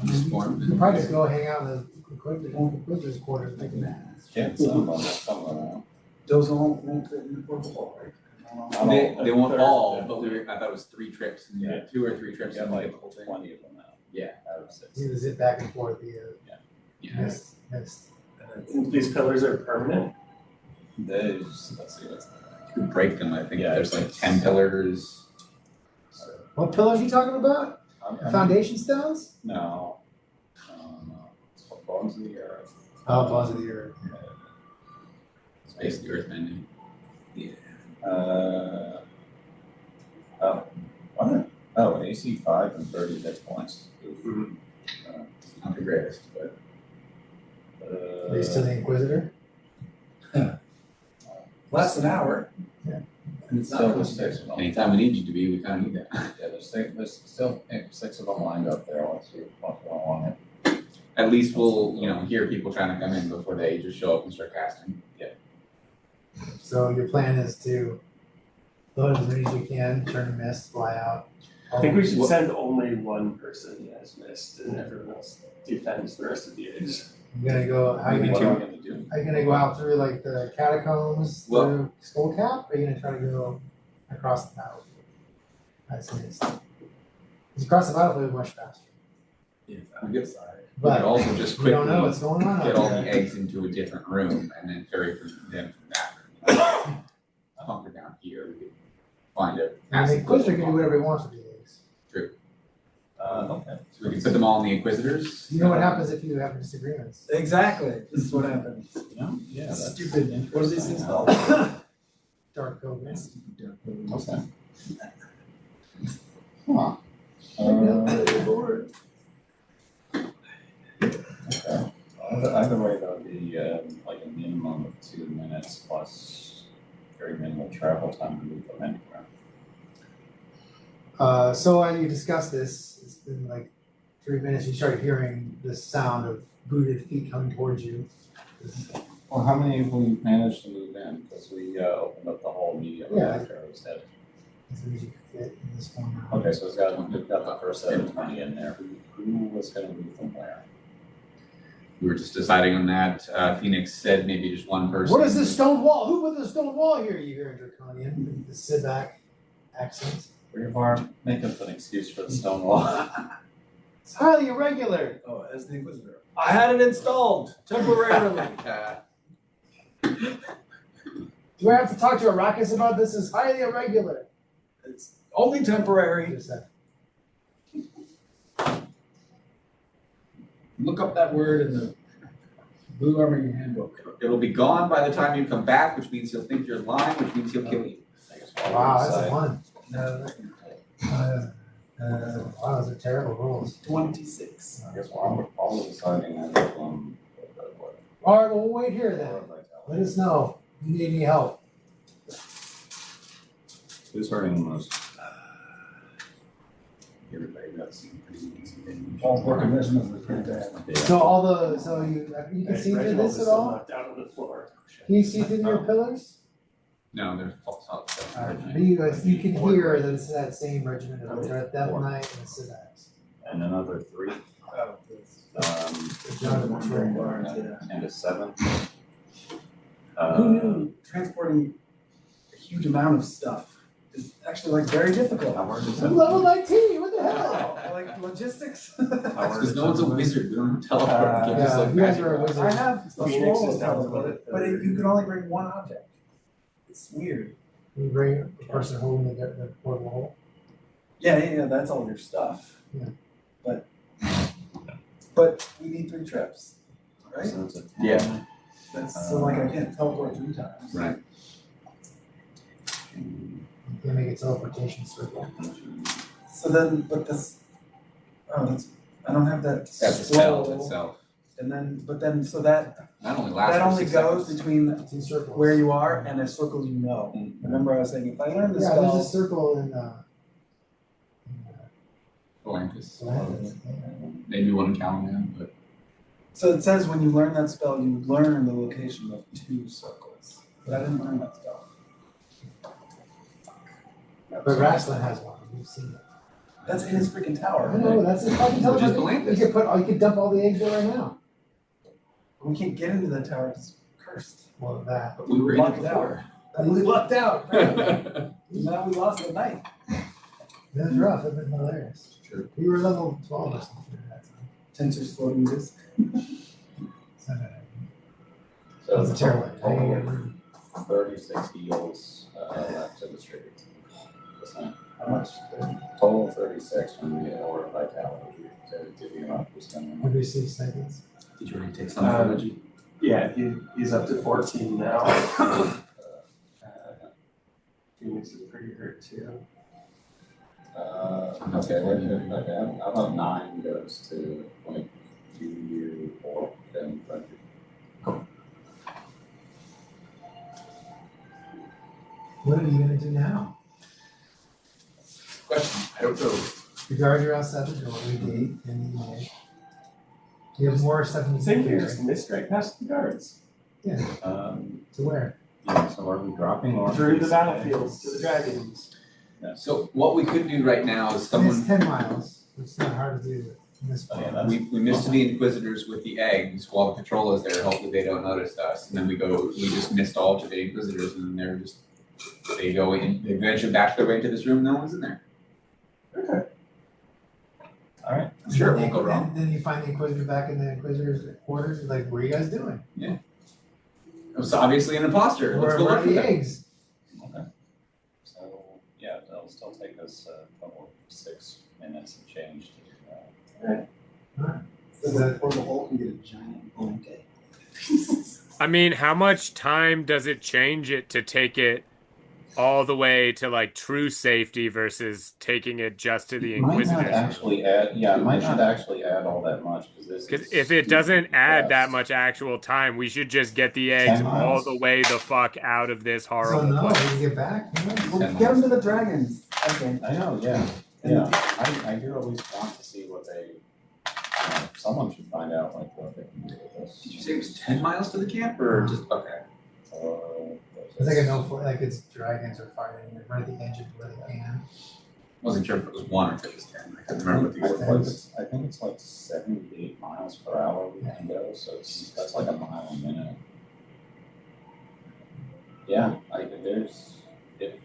Just You form. can probably just go hang out in the Inquisitor's quarters making that. Yeah, some of them. Those won't fit in the portable hall, right? They won't all, but I thought it was 3 trips. And Yeah. 2 or 3 trips. Yeah, and like get the whole thing. 20 of them now. Yeah. Out of 6. You zip back and forth the Yeah. mist. These pillars are permanent. Let's see what's. You could break them. I think Yeah, there's like it's- 10 pillars. What pillars are you talking about? I'm- Foundation stones? No. No. It's called bones of the earth. Oh, Bones of the Earth. It's basically earthbending. Oh, AC 5 and 30 hit points. Not the greatest, but Are you still the Inquisitor? Less than an hour. Yeah. And it's not Still close there's to 6 of them. anytime we need you to be, we kind of need that. Yeah, there's still 6 of them lined up there. Let's see what's going on. At least we'll, hear people trying to come in before they just show up and start casting. Yeah. So your plan is to load as many as you can, turn to mist, fly out. I think we should send only one person as mist and everyone else defends the rest of the edge. You're gonna go, how are you Maybe What gonna am go? I gonna do? Are you gonna go out through like the catacombs Well- through Skullcap? Or are you gonna try to go across the battlefield? That's mist. Because across the battlefield is much faster. We could But also just we don't know quickly what's going on get out all the there. eggs into a different room and then ferry them from that room. Hunker down here, we could find it. And the Inquisitor can do whatever he wants with the eggs. Okay. So we can put them all in the Inquisitors. You know what happens if you have disagreements? Exactly. This is what happens. Yeah, that's Stupid. What are these things called? Dark Covenants. okay. Huh. Okay. Either way, that would be like a minimum of 2 minutes plus very minimal travel time to move them anywhere. So when you discuss this, it's been like 3 minutes, you start hearing the sound of booted feet coming towards you. Well, how many have we managed to move in? Because we opened up the hole immediately Yeah. after I was dead. As many as you can fit in this one. Okay, so we've got the first set of 20 in there. Who was gonna move them where? We were just deciding on that. Phoenix said maybe just one person. What is this stone wall? Who put the stone wall here? You hear in Draconian, the Sivak accent. Make up an excuse for the stone wall. It's highly irregular. Oh, as the Inquisitor. I had it installed temporarily. Do I have to talk to Arrakis about this? It's highly irregular. It's Only temporary. Just that. Look up that word in the Blue Army handbook. It'll be gone by the time you come back, which means he'll think you're lying, which means he'll kill you. Wow, that's a one. Wow, those are terrible rules. 26. I guess all of deciding on this one. All right, well, we'll wait here then. Let us know if you need any help. Who's hurting the most? Everybody does. All working measurements are pretty bad. So all the, so you can see through Reginald this is at still all? knocked out on the floor. Can you see through your pillars? No, they're false outside. Alright, you guys, you can hear that it's that same regiment of the Death Knight and the Sidax. And another 3. Oh, And a 7. Who knew transporting a huge amount of stuff is actually like very difficult? How hard is Level 19, what the hell? Like logistics. Because no one's a wizard. We don't teleport. We can just Yeah, like you guys magic. are a I wizard. have a Phoenix scroll is of down to teleport, the but you can only bring one object. It's weird. You bring the person holding the portal hole. Yeah, that's all your stuff. Yeah. But we need 3 trips, right? So it's a 10. Yeah. That's so like I can't teleport 3 times. Right. You can make a teleportation circle. So then, but this, I don't have that That's the spell scroll. itself. And then, but then, so that That only lasts for only 6 goes seconds. between 2 circles. where you are and a circle you know. Remember I was saying, if I learn the Yeah, there's a spell, circle in Atlantis. Atlantis. Maybe one in Callahan, but so it says when you learn that spell, you learn the location of 2 circles. But I didn't learn that spell. But Rasslin has one, you've seen it. That's in his freaking tower. I know, that's his fucking Which is teleport. Atlantis. You could dump all the eggs there right now. We can't get into the tower, it's cursed. Well, that. but we were in it Locked before. out. We lucked out. Now we lost at night. That was rough, that'd been hilarious. True. We were level 12 or something at that time. Tensor's floating disc. So, So that's a terrible. total 36 heals left to distribute. How much? Total 36 when we order vitality to be up to spend. 36 seconds. Did you already take some energy? Yeah, he's up to 14 now. Phoenix is pretty hurt too. Okay, okay. How about 9 goes to like 2, 4, 10, 20. What are you gonna do now? Question. I don't know. The guards are outside the door, we gate, and you have more stuff you Same can here, carry. just missed right past the guards. Yeah, So to where? are we dropping off? Through the battlefields to the dragons. So what we could do right now is I mean, someone it's 10 miles, it's not hard to do in this Oh, yeah, part. that's- we missed the Inquisitors with the eggs while the patrol is there. Hopefully they don't notice us, and then we just missed all of the Inquisitors, and then they go in. They venture back their way into this room. No one's in there. Okay. Alright. I'm sure it And won't go wrong. Then you find the Inquisitor back in the Inquisitor's quarters, like, what are you guys doing? It was obviously an imposter. Let's Where go are look for the them. eggs? Okay. So, yeah, that'll still take us a couple, 6 minutes and change to, So that portal hole can get a giant blanket. I mean, how much time does it change it to take it all the way to like true safety versus taking it just to the It might not Inquisitors? actually add, yeah, it might not actually add all that much, because this Because is. if it doesn't add that fast. much actual time, we should just get the eggs 10 all miles. the way the fuck out of this So horrible no, place. we can get back, you know? Well, 10 get them miles. to the dragons. Okay. I know, yeah, yeah, I do at least want to see what they, someone should find out like what they can do with this. Did you say it was 10 miles to the camp, or just okay? It's like a no, like it's dragons are fighting, they're right at the edge of where they can. Wasn't sure if it was 1 or if it was 10. I couldn't remember what the order was. I think it's like 78 miles per hour we can go, so that's like a mile a minute. Yeah, it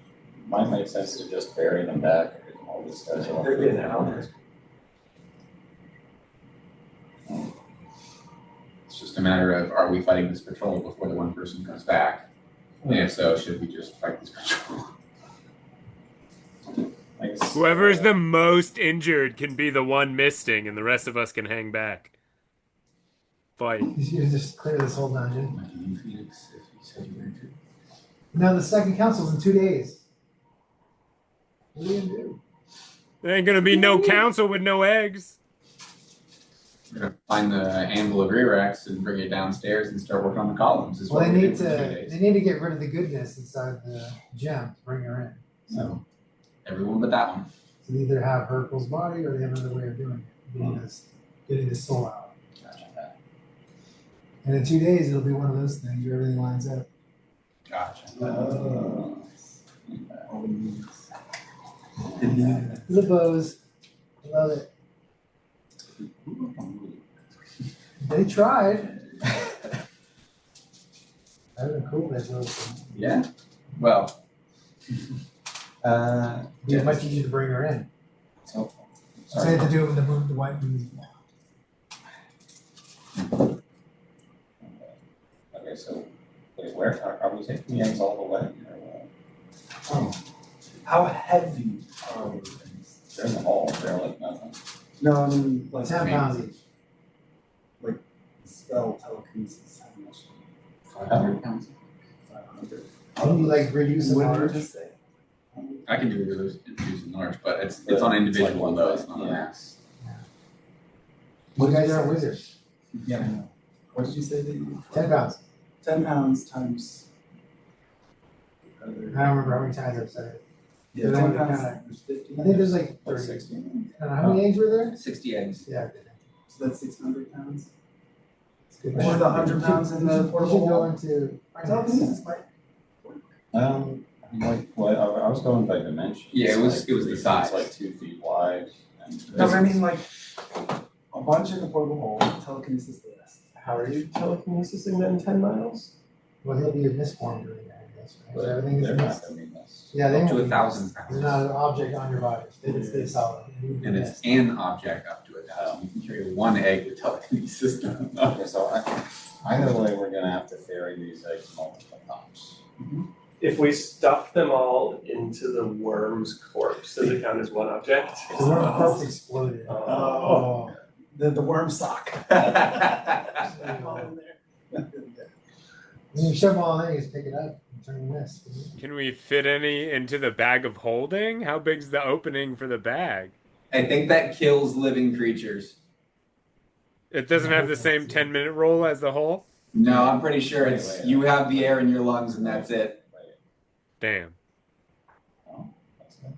might make sense to just bury them back and all this stuff. They're getting out. It's just a matter of, are we fighting this patrol before the one person comes back? And if so, should we just fight this patrol? Like, Whoever's the most injured can be the one misting, and the rest of us can hang back. Fight. You should just clear this whole dungeon. Like, you Phoenix, if you said you were injured. Now the second council's in 2 days. What are you gonna do? There ain't gonna be no council with no eggs. We're gonna find the anvil of Rerax and bring it downstairs and start working on the columns. Is Well, what they we need did for 2 to days. they need to get rid of the goodness inside the gem to bring her in. So everyone but that one. So they either have Hercule's body or they have another way of doing it, getting this soul out. And in 2 days it'll be one of those things where everything lines up. Gotcha. The bows. Love it. They tried. That would have been cool if they drove some. Yeah. Well. It'd be much easier to bring her in. So, So they have to do it with the white moon. Okay, so, wait, where, are we taking the eggs all the way, or what? How heavy are these things? They're in the hall, they're like nothing. No, I mean, like, 10 pounds each. spell telekinesis, how much? 500 pounds. 500. Can you like reduce the What did you large? just say? I can do reduce and large, but it's on individual though. It's not a Yeah. max. You guys aren't wizards. Yeah, I know. What did you say that you? 10 pounds. 10 pounds times. I don't remember how many times I've said it. Yeah, But 10 then pounds kinda- times 50. I think there's like Like 30. 60. I don't know, how many eggs were there? 60 eggs. Yeah. So that's 600 pounds. It's good. What was the 100 pounds in the You should portable go wall? into. Telekinesis might. Like, what, I was going by dimensions. Yeah, it was- like, it was the it's size. like 2 feet wide and. No, but I mean like a bunch in the portable hole, telekinesis the rest. How are you telekinesising then 10 miles? Well, he'll be a misformed during that, I guess, right? But So everything is they're not missed. gonna be missed. Yeah, they Up to won't be 1,000 missed. pounds. There's not an object on your body. They would stay solid. And it's an object up to 1,000. You can carry one egg with telekinesis. Okay, so either way, we're gonna have to ferry these eggs multiple times. If we stuff them all into the worm's corpse, does it count as one object? The worm corpse exploded. Oh. The worm sock. When you shove them all in, you just pick it up and turn the mist. Can we fit any into the bag of holding? How big's the opening for the bag? I think that kills living creatures. It doesn't have the same 10-minute roll as the hole? No, I'm pretty sure it's Wait. you have the air in your lungs and that's it. Damn. Oh, that's it.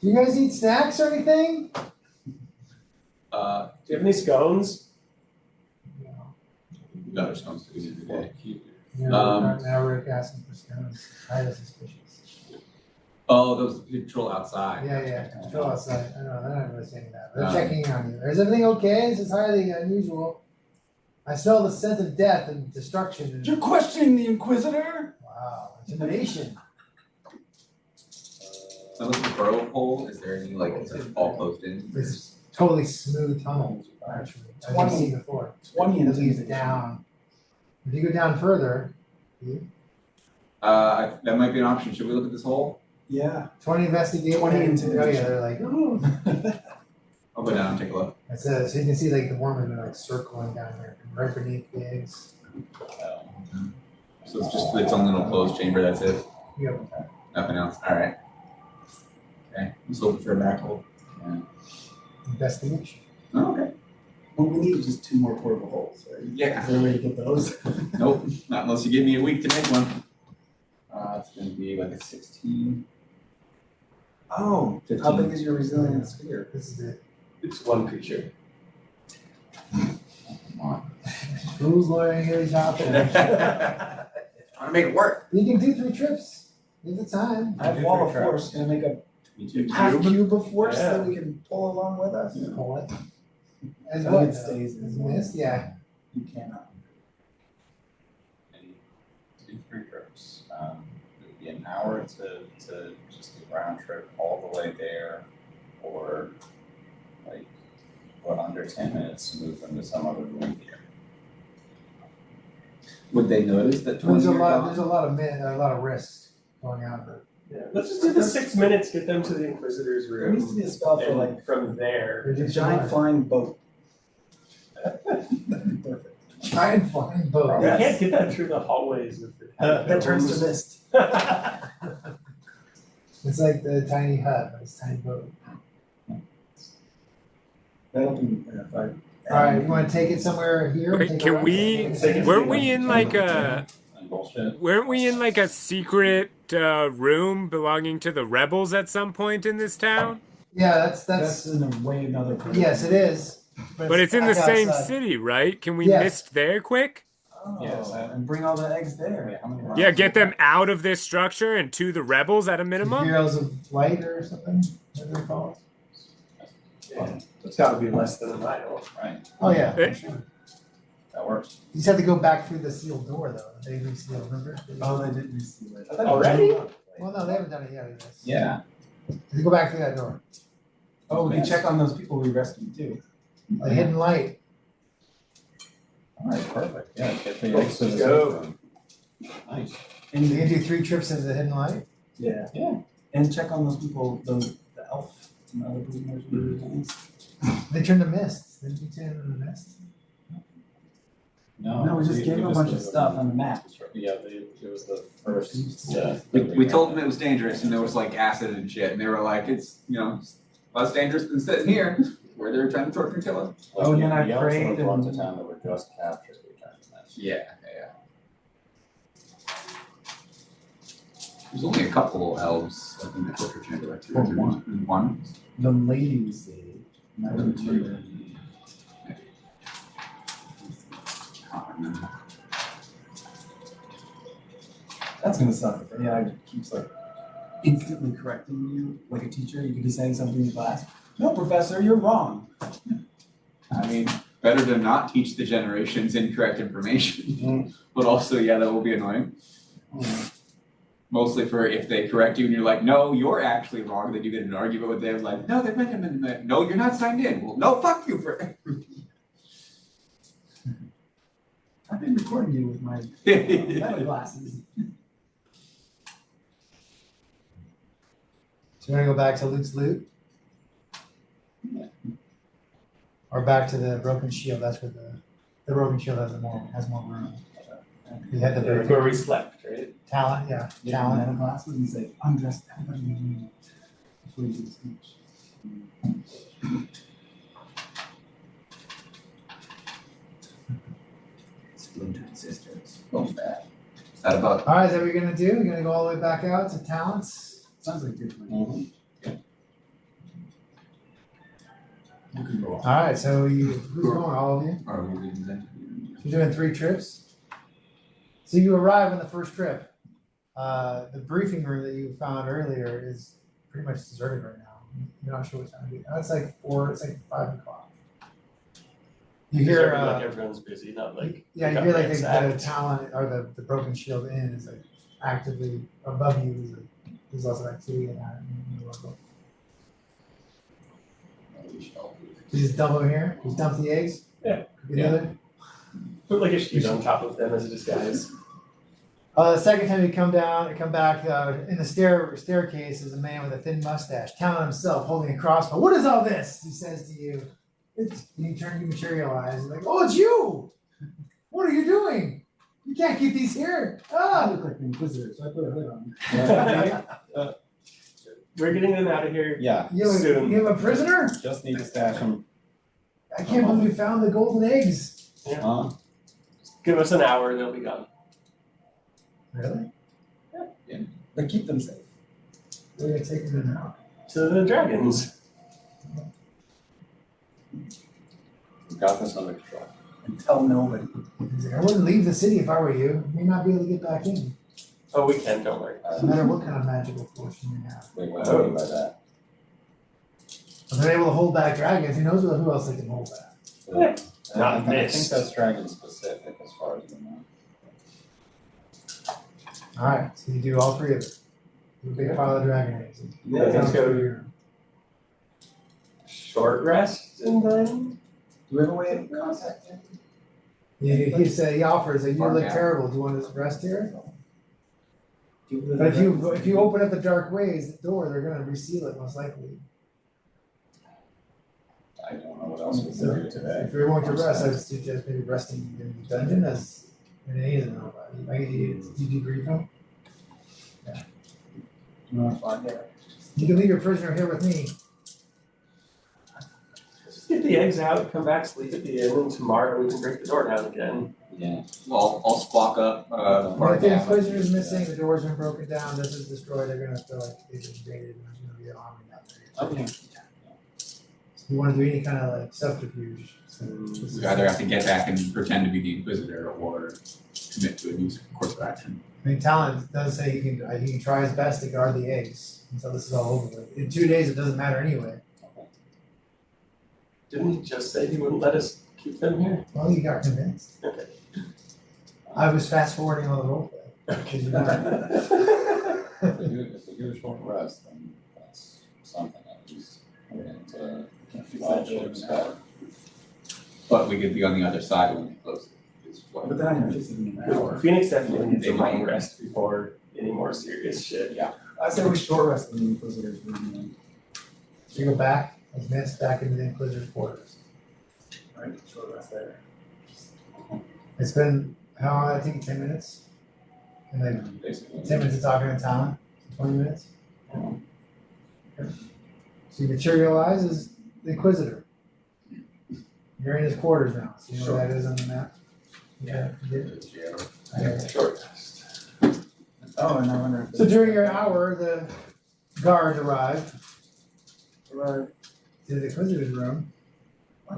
Do you guys eat snacks or anything? Do you have any scones? No, there's no food today. Yeah, now we're asking for stones. Highly suspicious. Oh, those patrol outside. Yeah. Control outside. I know, they're not really saying that. They're No. checking on you. Is everything okay? This is highly unusual. I smell the scent of death and destruction. You're questioning the Inquisitor? Wow, intimidation. So with the burrow hole, is there any like is it all closed in? It's totally smooth tunnel, actually, as you've 20. seen before. 20 It leads intimidation. down. If you go down further, That might be an option. Should we look at this hole? Yeah. 20 investigate. 20 Oh yeah, intimidation. they're like, ooh. I'll go down and take a look. That's it. So you can see like the worm has been like circling down there, right beneath the eggs. So it's just its own little closed chamber. That's it. Yep. Nothing else. All right. Okay. Just looking for a back hole. Investigation. Oh, okay. Well, we need just 2 more portable holes, right? Yeah. Is there a way to get those? Nope. Not unless you give me a week to make one. It's gonna be like a 16. Oh, how 15. big is your resilient sphere? This is it. It's one creature. Come on. Who's learning his options? Trying to make it work. You can do 3 trips. Give the time. I have wall of force. Can I make a Me too. half cube of force Yeah. that we can pull along with us? Pull it. As Oh, what? it stays in As one. mist? Yeah. You cannot. Do 3 trips. It'd be an hour to just the round trip all the way there, or like, what, under 10 minutes to move them to some other room here. Would they notice that 20 There's a are lot. gone? There's a lot of risks going on. But Yeah, let's just do the 6 minutes, get them to the Inquisitor's There needs to room, be a spell for and like from there. a giant flying boat. Giant flying boat. You can't get that through the hallways of the That turns to mist. It's like the tiny hut, but it's tiny boat. That'll be, Alright, you wanna take it somewhere here? Wait, Take can it we? around? Weren't we in like a? Bullshit. Weren't we in like a secret room belonging to the rebels at some point in this town? Yeah, That's that's, in a way another. yes, it is. But it's in the back same outside. city, right? Can we Yes. mist there quick? Oh, Yes, and bring all the eggs there. How many Yeah, get them out of this structure and to the rebels at a minimum. Heroes of Light or something, what do they call Yeah, it's got to be less than a mile. Right, it? Oh, yeah, Eh. for sure. that works. You just have to go back through the sealed door though, they resealed, remember? Oh, they didn't see it. Already? Well, no, they haven't done it yet, I guess. Yeah. You go back through that door, Oh, we can check on those people we rescued too. the hidden light. All right, perfect. Yeah, get the Let's eggs to the go. safe room. Nice. And you can do 3 trips into the hidden light. Yeah. Yeah. And check on those people, the elf and the other prisoners we released. They turned to mist, didn't you turn into the mist? No, we just gave them a bunch of stuff on the map. Yeah, it was the first. We told them it was dangerous and there was like acid and shit, and they were like, it's, you know, less dangerous than sitting here where they were trying to torture and kill us. Oh, and then I the elves that were prayed brought to and- town that were just captured, we turned to that. Yeah. There's only a couple elves, I think, that torture chamber, like 2 or 3. One. The lady we saved. And I don't remember. Can't remember. That's gonna suck if AI keeps like instantly correcting you like a teacher. You could be saying something in class. No, professor, you're wrong. I mean, better to not teach the generations incorrect information. But also, yeah, that will be annoying. Mostly for if they correct you and you're like, no, you're actually wrong. Then you get in an argument with them like, no, they meant him. No, you're not signed in. Well, no, fuck you for. I've been recording you with my metal glasses. So you wanna go back to Luke's loot? Or back to the broken shield, that's where the broken shield has more room. You had That's the where we slept, right? talent, yeah, Yeah, talent. metal glasses. And say, undress everybody you need before you do the speech. Splintered sisters. Both bad. Is that about? Alright, is that what you're gonna do? You're gonna go all the way back out to talents? Sounds like a good plan. Mhm. You can go off. Alright, so who's going, all of you? Or are we leaving that? You're doing 3 trips? So you arrive on the first trip. The briefing room that you found earlier is pretty much deserted right now. You're not sure what time it is. It's like 5 o'clock. You hear, Like everyone's busy, not like. yeah, you got hear like the ransacked. talent or the broken shield inn is like actively above you. There's lots of activity in that. In the local. You just dump them here. Just dump the eggs. Yeah. Could be the other. Put like a sheet on top of them as a disguise. The second time you come back in the staircase is a man with a thin mustache, Talon himself holding a crossbow. What is all this? He says to you. You materialize. He's like, oh, it's you! What are you doing? You can't keep these here. I Ah! look like the Inquisitor, so I put a hood on. We're getting them out of here. Yeah, Soon. You have a prisoner? just need to stash them. I can't believe we found the golden eggs. Give us an hour, they'll be gone. Really? But keep them safe. We're gonna take them now. To the dragons. We got this under control. And tell nobody. He's like, I wouldn't leave the city if I were you. You may not be able to get back in. Oh, we can, don't worry. No matter what kind of magical force you may have. Wait, what do you mean by that? If they're able to hold back dragons, who knows who else they can hold back. Not I think missed. that's dragon specific as far as we know. Alright, so you do all 3 of it. A big pile of dragon eggs. Yeah, let's go. Short rest and then. Do we have a way of contacting? He offers, like, you Far look down. terrible. Do you want to rest here? But if you open up the dark ways, the door, they're gonna reseal it most likely. I don't know what else we So can do today. if you're going to rest, I would suggest maybe resting in the dungeon as Renee doesn't know about it. Maybe you debrief him. You wanna find it? You can leave your prisoner here with me. Just get the eggs out, come back, sleep at the inn, and tomorrow we can break the door down again. Yeah. Well, I'll squawk up, If far the down. prisoner is missing, the door's been broken down, this is destroyed, they're gonna feel like they've invaded and there's gonna be an army out there. Okay. So you wanna do any kind of like subterfuge. So this is- We either have to get back and pretend to be the Inquisitor or commit to a new course of action. I mean, Talon does say he can try his best to guard the eggs until this is all over with. In 2 days, it doesn't matter anyway. Didn't he just say he wouldn't let us keep them here? Well, you got convinced. Okay. I was fast forwarding all the roleplay. Okay. If we do a short rest, then that's something at least. To But we could be on the other side when they close it. Is what- But then I'm just in an hour. Phoenix definitely needs They a long might. rest before any more serious shit. I say we short rest in the Inquisitor's room, So you go back, advance back into the Inquisitor's quarters. right? Short rest there. It's been, how long, I think 10 minutes? And then Basically. 10 minutes of talking to Talon, 20 minutes? Okay. So you materialize as the Inquisitor. You're in his quarters now, so you know where that is on the map? Yeah. You get it? Okay. Short rest. Oh, and I wonder if. So during your hour, the guards arrived to the Inquisitor's room.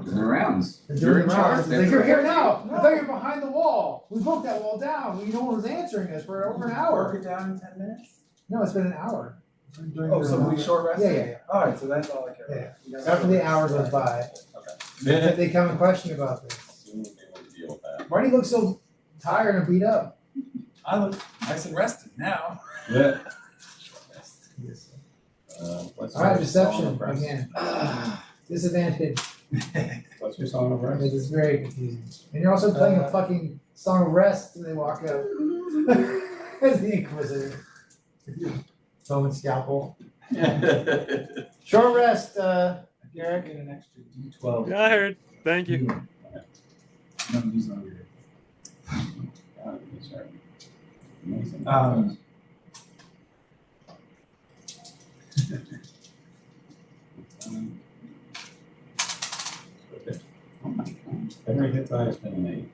Doing the rounds. They're You're doing in the charge. rounds. Like, you're here now. I thought you were behind the wall. We broke that wall down. No one was answering us for over an hour. Work it down in 10 minutes? No, it's been an hour. During Oh, your so we round. short rest? Yeah, yeah, yeah. Alright, so that's all I care about. You guys- After the hour goes by, Okay. they come and question you about this. Soon we'll be able to deal with that. Why do you look so tired and beat up? I look nice and rested now. Yeah. Let's. All right, do deception Song of Rest. again. Disadvantage. Let's do Song of Rest. It is very confusing. And you're also playing a fucking song of rest and they walk out. As the Inquisitor. Throwing scalpel. Short rest, Garrett. Get an extra D12. Yeah, I heard. Thank you. No, he's not here. Yeah, that's right. Amazing. Oh my God. Every hit die has been an 8.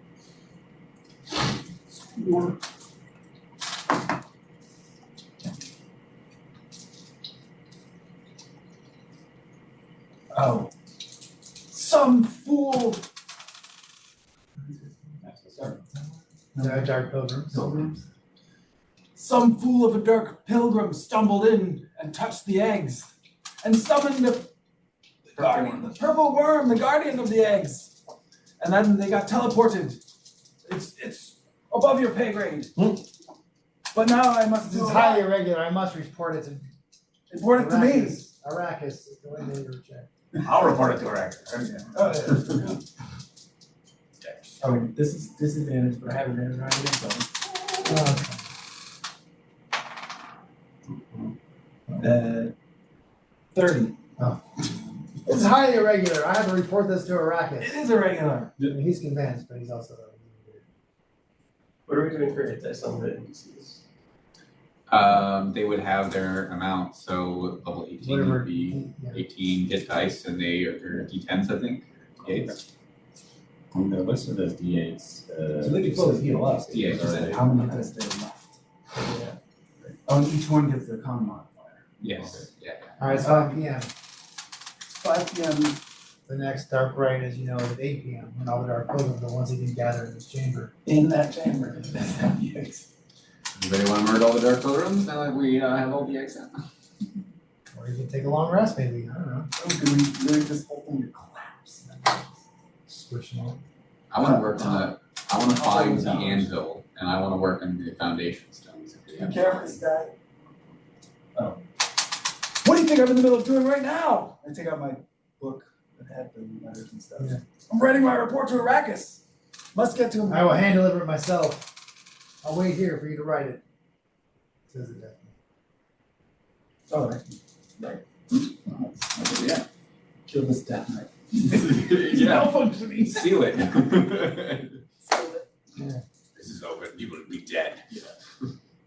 Oh. Some fool. That's the start. Dark Pilgrims. Some fool of a dark pilgrim stumbled in and touched the eggs and summoned the guardian, the purple worm, the guardian of the eggs. And then they got teleported. It's above your pay grade. But now I must This is highly irregular. I must report it to report it to me. Arrakis is the way they were checked. I'll report it to Arrakis. Oh, this is disadvantage, but I have advantage on it, so. Okay. 30. This is highly irregular. I have to report this to Arrakis. It is irregular. I mean, he's convinced, but he's also. What are we doing for hit dice on the NPCs? They would have their amount, so level 18 Whatever. would be Yeah. 18 hit dice, and they are their D10s, I think. D8s. They're listed as D8s. So they can fully heal up. D8s, you said. How many dice they left? Oh, and each one gets their con modifier. Yes. Yeah. Alright, it's 5 p.m. 5 p.m. The next dark rite, as you know, is at 8 p.m. when all the dark pilgrims are once again gathered in this chamber. in that chamber. Anybody want to murder all the Dark Pilgrims now that we have all the eggs out? Or you can take a long rest, maybe. I don't know. Oh, can we really this whole thing to collapse? Squish them all. I want to work on the. I want to find the anvil, and I want to work on the foundation stones. If we Be have careful, this guy. Oh. What do you think I'm in the middle of doing right now? I take out my book that had the letters and stuff. Yeah. I'm writing my report to Arrakis. Must get to him. I will hand deliver it myself. I'll wait here for you to write it. Says the death Oh, right. Yeah. Kill this death knight. Yeah. Malfunctioning. Seal it. Yeah. This is over. You will be dead.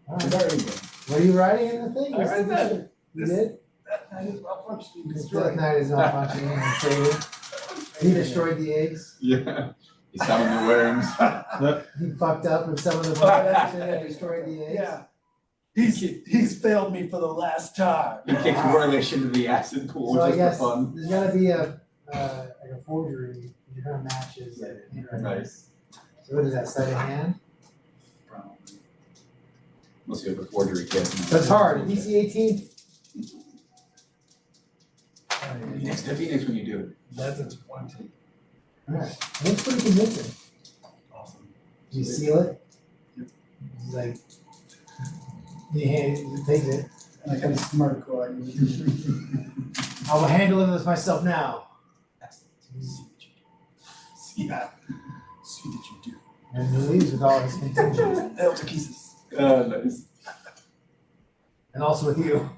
All right. Were you writing in the thing? I read that. You did? Death knight is malfunctioning. This Destroyed. Death Knight is not functioning and traded. He destroyed the eggs. Yeah. You summon the worms. He fucked up with some of the bullets and destroyed the eggs. Yeah. He's failed me for the last time. He kicks Roilish into the acid pool So I just guess for fun. there's gotta be a like a forgery. Your kind of matches. Nice. So what is that? Sleight of hand? Unless you have a forgery kit. That's hard. DC 18. Next to Phoenix when you do it. That's a 20. Alright. That's pretty convincing. Awesome. Do you seal it? He's like, he takes it. And I kind of smirk like. I will handle this myself now. Yeah. See what you do. And he leaves with all his contingent. El Taquises. Nice. And also with you.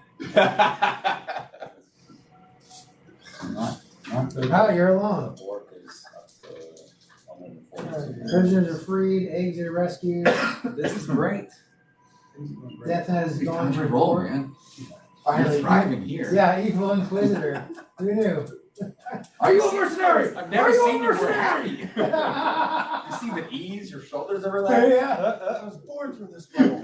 Oh, you're alone. Work is up to 142. Prisoners are freed, eggs are rescued. This is great. Death Knight is We going found for your role, man. Finally. You're thriving here. Yeah, evil Inquisitor. Who knew? Are you a mercenary? I've never Are you a seen you more mercenary? happy. You see the ease your shoulders are Yeah. relaxed? I was born for this role.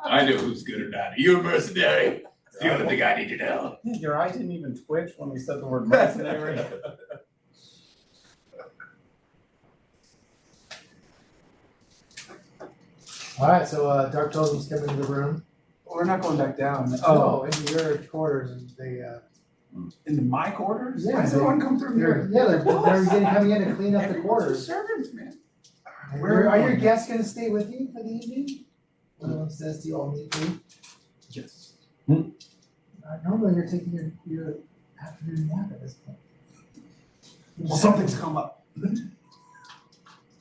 I know who's good or not. Are you a mercenary? It's the only thing I need to know. Your eye didn't even twitch when we said the word mercenary. Alright, so Dark Totems come into the room. We're not going back down. Oh, into your quarters and they Into my quarters? Yeah, Why does they- everyone come through here? they're coming in to clean up the Everyone's your quarters. servants, man. Are your guests gonna stay with you for the evening? One of them says to you all neatly. Yes. Normally you're taking your afternoon nap at this point. Well, something's come up.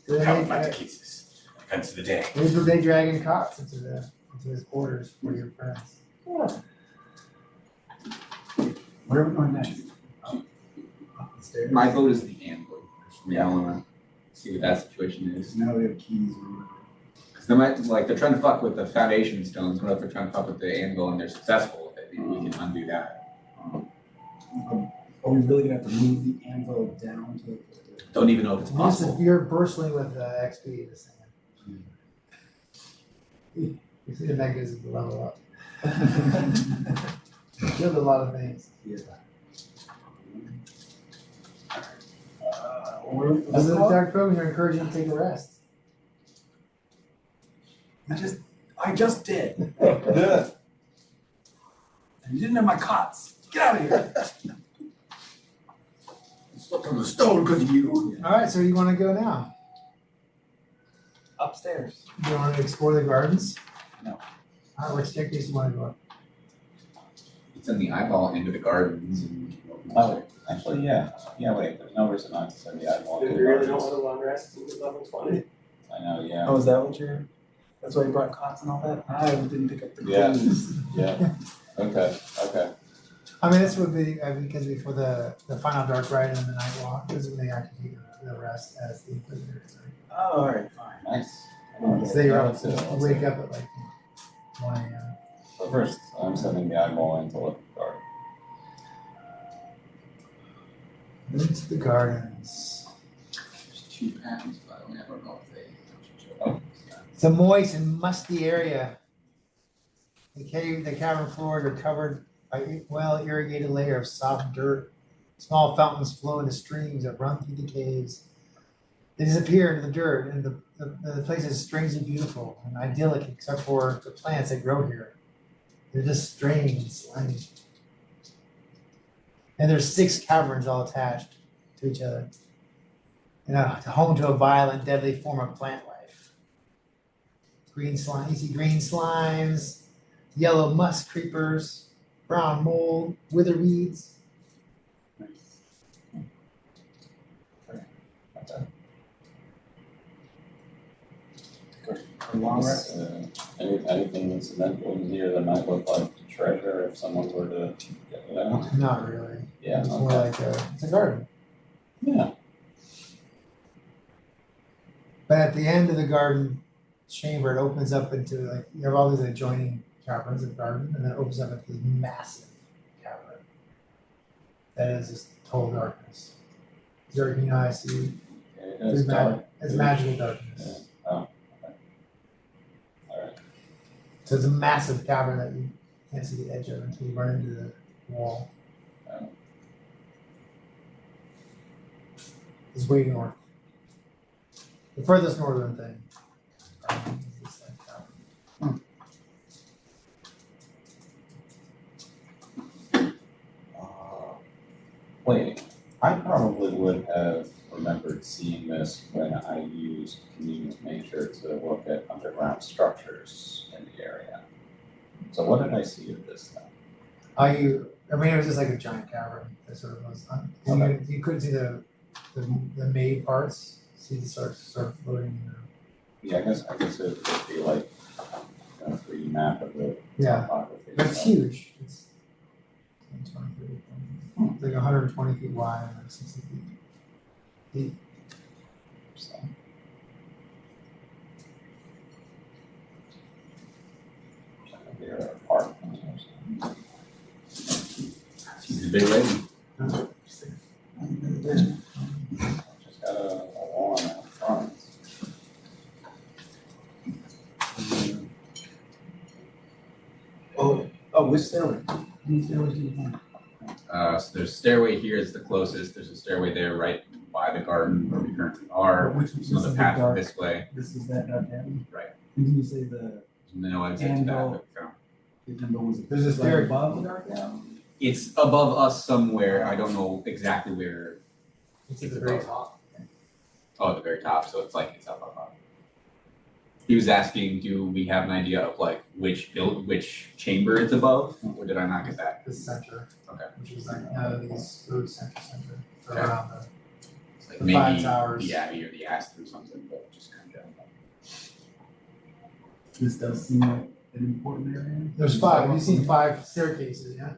So Count my they, cases. Events of the day. they dragging cots into his quarters for your friends. Where are we going next? Up the stairs? My vote is the anvil. Yeah, I wanna see what that situation is. Now we have keys. Cause they might, like, they're trying to fuck with the foundation stones. What if they're trying to fuck with the anvil and they're successful with it? Maybe we can undo that. Are we really gonna have to move the anvil down to? Don't even know if it's possible. You're bristling with XP this thing. You see the mechanism to level up. Killed a lot of things. As a dark program, you're encouraging you to take a rest. I just did. And you didn't have my cots. Get out of here. I slept on the stone because of you. Alright, so you wanna go now? Upstairs. You wanna explore the gardens? No. Alright, which staircase do you wanna go up? It's in the eyeball into the gardens and. Oh, actually, yeah. Yeah, wait, there's no reason not to send the eyeball. If you really don't want a long rest, you can level 20. I know, yeah. Oh, is that what you're, that's why you brought cots and all that? I didn't pick up the Yeah. clues. Yeah, okay. I mean, this would be, because before the final dark ride and the night walk, this is when they actually take the rest as the Inquisitors. Right? Oh, all right, fine. Nice. So you're up, Let's do it, let's you do wake it. up at like 1 AM. So first, I'm sending the eyeball into the guard. Into the gardens. There's 2 pounds, but I don't know if they. It's a moist and musty area. The cavern floors are covered by a well irrigated layer of soft dirt. Small fountains flow into streams that run through the caves. They disappear into the dirt, and the place is strangely beautiful and idyllic except for the plants that grow here. They're just strange and slimy. And there's 6 caverns all attached to each other. Home to a violent, deadly form of plant life. Green slime, you see green slimes, yellow musk creepers, brown mold, wither weeds. For long rest. Anything incidental in here that might look like treasure if someone were to get it out? Not really. Yeah, It's more okay. like it's a garden. Yeah. But at the end of the garden chamber, it opens up into like, you have all these adjoining caverns of garden, and then it opens up into this massive cavern. That is just total darkness. Dark, you know, I see. It is dark. It's magical darkness. Yeah. Oh, okay. Alright. So it's a massive cavern that you can't see the edge of until you run into the wall. Oh. It's way north. The furthest northern thing. Is this like cavern. Wait, I probably would have remembered seeing this when I used Communion with Nature to look at underground structures in the area. So what did I see of this then? I mean, it was just like a giant cavern that sort of was, you couldn't see the made parts, see the sort of floating, Yeah, I guess it would just be like a 3D map of the Yeah. topography. but it's huge, it's 20, 30, 40, it's like 120 feet wide and like 60 feet deep. So, they're apart. She's a big lady. Just got a lawn out front. Which stairway? Which stairway do you think? So there's a stairway here, it's the closest, there's a stairway there right by the garden where we currently are. Which There's is another the path dark- this way, This is that dark alley? Right. Didn't you say the no exit to that, Anvil. but we found. the number was? There's a like stair- above the dark alley? It's above us somewhere, I don't know exactly where, It's at the very top. oh, at the very top, so it's like it's up above. He was asking, do we have an idea of like which chamber it's above, or did I not get that? The center. Okay. Which is like, these road center, Okay. around the. It's like The maybe 5 towers. the Abbey or the Astor or something, but just kind of. This does seem like an important area. There's 5, you've seen 5 staircases, yeah?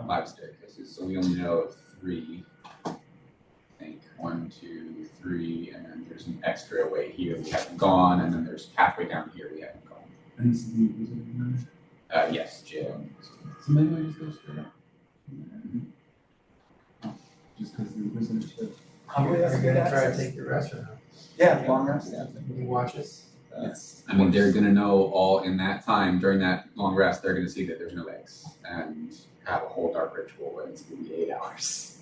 5 staircases, so we only know of 3. I think 1, 2, 3, and then there's an extra way here we haven't gone, and then there's pathway down here we haven't gone. And this is the visitor center. Yes, Jim. So maybe we just go straight up. Just because the visitors should. Are you gonna try to take the rest or not? Yeah, long rest. Can you watch us? Yes. I mean, they're gonna know all in that time, during that long rest, they're gonna see that there's no eggs, and have a whole dark ritual, and it's gonna be 8 hours.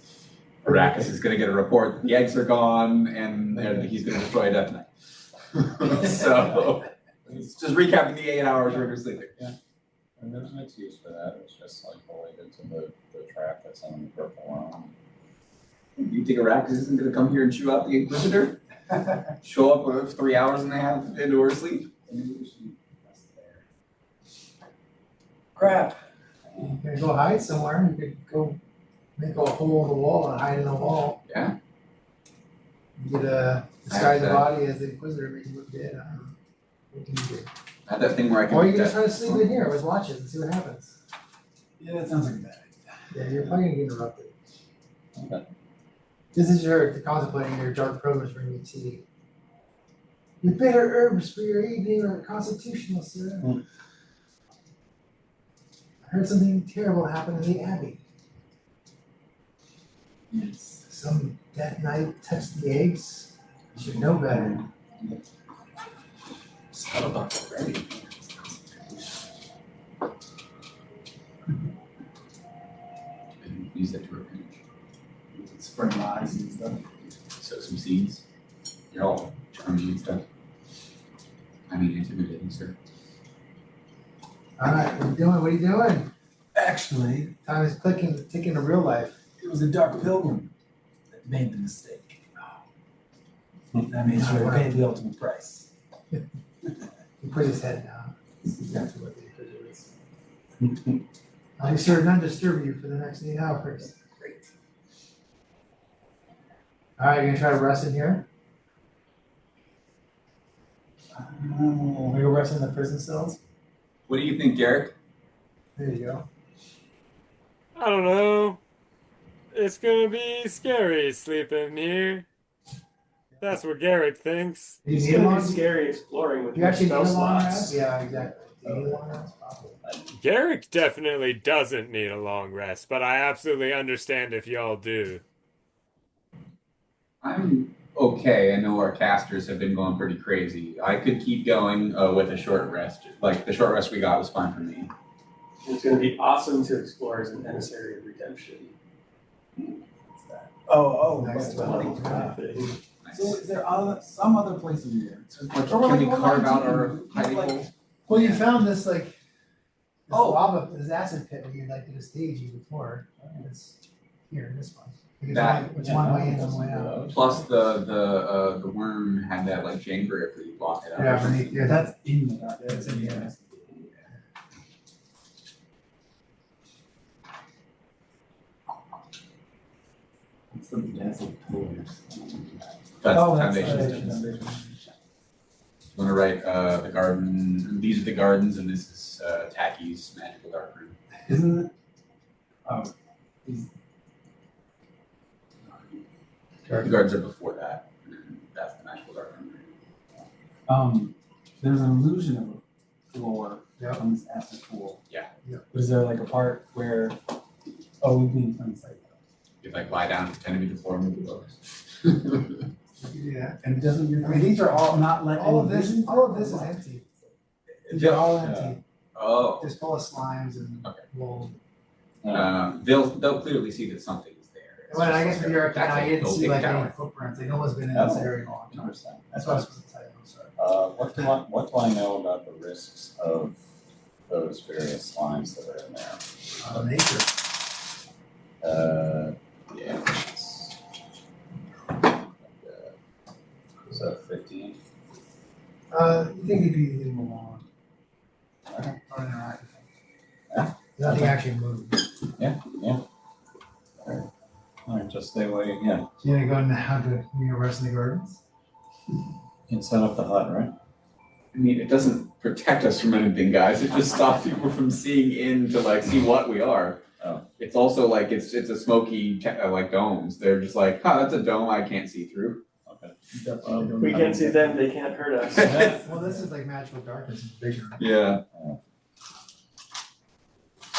Arrakis is gonna get a report that the eggs are gone, and he's gonna destroy it at night. So, it's just recapping the 8 hours we're sleeping. And there's an excuse for that, it's just like related to the trap that's on the purple line. You think Arrakis isn't gonna come here and chew out the Inquisitor? Show up with 3 hours and a half into her sleep? Crap. You can go hide somewhere, you could go make a hole in the wall and hide in the wall. Yeah. You could disguise the body as the Inquisitor, make you look dead, I don't know. What can you do? I had that thing where I Or you can. can just try to sleep in here with watches and see what happens. Yeah, that sounds like a bad idea. Yeah, you're probably gonna get interrupted. Okay. This is your contemplating your dark pilgrims bring you tea. With bitter herbs for your evening are constitutional, sir. Mm. I heard something terrible happened in the Abbey. Yes. Some death knight touched the eggs. You should know better. Scuttlebutt already. And use that to her advantage. Spread lies and stuff. Sow some seeds. You're all charming and stuff. I mean, intimidating, sir. Alright, what are you doing? What are you doing? Actually, Time is ticking to real life. it was a dark pilgrim that made the mistake. That means you would pay the ultimate price. He put his head down. This is exactly what the Inquisitor is. I'll be sure to not disturb you for the next 8 hours. Great. Alright, you gonna try to rest in here? We were resting in the prison cells. What do you think, Garrick? There you go. I don't know. It's gonna be scary sleeping here. That's what Garrick thinks. Do you It's need a gonna long? be scary exploring with You your actually need a spell long slots. rest? Yeah, exactly. Do you need a long rest? Probably. Garrick definitely doesn't need a long rest, but I absolutely understand if y'all do. I'm okay. I know our casters have been going pretty crazy. I could keep going with a short rest. Like the short rest we got was fine for me. It's gonna be awesome to explore as an emissary of redemption. Oh, Nice. So is there some other place in here? Like, Or can we like carve out 119, our you can't, hiding like- hole? Well, you found this like this Oh. lava, this acid pit that you like did a staging before. It's here in this one. Because That- it's one way in, one way out. Plus the worm had that like chamber if we block it out. Yeah, beneath, yeah, that's In the dark. That's in here. It's the dazzle pillars. That's Oh, the that's foundation. foundation. I'm gonna write the garden. These are the gardens, and this is Tacky's magical dark room. Isn't it? Oh, The gardens are before that, and then that's the magical dark room. There's an illusion of a floor Yeah. on this acid pool. Yeah. Yeah. But is there like a part where, oh, we've been in sight. You like lie down, pretend to be the floor, and move the books. Yeah. And it doesn't. I mean, these are all not let all of any this. vision All of this is come up. empty. These are all empty. Oh, Just full of slimes and Okay. mold. they'll clearly see that something is there. It's Well, I just guess like with your that's I a didn't see like tower. any footprints. Like no one's been in this Oh. area in a long time. Interesting. That's what I was supposed to tell you. I'm sorry. What do I know about the risks of those various slimes that are in there? Nature. Yeah. So 15. You think if you leave them alone? Okay. Or interact with them. Yeah. Nothing actually moves. All right, just stay away. Yeah, So you're gonna go now to your rest in the gardens? you can set up the hut, right? I mean, it doesn't protect us from anything, guys. It just stops people from seeing in to like see what we are. Oh. It's also like it's a smoky like domes. They're just like, huh, that's a dome I can't see through. Okay. Definitely We can't see them, they can't hurt us. Well, this is like magical darkness. It's bigger. Yeah.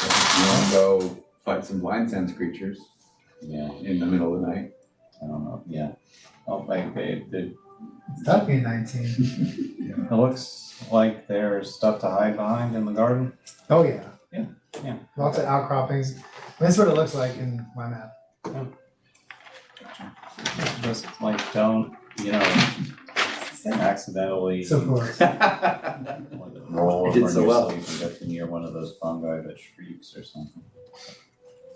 You want to go fight some blind sense creatures Yeah, in the middle of the night? I don't know. Yeah. Oh, like it That'd be 19. looks like there's stuff to hide behind in the garden. Oh, yeah. Yeah. Lots of outcroppings. That's what it looks like in my map. Just like don't, accidentally So close. roll I over did in so your well. sleep and get near one of those fungi that shrieks or something.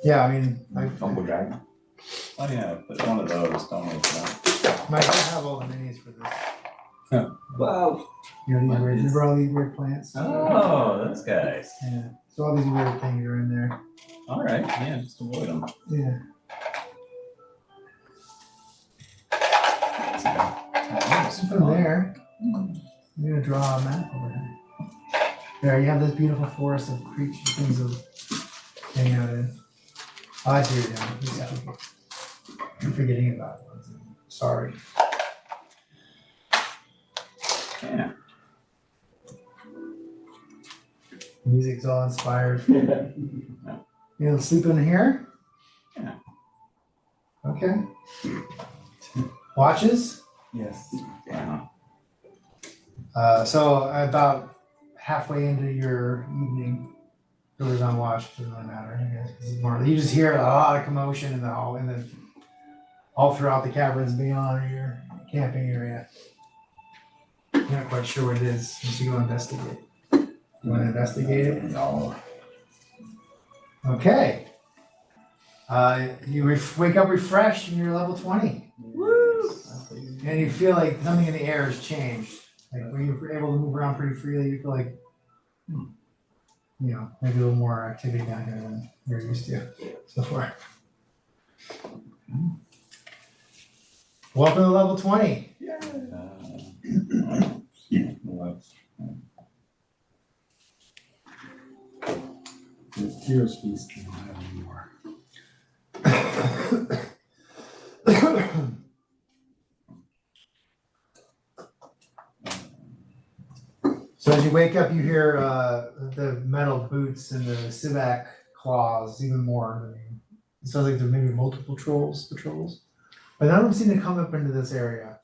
Yeah, I mean, I Fumble dragon. Oh yeah, but one of those, don't wake it up. might have all the minis for this. Well, You know, What is- remember all these weird plants? Oh, those guys. Yeah. So all these weird things are in there. All right, yeah, just avoid them. Yeah. So from there, I'm gonna draw a map over here. There, you have this beautiful forest of creatures, things to hang out in. Oh, I see what you're doing. I'm forgetting about it. Sorry. Yeah. Music's all inspired. You gonna sleep in here? Yeah. Okay. Watches? Yes. Yeah. So about halfway into your evening, whoever's on watch doesn't really matter. I guess. This is more, you just hear a lot of commotion in the hall, and then all throughout the caverns beyond your camping area. You're not quite sure what it is until you go investigate. You want to investigate it? no. Okay. You wake up refreshed and you're level 20. Woo! And you feel like something in the air has changed. Like when you're able to move around pretty freely, you feel like, maybe a little more activity down here than you're used to so far. Welcome to level 20. Heroes Feast can't have anymore. So as you wake up, you hear the metal boots and the Sivak claws even more. I mean, it sounds like there may be multiple patrols, but none of them seem to come up into this area.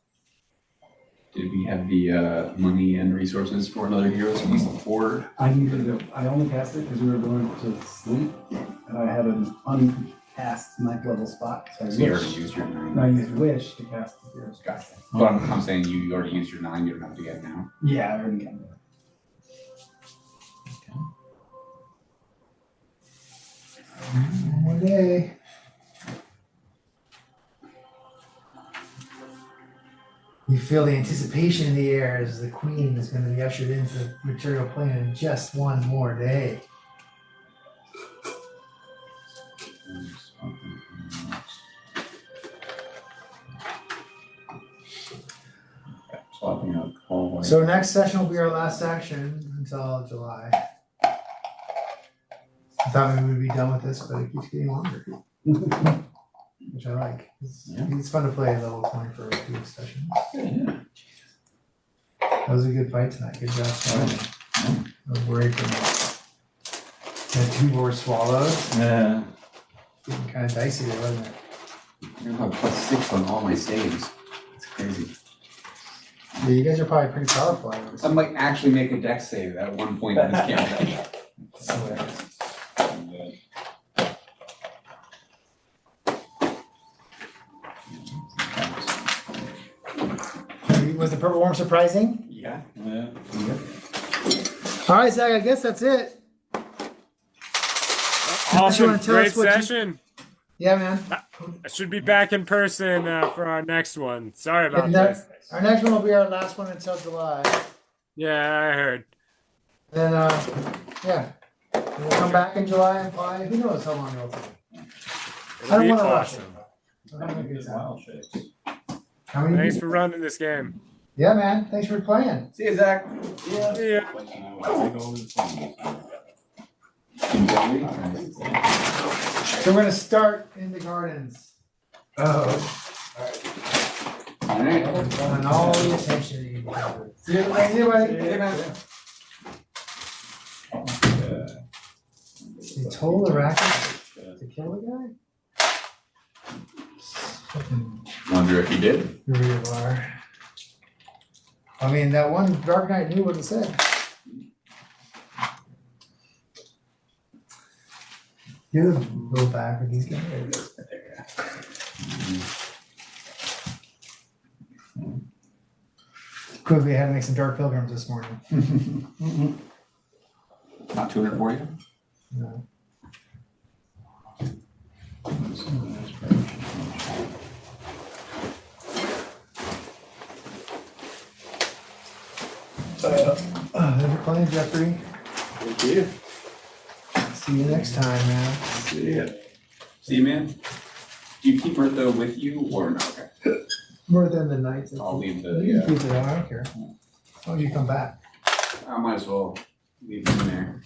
Did we have the money and resources for another Heroes Feast before? I needed to go. I only cast it because we were going to sleep, and I had an uncast 9th level spot. So I So you already wished- used your 9. and I used Wish to cast the Heroes. Gotcha. But I'm saying you already used your 9, you don't have to get it now. Yeah, I already got it. One day. You feel the anticipation in the air as the queen is going to be ushered into material plane in just one more day. Swapping out hallway. So next session will be our last action until July. I thought we would be done with this, but it keeps getting longer. Which I like. It's fun to play level 20 for a few sessions. That was a good fight tonight. Good job, Scott. I was worried for that 2 more swallows. Yeah. Getting kind of dicey there, wasn't it? You're about +6 on all my saves. It's crazy. Yeah, you guys are probably pretty powerful. I would I might actually make a dex save at one point in this campaign. Was the purple worm surprising? Yeah. Yeah. All right, Zach, I guess that's it. Awesome. wanna tell Great us what you- session. Yeah, man. I should be back in person for our next one. Sorry about And this. our next one will be our last one until July. Yeah, I heard. Then, yeah. And we'll come back in July and play. Who knows how long it'll take. I It'll don't be want to rush it. awesome. We're having a good time. Wild shapes. How many? Thanks for running this game. Yeah, man. Thanks for playing. See you, Zach. Yeah. See ya. So we're gonna start in the gardens. Oh. Alright. And all the attention you can have. See you, everybody. See you, buddy. Hey, man. You told the racket to kill the guy? Fucking Wonder if he did. real bar. I mean, that one Dark Knight knew what it said. You go back with these guys. Quickly had to make some dark pilgrims this morning. Not 200 for you? No. Thanks for playing, Jeffrey. Thank you. See you next time, man. See ya. See you, man. Do you keep Bertho with you or no? Okay. More than the nights. I'll leave the, You can keep it on, I don't care. As long as you come back. I might as well leave it in there.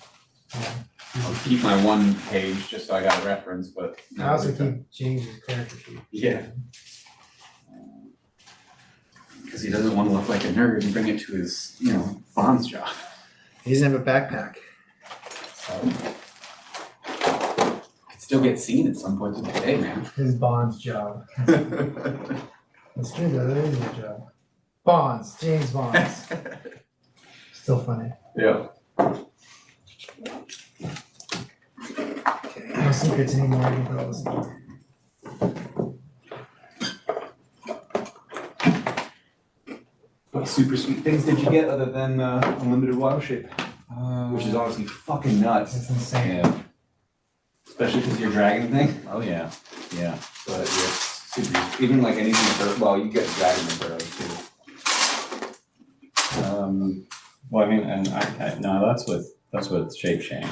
Yeah. I'll keep my one page just so I got a reference, but. I also keep James's character sheet. Yeah. Because he doesn't want to look like a nerd and bring it to his, Bond's job. He doesn't have a backpack. So. Could still get seen at some point of the day, man. His Bond's job. That's true, though. That is your job. Bonds. James Bonds. Still funny. Yeah. Okay. No secrets anymore. You can put all the secrets. What super sweet things did you get other than unlimited wild shape? Which is honestly fucking nuts. That's insane. Yeah. Especially because you're dragon thing. Oh, yeah. Yeah. So that you're super, even like anything, well, you get dragon and burrow too. Well, I mean, and no, that's with shape change.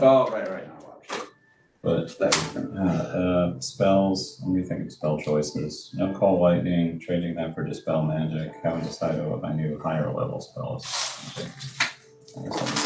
Oh, right, not wild shape. But That was different. spells, let me think of spell choices. No call lightning, trading them for dispel magic. Haven't decided what my new higher level spells. I guess I'll